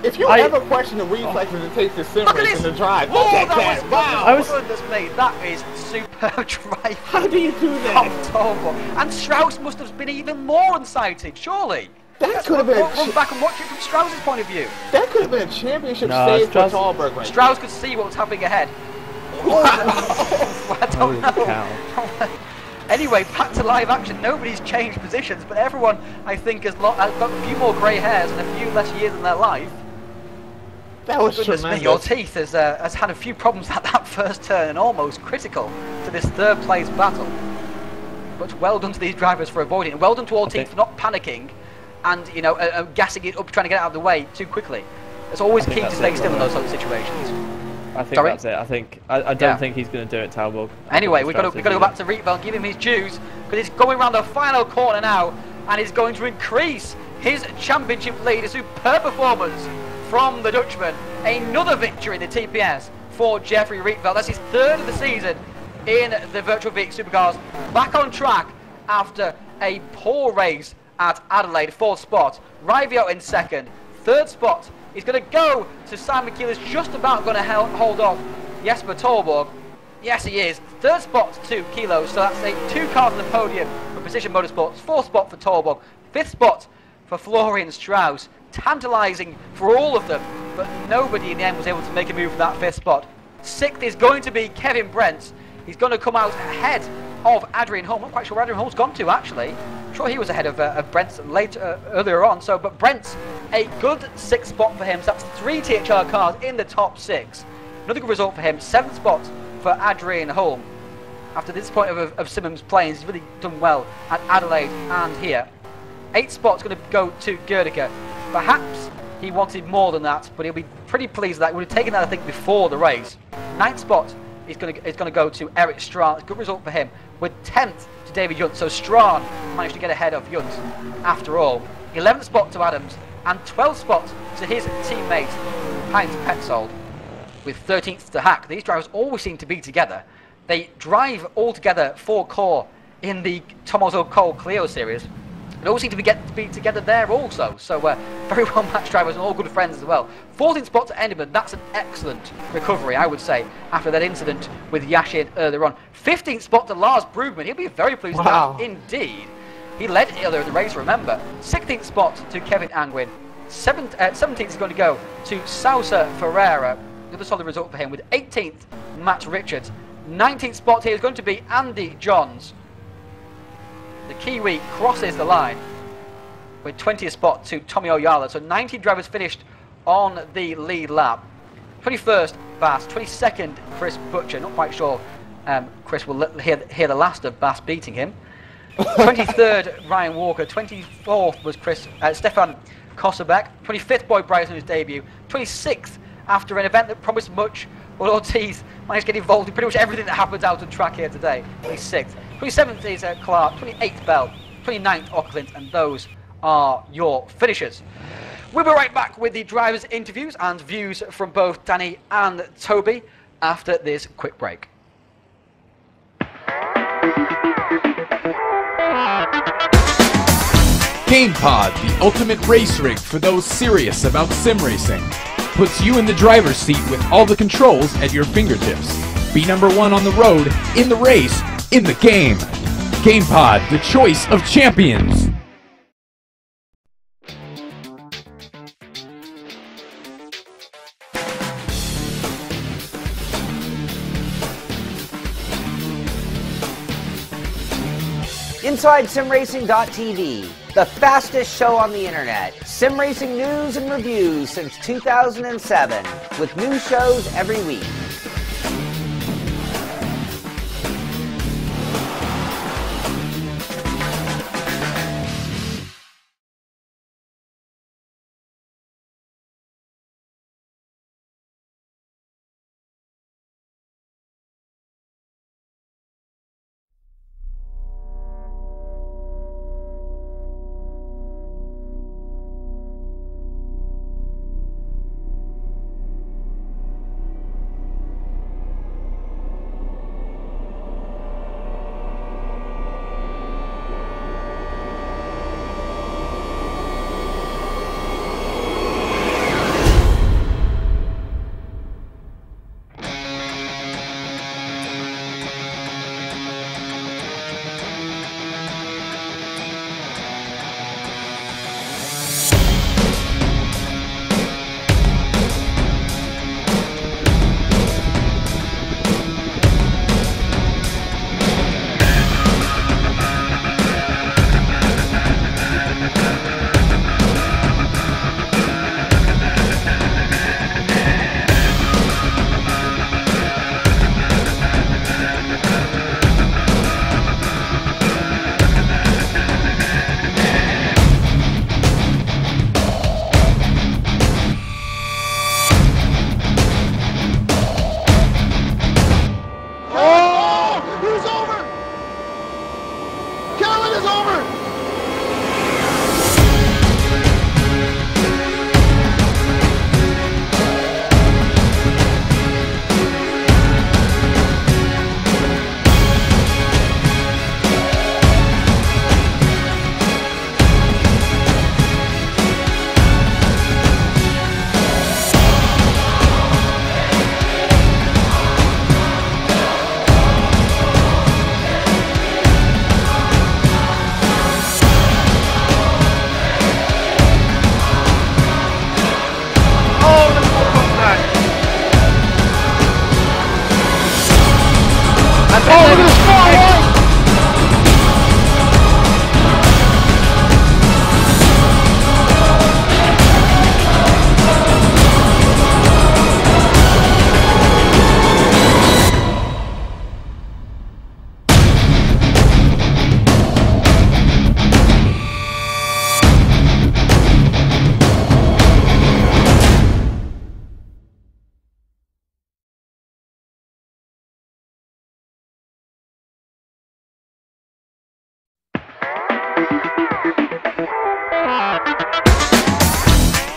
If you ever question the reflexes it takes to sim race and the drive, look at that! Wow! Goodness me, that is superb driving. How do you do that? From Torborg. And Strauss must have been even more unsighted, surely. That could have been. Run back and watch it from Strauss's point of view. That could have been a championship save for Talbot right Strauss could see what was happening ahead. I don't know. Anyway, back to live action. Nobody's changed positions, but everyone, I think, has got a few more grey hairs and a few less years in their life. That was tremendous. Me, Ortiz has had a few problems at that first turn and almost critical to this third place battle. But well done to these drivers for avoiding it. Well done to Ortiz for not panicking and, you know, gassing it up, trying to get it out of the way too quickly. It's always key to stay still in those sort of situations. I think that's it. I don't think he's going to do it, Talbot. Anyway, we've got to go back to Rietveld and give him his dues, because he's going around the final corner now, and he's going to increase his championship lead. A superb performance from the Dutchman. Another victory in the TPS for Jeffrey Rietveld. That's his third of the season in the Virtual V8 Supercars. Back on track after a poor race at Adelaide. Fourth spot. Rivio in second. Third spot. He's going to go to Simon Keeler's just about going to hold off Jesper Torborg. Yes, he is. Third spot to Kilo, so that's 2 cars on the podium for Precision Motorsports. Fourth spot for Torborg. Fifth spot for Florian Strauss. Tantalising for all of them, but nobody in the end was able to make a move for that fifth spot. Sixth is going to be Kevin Brent. He's going to come out ahead of Adrian Holm. I'm not quite sure where Adrian Holm's gone to, actually. I'm sure he was ahead of Brent earlier on. So, but Brent's a good 6th spot for him. So that's 3 THR cars in the top 6. Another good result for him. 7th spot for Adrian Holm. After this point of Simmons playing, he's really done well at Adelaide and here. 8th spot's going to go to Gerdeker. Perhaps he wanted more than that, but he'll be pretty pleased with that. He would have taken that, I think, before the race. 9th spot is going to go to Eric Strahn. It's a good result for him, with 10th to David Yunt. So Strahn managed to get ahead of Yunt after all. 11th spot to Adams, and 12th spot to his teammate, Heinz Petzold, with 13th to Hack. These drivers always seem to be together. They drive all together for Core in the Tommaso Cole Clio series. They all seem to be together there also. So very well matched drivers and all good friends as well. 14th spot to Enderman. That's an excellent recovery, I would say, after that incident with Yashin earlier on. 15th spot to Lars Brugman. He'll be very pleased with that indeed. He led earlier in the race, remember. 16th spot to Kevin Angwin. 17th is going to go to Sousa Ferreira. Another solid result for him with 18th, Matt Richards. 19th spot here is going to be Andy Johns. The Kiwi crosses the line with 20th spot to Tommy Oyala. So 19 drivers finished on the lead lap. 21st, Bass. 22nd, Chris Butcher. Not quite sure Chris will hear the last of Bass beating him. 23rd, Ryan Walker. 24th was Stefan Kosabek. 25th, Boyd Bryce on his debut. 26th, after an event that promised much, well, Ortiz managed to get involved in pretty much everything that happens out on track here today. 26th. 27th is Clark. 28th, Bell. 29th, Auckland. And those are your finishers. We'll be right back with the drivers' interviews and views from both Danny and Toby after this quick break. GamePod, the ultimate race rig for those serious about sim racing. Puts you in the driver's seat with all the controls at your fingertips. Be number 1 on the road, in the race, in the game. GamePod, the choice of champions. Inside SimRacing.tv, the fastest show on the internet. Sim racing news and reviews since 2007, with new shows every week.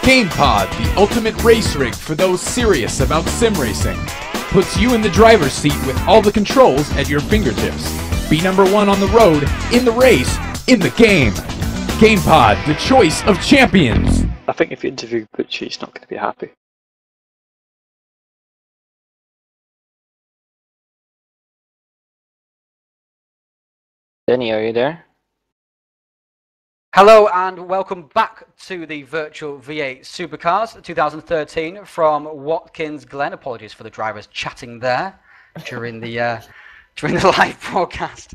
GamePod, the ultimate race rig for those serious about sim racing. Puts you in the driver's seat with all the controls at your fingertips. Be number one on the road, in the race, in the game. GamePod, the choice of champions. I think if you interview Butchie, he's not going to be happy. Danny, are you there? Hello and welcome back to the Virtual V8 Supercars 2013 from Watkins Glen. Apologies for the drivers chatting there during the live broadcast.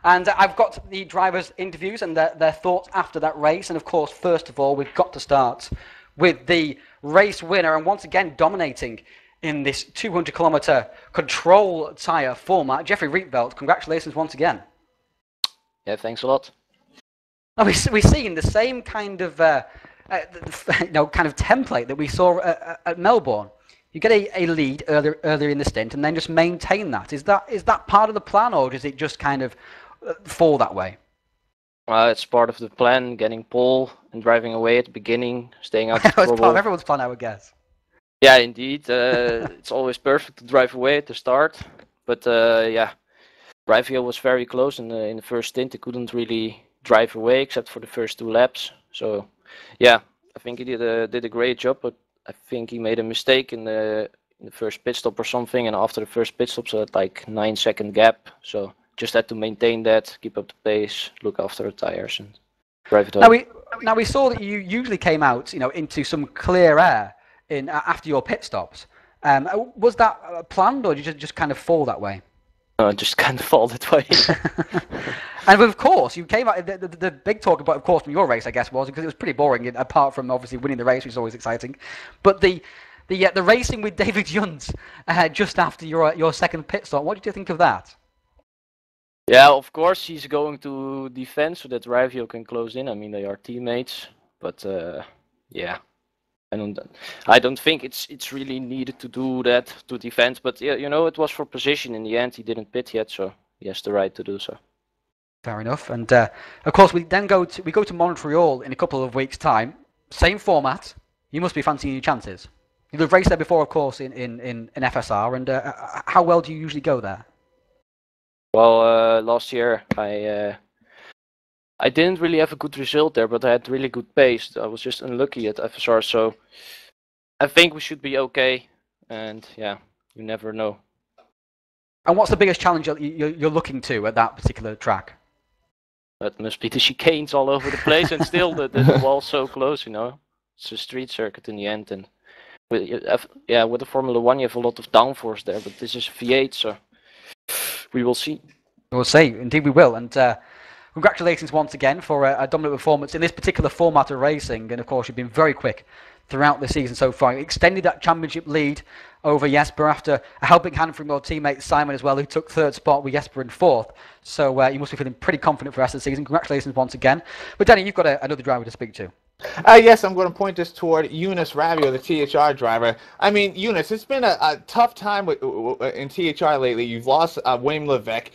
And I've got the drivers' interviews and their thoughts after that race. And of course, first of all, we've got to start with the race winner and once again dominating in this 200-kilometer control tyre format, Jeffrey Rietveld. Congratulations once again. Yeah, thanks a lot. Now we're seeing the same kind of template that we saw at Melbourne. You get a lead earlier in the stint and then just maintain that. Is that part of the plan, or does it just kind of fall that way? It's part of the plan, getting pole and driving away at the beginning, staying out of trouble. It's part of everyone's plan, I would guess. Yeah, indeed. It's always perfect to drive away at the start, but yeah, Rivio was very close in the first stint. He couldn't really drive away except for the first 2 laps. So yeah, I think he did a great job, but I think he made a mistake in the first pit stop or something, and after the first pit stop, so at like 9-second gap. So just had to maintain that, keep up the pace, look after the tires, and drive it home. Now we saw that you usually came out, into some clear air after your pit stops. Was that planned, or did you just kind of fall that way? Just kind of fall that way. And of course, you came out. The big talk about, of course, from your race, I guess, was because it was pretty boring. Apart from obviously winning the race, which is always exciting, but the racing with David Juns just after your second pit stop. What did you think of that? Yeah, of course he's going to defend so that Rivio can close in. I mean, they are teammates, but yeah. I don't think it's really needed to do that to defend, but yeah, it was for position in the end. He didn't pit yet, so he has the right to do so. Fair enough. And of course, we go to Montreal in a couple of weeks' time. Same format. You must be fancying your chances. You've raced there before, of course, in FSR. And how well do you usually go there? Well, last year I didn't really have a good result there, but I had really good pace. I was just unlucky at FSR, so I think we should be okay. And yeah, you never know. And what's the biggest challenge you're looking to at that particular track? That must be the chicanes all over the place, and still the wall's so close. It's a street circuit in the end, and with the Formula 1 you have a lot of downforce there, but this is V8, so we will see. We'll see. Indeed, we will. And congratulations once again for a dominant performance in this particular format of racing. And of course, you've been very quick throughout the season so far. You extended that championship lead over Jesper after a helping hand from your teammate Simon as well, who took 3rd spot with Jesper in 4th. So you must be feeling pretty confident for the rest of the season. Congratulations once again. But Danny, you've got another driver to speak to. Yes, I'm going to point this toward Eunice Ravio, the THR driver. I mean, Eunice, it's been a tough time in THR lately. You've lost Wayne Levesque.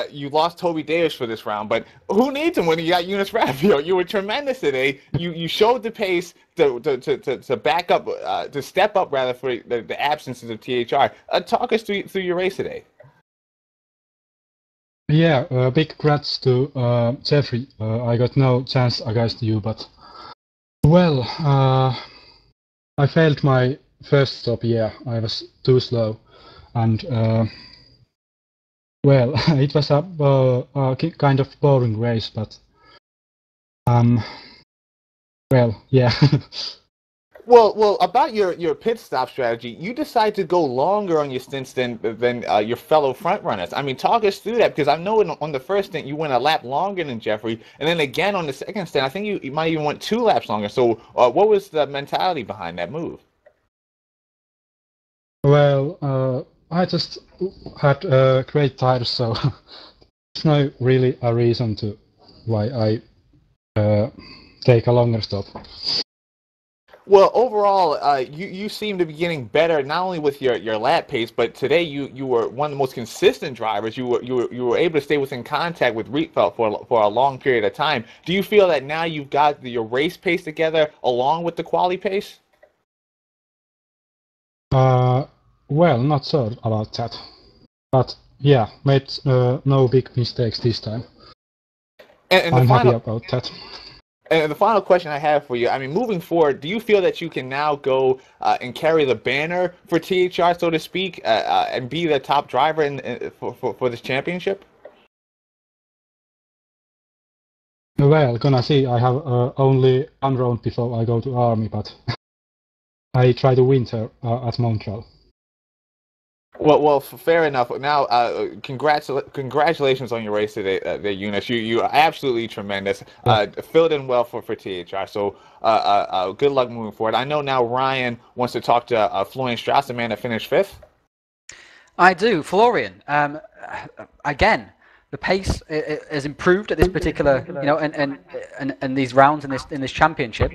You lost Toby Davis for this round, but who needs him when you got Eunice Ravio? You were tremendous today. You showed the pace to back up, to step up rather for the absences of THR. Talk us through your race today. Yeah, big congrats to Jeffrey. I got no chance against you, but well, I failed my first stop. Yeah, I was too slow, and well, it was a kind of boring race, but well, yeah. Well, about your pit stop strategy, you decided to go longer on your stints than your fellow front runners. I mean, talk us through that, because I know on the first stint you went a lap longer than Jeffrey, and then again on the second stint, I think you might even went 2 laps longer. So, what was the mentality behind that move? Well, I just had great tires, so there's no really a reason to why I take a longer stop. Well, overall, you seem to be getting better not only with your lap pace, but today you were one of the most consistent drivers. You were able to stay within contact with rFactor for a long period of time. Do you feel that now you've got your race pace together along with the quali pace? Well, not sure about that, but yeah, made no big mistakes this time. And I'm happy about that. And the final question I have for you, I mean, moving forward, do you feel that you can now go and carry the banner for THR, so to speak, and be the top driver for this championship? Well, gonna see. I have only one round before I go to army, but I try to win there at Montreal. Well, fair enough. Now, congratulations on your race today, Eunice. You are absolutely tremendous. Filled in well for THR. So, good luck moving forward. I know now Ryan wants to talk to Florian Strauss, the man that finished 5th. I do, Florian. Again, the pace has improved at this particular, and these rounds in this championship.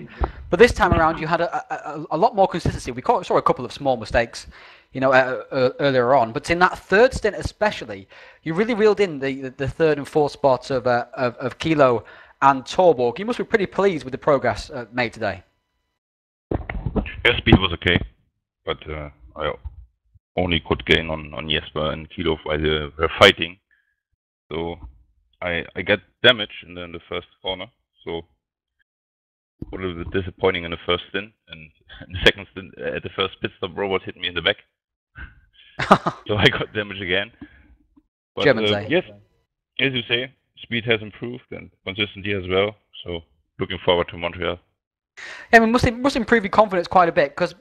But this time around, you had a lot more consistency. We saw a couple of small mistakes, earlier on. But in that third stint, especially, you really reeled in the third and fourth spots of Kilo and Torborg. You must be pretty pleased with the progress made today. Yeah, speed was okay, but I only could gain on Jesper and Kilo while they were fighting. So I got damage in the first corner. So a little bit disappointing in the first stint, and in the second stint, at the first pit stop, robot hit me in the back. So I got damage again. But, yes, as you say, speed has improved and consistency as well. So looking forward to Montreal. Yeah, we must improve your confidence quite a bit because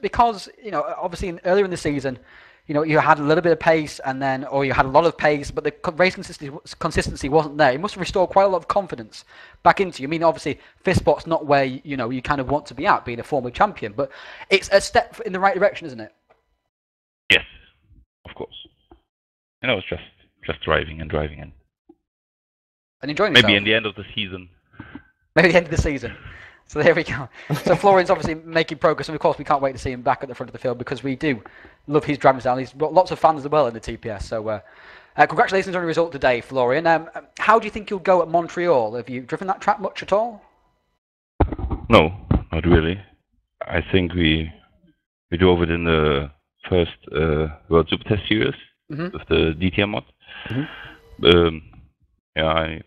obviously earlier in the season, you had a little bit of pace or you had a lot of pace, but the race consistency wasn't there. It must have restored quite a lot of confidence back into you. I mean, obviously, 5th spot's not where you kind of want to be at, being a former champion, but it's a step in the right direction, isn't it? Yes, of course. It's just driving and enjoying maybe yourself. in the end of the season. Maybe the end of the season. So there we go. So Florian's obviously making progress, and of course we can't wait to see him back at the front of the field because we do love his driving style. He's got lots of fans as well in the TPS. So congratulations on the result today, Florian. How do you think you'll go at Montreal? Have you driven that track much at all? No, not really. I think we drove it in the first World Super Test Series with the DTM mod. I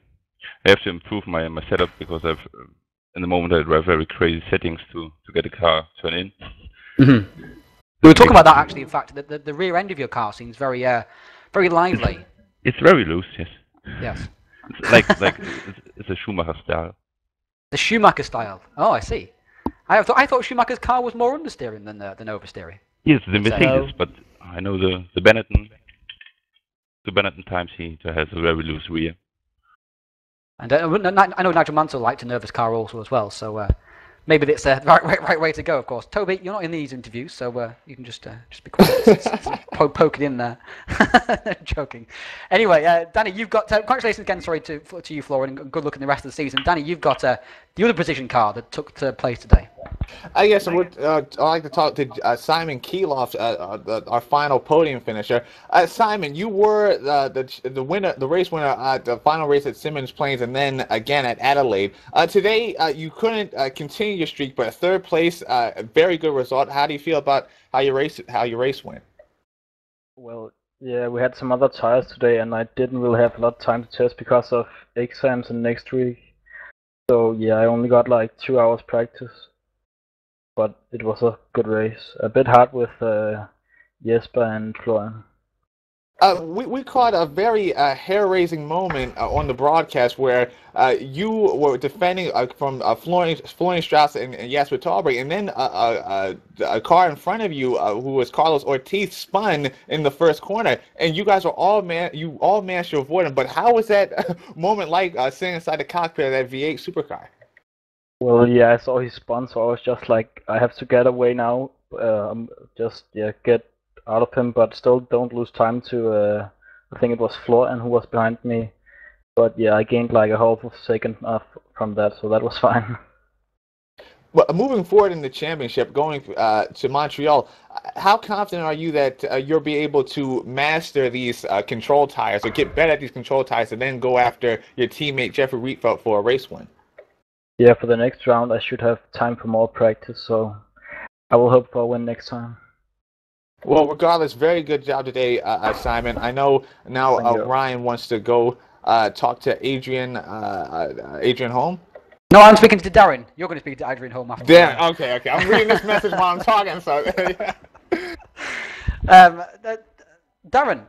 have to improve my setup because in the moment I drive very crazy settings to get the car turn in. We were talking about that actually. In fact, the rear end of your car seems very lively. It's very loose, yes. Yes. It's a Schumacher style. The Schumacher style. Oh, I see. I thought Schumacher's car was more understeering than oversteering. Yes, the Mercedes, but I know the Benetton. The Benetton times he has a very loose rear. And I know Nigel Mansell liked a nervous car also as well, so maybe it's the right way to go, of course. Toby, you're not in these interviews, so you can just be quiet. Poke it in there. Joking. Anyway, Danny, you've got congratulations again. Sorry to you, Florian, and good luck in the rest of the season. Danny, you've got the other precision car that took place today. Yes, I'd like to talk to Simon Keeloff, our final podium finisher. Simon, you were the winner, the race winner at the final race at Simmons Plains, and then again at Adelaide. Today, you couldn't continue your streak, but 3rd place, a very good result. How do you feel about how your race went? Well, yeah, we had some other tires today, and I didn't really have a lot of time to test because of exams and next week. So yeah, I only got like 2 hours practice. But it was a good race. A bit hard with Jesper and Florian. We caught a very hair-raising moment on the broadcast where you were defending from Florian Strauss and Jesper Talberg, and then a car in front of you, who was Carlos Ortiz, spun in the first corner, and you guys were all managed to avoid him. But how was that moment like sitting inside the cockpit of that V8 supercar? Well, yeah, I saw he spun, so I was just like, I have to get away now. Get out of him, but still don't lose time to, I think it was Florian who was behind me. But yeah, I gained like a half of a second from that, so that was fine. Well, moving forward in the championship, going to Montreal, how confident are you that you'll be able to master these control tires or get better at these control tires and then go after your teammate Jeffrey Rietveld for a race win? Yeah, for the next round, I should have time for more practice, so I will hope for a win next time. Well, regardless, very good job today, Simon. I know now Ryan wants to go talk to Adrian Holm. No, I'm speaking to Darren. You're going to speak to Adrian Holm after. Darren, okay. I'm reading this message while I'm talking, so Darren,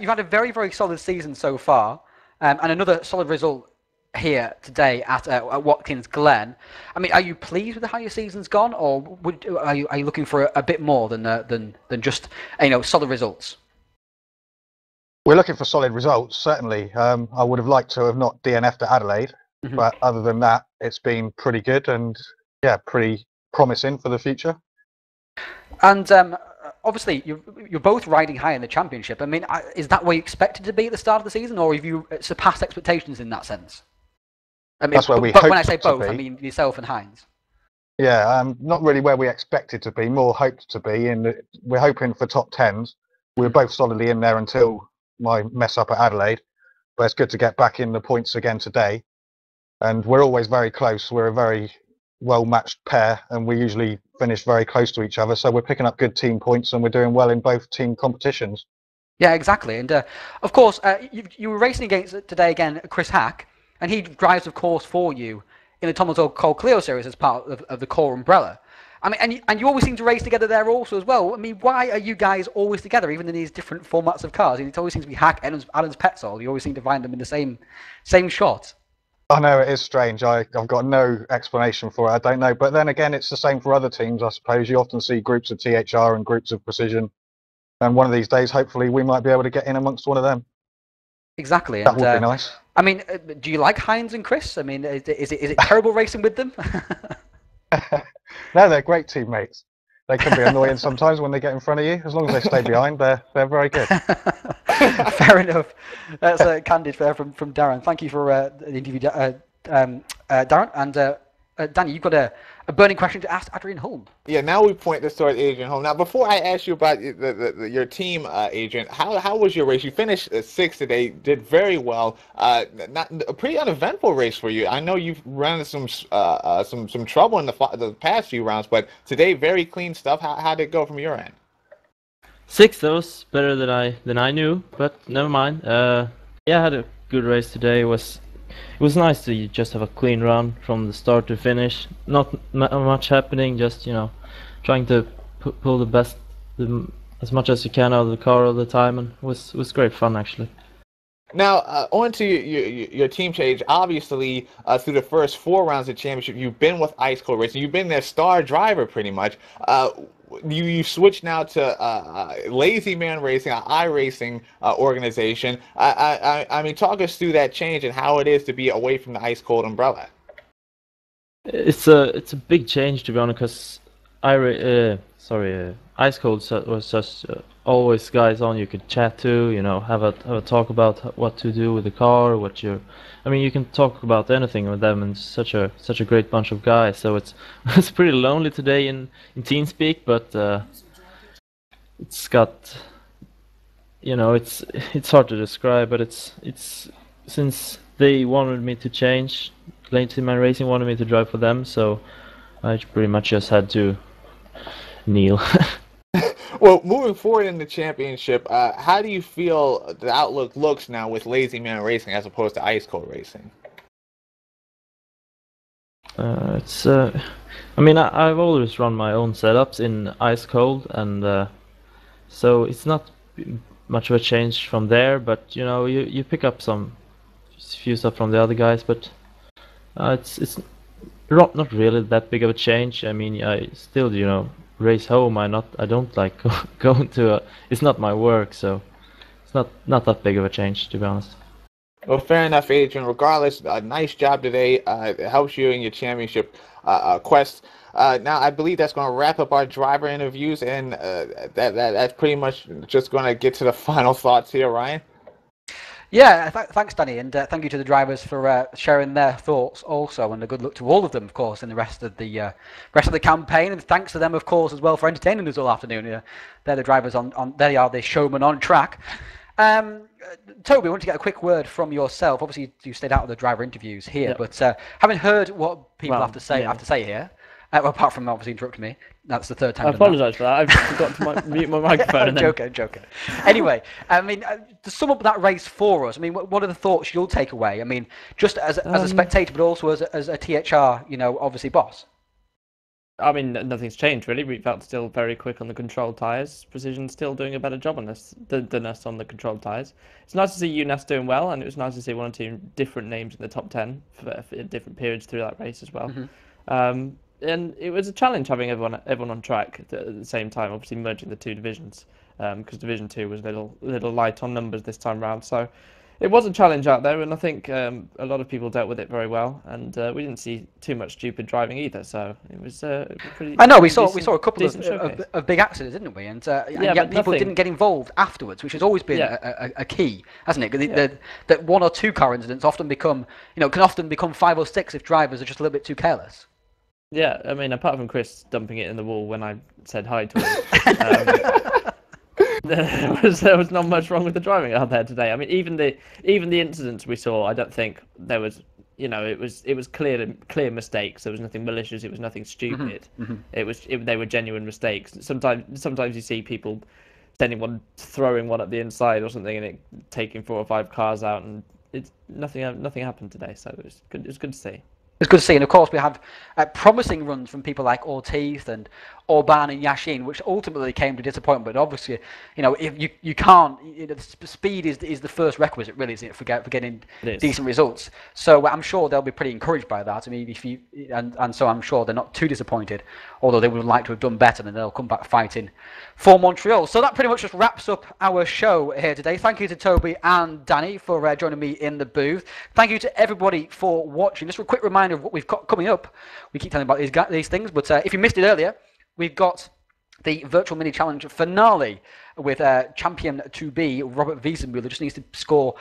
you've had a very, very solid season so far, and another solid result here today at Watkins Glen. I mean, are you pleased with how your season's gone, or are you looking for a bit more than just solid results? We're looking for solid results, certainly. I would have liked to have not DNF'd at Adelaide, but other than that, it's been pretty good and yeah, pretty promising for the future. And obviously, you're both riding high in the championship. I mean, is that where you expected to be at the start of the season, or have you surpassed expectations in that sense? I mean, that's where we but hoped when I say both, to be. I mean yourself and Hines. Yeah, not really where we expected to be, more hoped to be. We're hoping for top 10s. We were both solidly in there until my mess up at Adelaide. But it's good to get back in the points again today. And we're always very close. We're a very well-matched pair, and we usually finish very close to each other. So we're picking up good team points, and we're doing well in both team competitions. Yeah, exactly. And of course, you were racing against today again Chris Hack, and he drives, of course, for you in the Thomas Cole Clio series as part of the core umbrella. I mean, and you always seem to race together there also as well. I mean, why are you guys always together, even in these different formats of cars? It always seems to be Hack, Adams, Petzol. You always seem to find them in the same shot. I know, it is strange. I've got no explanation for it. I don't know. But then again, it's the same for other teams, I suppose. You often see groups of THR and groups of Precision. And one of these days, hopefully, we might be able to get in amongst one of them. Exactly. That would be nice. I mean, do you like Hines and Chris? I mean, is it terrible racing with them? No, they're great teammates. They can be annoying sometimes when they get in front of you. As long as they stay behind, they're very good. Fair enough. That's candid there from Darren. Thank you for the interview, Darren. And Danny, you've got a burning question to ask Adrian Holm. Yeah, now we point this toward Adrian Holm. Now, before I ask you about your team, Adrian, how was your race? You finished 6th today, did very well. Not a pretty uneventful race for you. I know you've run into some trouble in the past few rounds, but today very clean stuff. How did it go from your end? 6th, that was better than I knew, but never mind. Yeah, I had a good race today. It was nice to just have a clean run from the start to finish. Not much happening, just trying to pull as much as you can out of the car all the time, and it was great fun actually. Now, on to your team change. Obviously, through the first 4 rounds of the championship, you've been with Ice Cold Racing. You've been their star driver pretty much. You switched now to Lazy Man Racing, an iRacing organization. I mean, talk us through that change and how it is to be away from the Ice Cold umbrella. It's a big change, to be honest, because Ice Cold was just always guys on you could chat to, have a talk about what to do with the car, I mean, you can talk about anything with them, and such a great bunch of guys. So it's pretty lonely today in TeamSpeak, but it's got, it's hard to describe, but it's since they wanted me to change, Lazy Man Racing wanted me to drive for them, so I pretty much just had to kneel. Well, moving forward in the championship, how do you feel the outlook looks now with Lazy Man Racing as opposed to Ice Cold Racing? I mean, I've always run my own setups in Ice Cold, and so it's not much of a change from there. But you pick up some few stuff from the other guys, but it's not really that big of a change. I mean, I still race home. I don't like going to it's not my work, so it's not that big of a change, to be honest. Well, fair enough, Adrian. Regardless, nice job today. It helps you in your championship quest. Now, I believe that's going to wrap up our driver interviews, and that's pretty much just going to get to the final thoughts here, Ryan. Yeah, thanks, Danny, and thank you to the drivers for sharing their thoughts also, and a good luck to all of them, of course, in the rest of the campaign. And thanks to them, of course, as well for entertaining us all afternoon. They're the drivers they are the showmen on track. Toby, I want to get a quick word from yourself. Obviously, you stayed out of the driver interviews here, but having heard what people have to say here. Well, apart from obviously interrupting me, that's the third time. I apologise for that. I forgot to mute my microphone. I'm joking. Anyway, I mean, to sum up that race for us, I mean, what are the thoughts you'll take away? I mean, just as a spectator, but also as a THR, obviously boss. I mean, nothing's changed really. rFactor's still very quick on the controlled tyres. Precision's still doing a better job on this than us on the controlled tyres. It's nice to see UNAS doing well, and it was nice to see one or two different names in the top 10 for different periods through that race as well. Mm-hmm. And it was a challenge having everyone on track at the same time, obviously merging the two divisions, because Division 2 was a little light on numbers this time round. So it was a challenge out there, and I think a lot of people dealt with it very well, and we didn't see too much stupid driving either. So it was pretty. I know we saw a couple of big accidents, didn't we? And yet people didn't get involved afterwards, which has always been a key, hasn't it? That one or two car incidents often become, can often become 5 or 6 if drivers are just a little bit too careless. Yeah, I mean, apart from Chris dumping it in the wall when I said hi to him, there was not much wrong with the driving out there today. I mean, even the incidents we saw, I don't think there was, it was clear mistakes. There was nothing malicious. It was nothing stupid. Mm-hmm. They were genuine mistakes. Sometimes you see people throwing one at the inside or something, and it taking 4 or 5 cars out, and nothing happened today. So it was good. It was good to see. It's good to see, and of course we have promising runs from people like Ortiz and Orban and Yashin, which ultimately came to disappointment. But obviously, if you can't, speed is the first requisite, really, isn't it, for getting decent results. So I'm sure they'll be pretty encouraged by that. I mean, and so I'm sure they're not too disappointed, although they would like to have done better, and they'll come back fighting for Montreal. So that pretty much just wraps up our show here today. Thank you to Toby and Danny for joining me in the booth. Thank you to everybody for watching. Just a quick reminder of what we've got coming up. We keep telling about these things, but if you missed it earlier, we've got the Virtual Mini Challenge finale with champion to be Robert Wiesenmuller. Just needs to score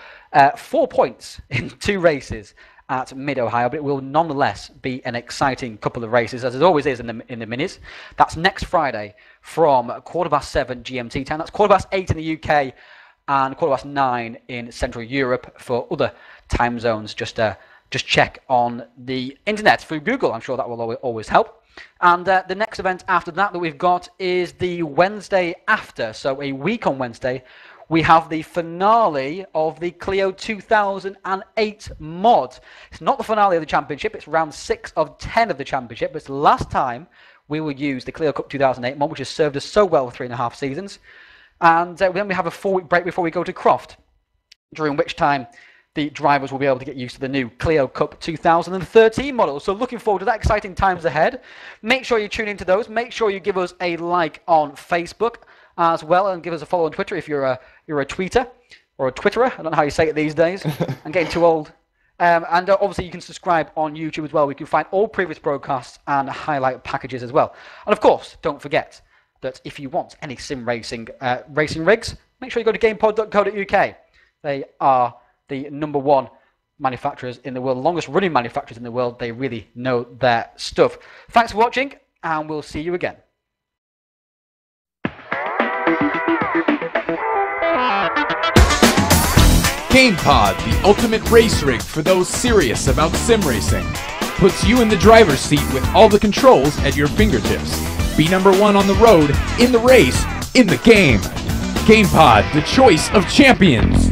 4 points in 2 races at Mid-Ohio, but it will nonetheless be an exciting couple of races, as it always is in the minis. That's next Friday from 7:15 GMT time. That's 8:15 in the UK and 9:15 in Central Europe. For other time zones, just check on the internet through Google. I'm sure that will always help. And the next event after that we've got is the Wednesday after. So a week on Wednesday, we have the finale of the Clio 2008 mod. It's not the finale of the championship. It's round 6 of 10 of the championship. But it's the last time we will use the Clio Cup 2008 mod, which has served us so well for 3.5 seasons. And then we have a 4-week break before we go to Croft, during which time the drivers will be able to get used to the new Clio Cup 2013 model. So looking forward to that. Exciting times ahead. Make sure you tune into those. Make sure you give us a like on Facebook as well, and give us a follow on Twitter if you're a tweeter or a Twitterer. I don't know how you say it these days. I'm getting too old. And obviously you can subscribe on YouTube as well. We can find all previous broadcasts and highlight packages as well. And of course, don't forget that if you want any sim racing rigs, make sure you go to gamepod.co.uk. They are the #1 manufacturers in the world, longest running manufacturers in the world. They really know their stuff. Thanks for watching, and we'll see you again. GamePod, the ultimate race rig for those serious about sim racing, puts you in the driver's seat with all the controls at your fingertips. Be #1 on the road, in the race, in the game. GamePod, the choice of champions.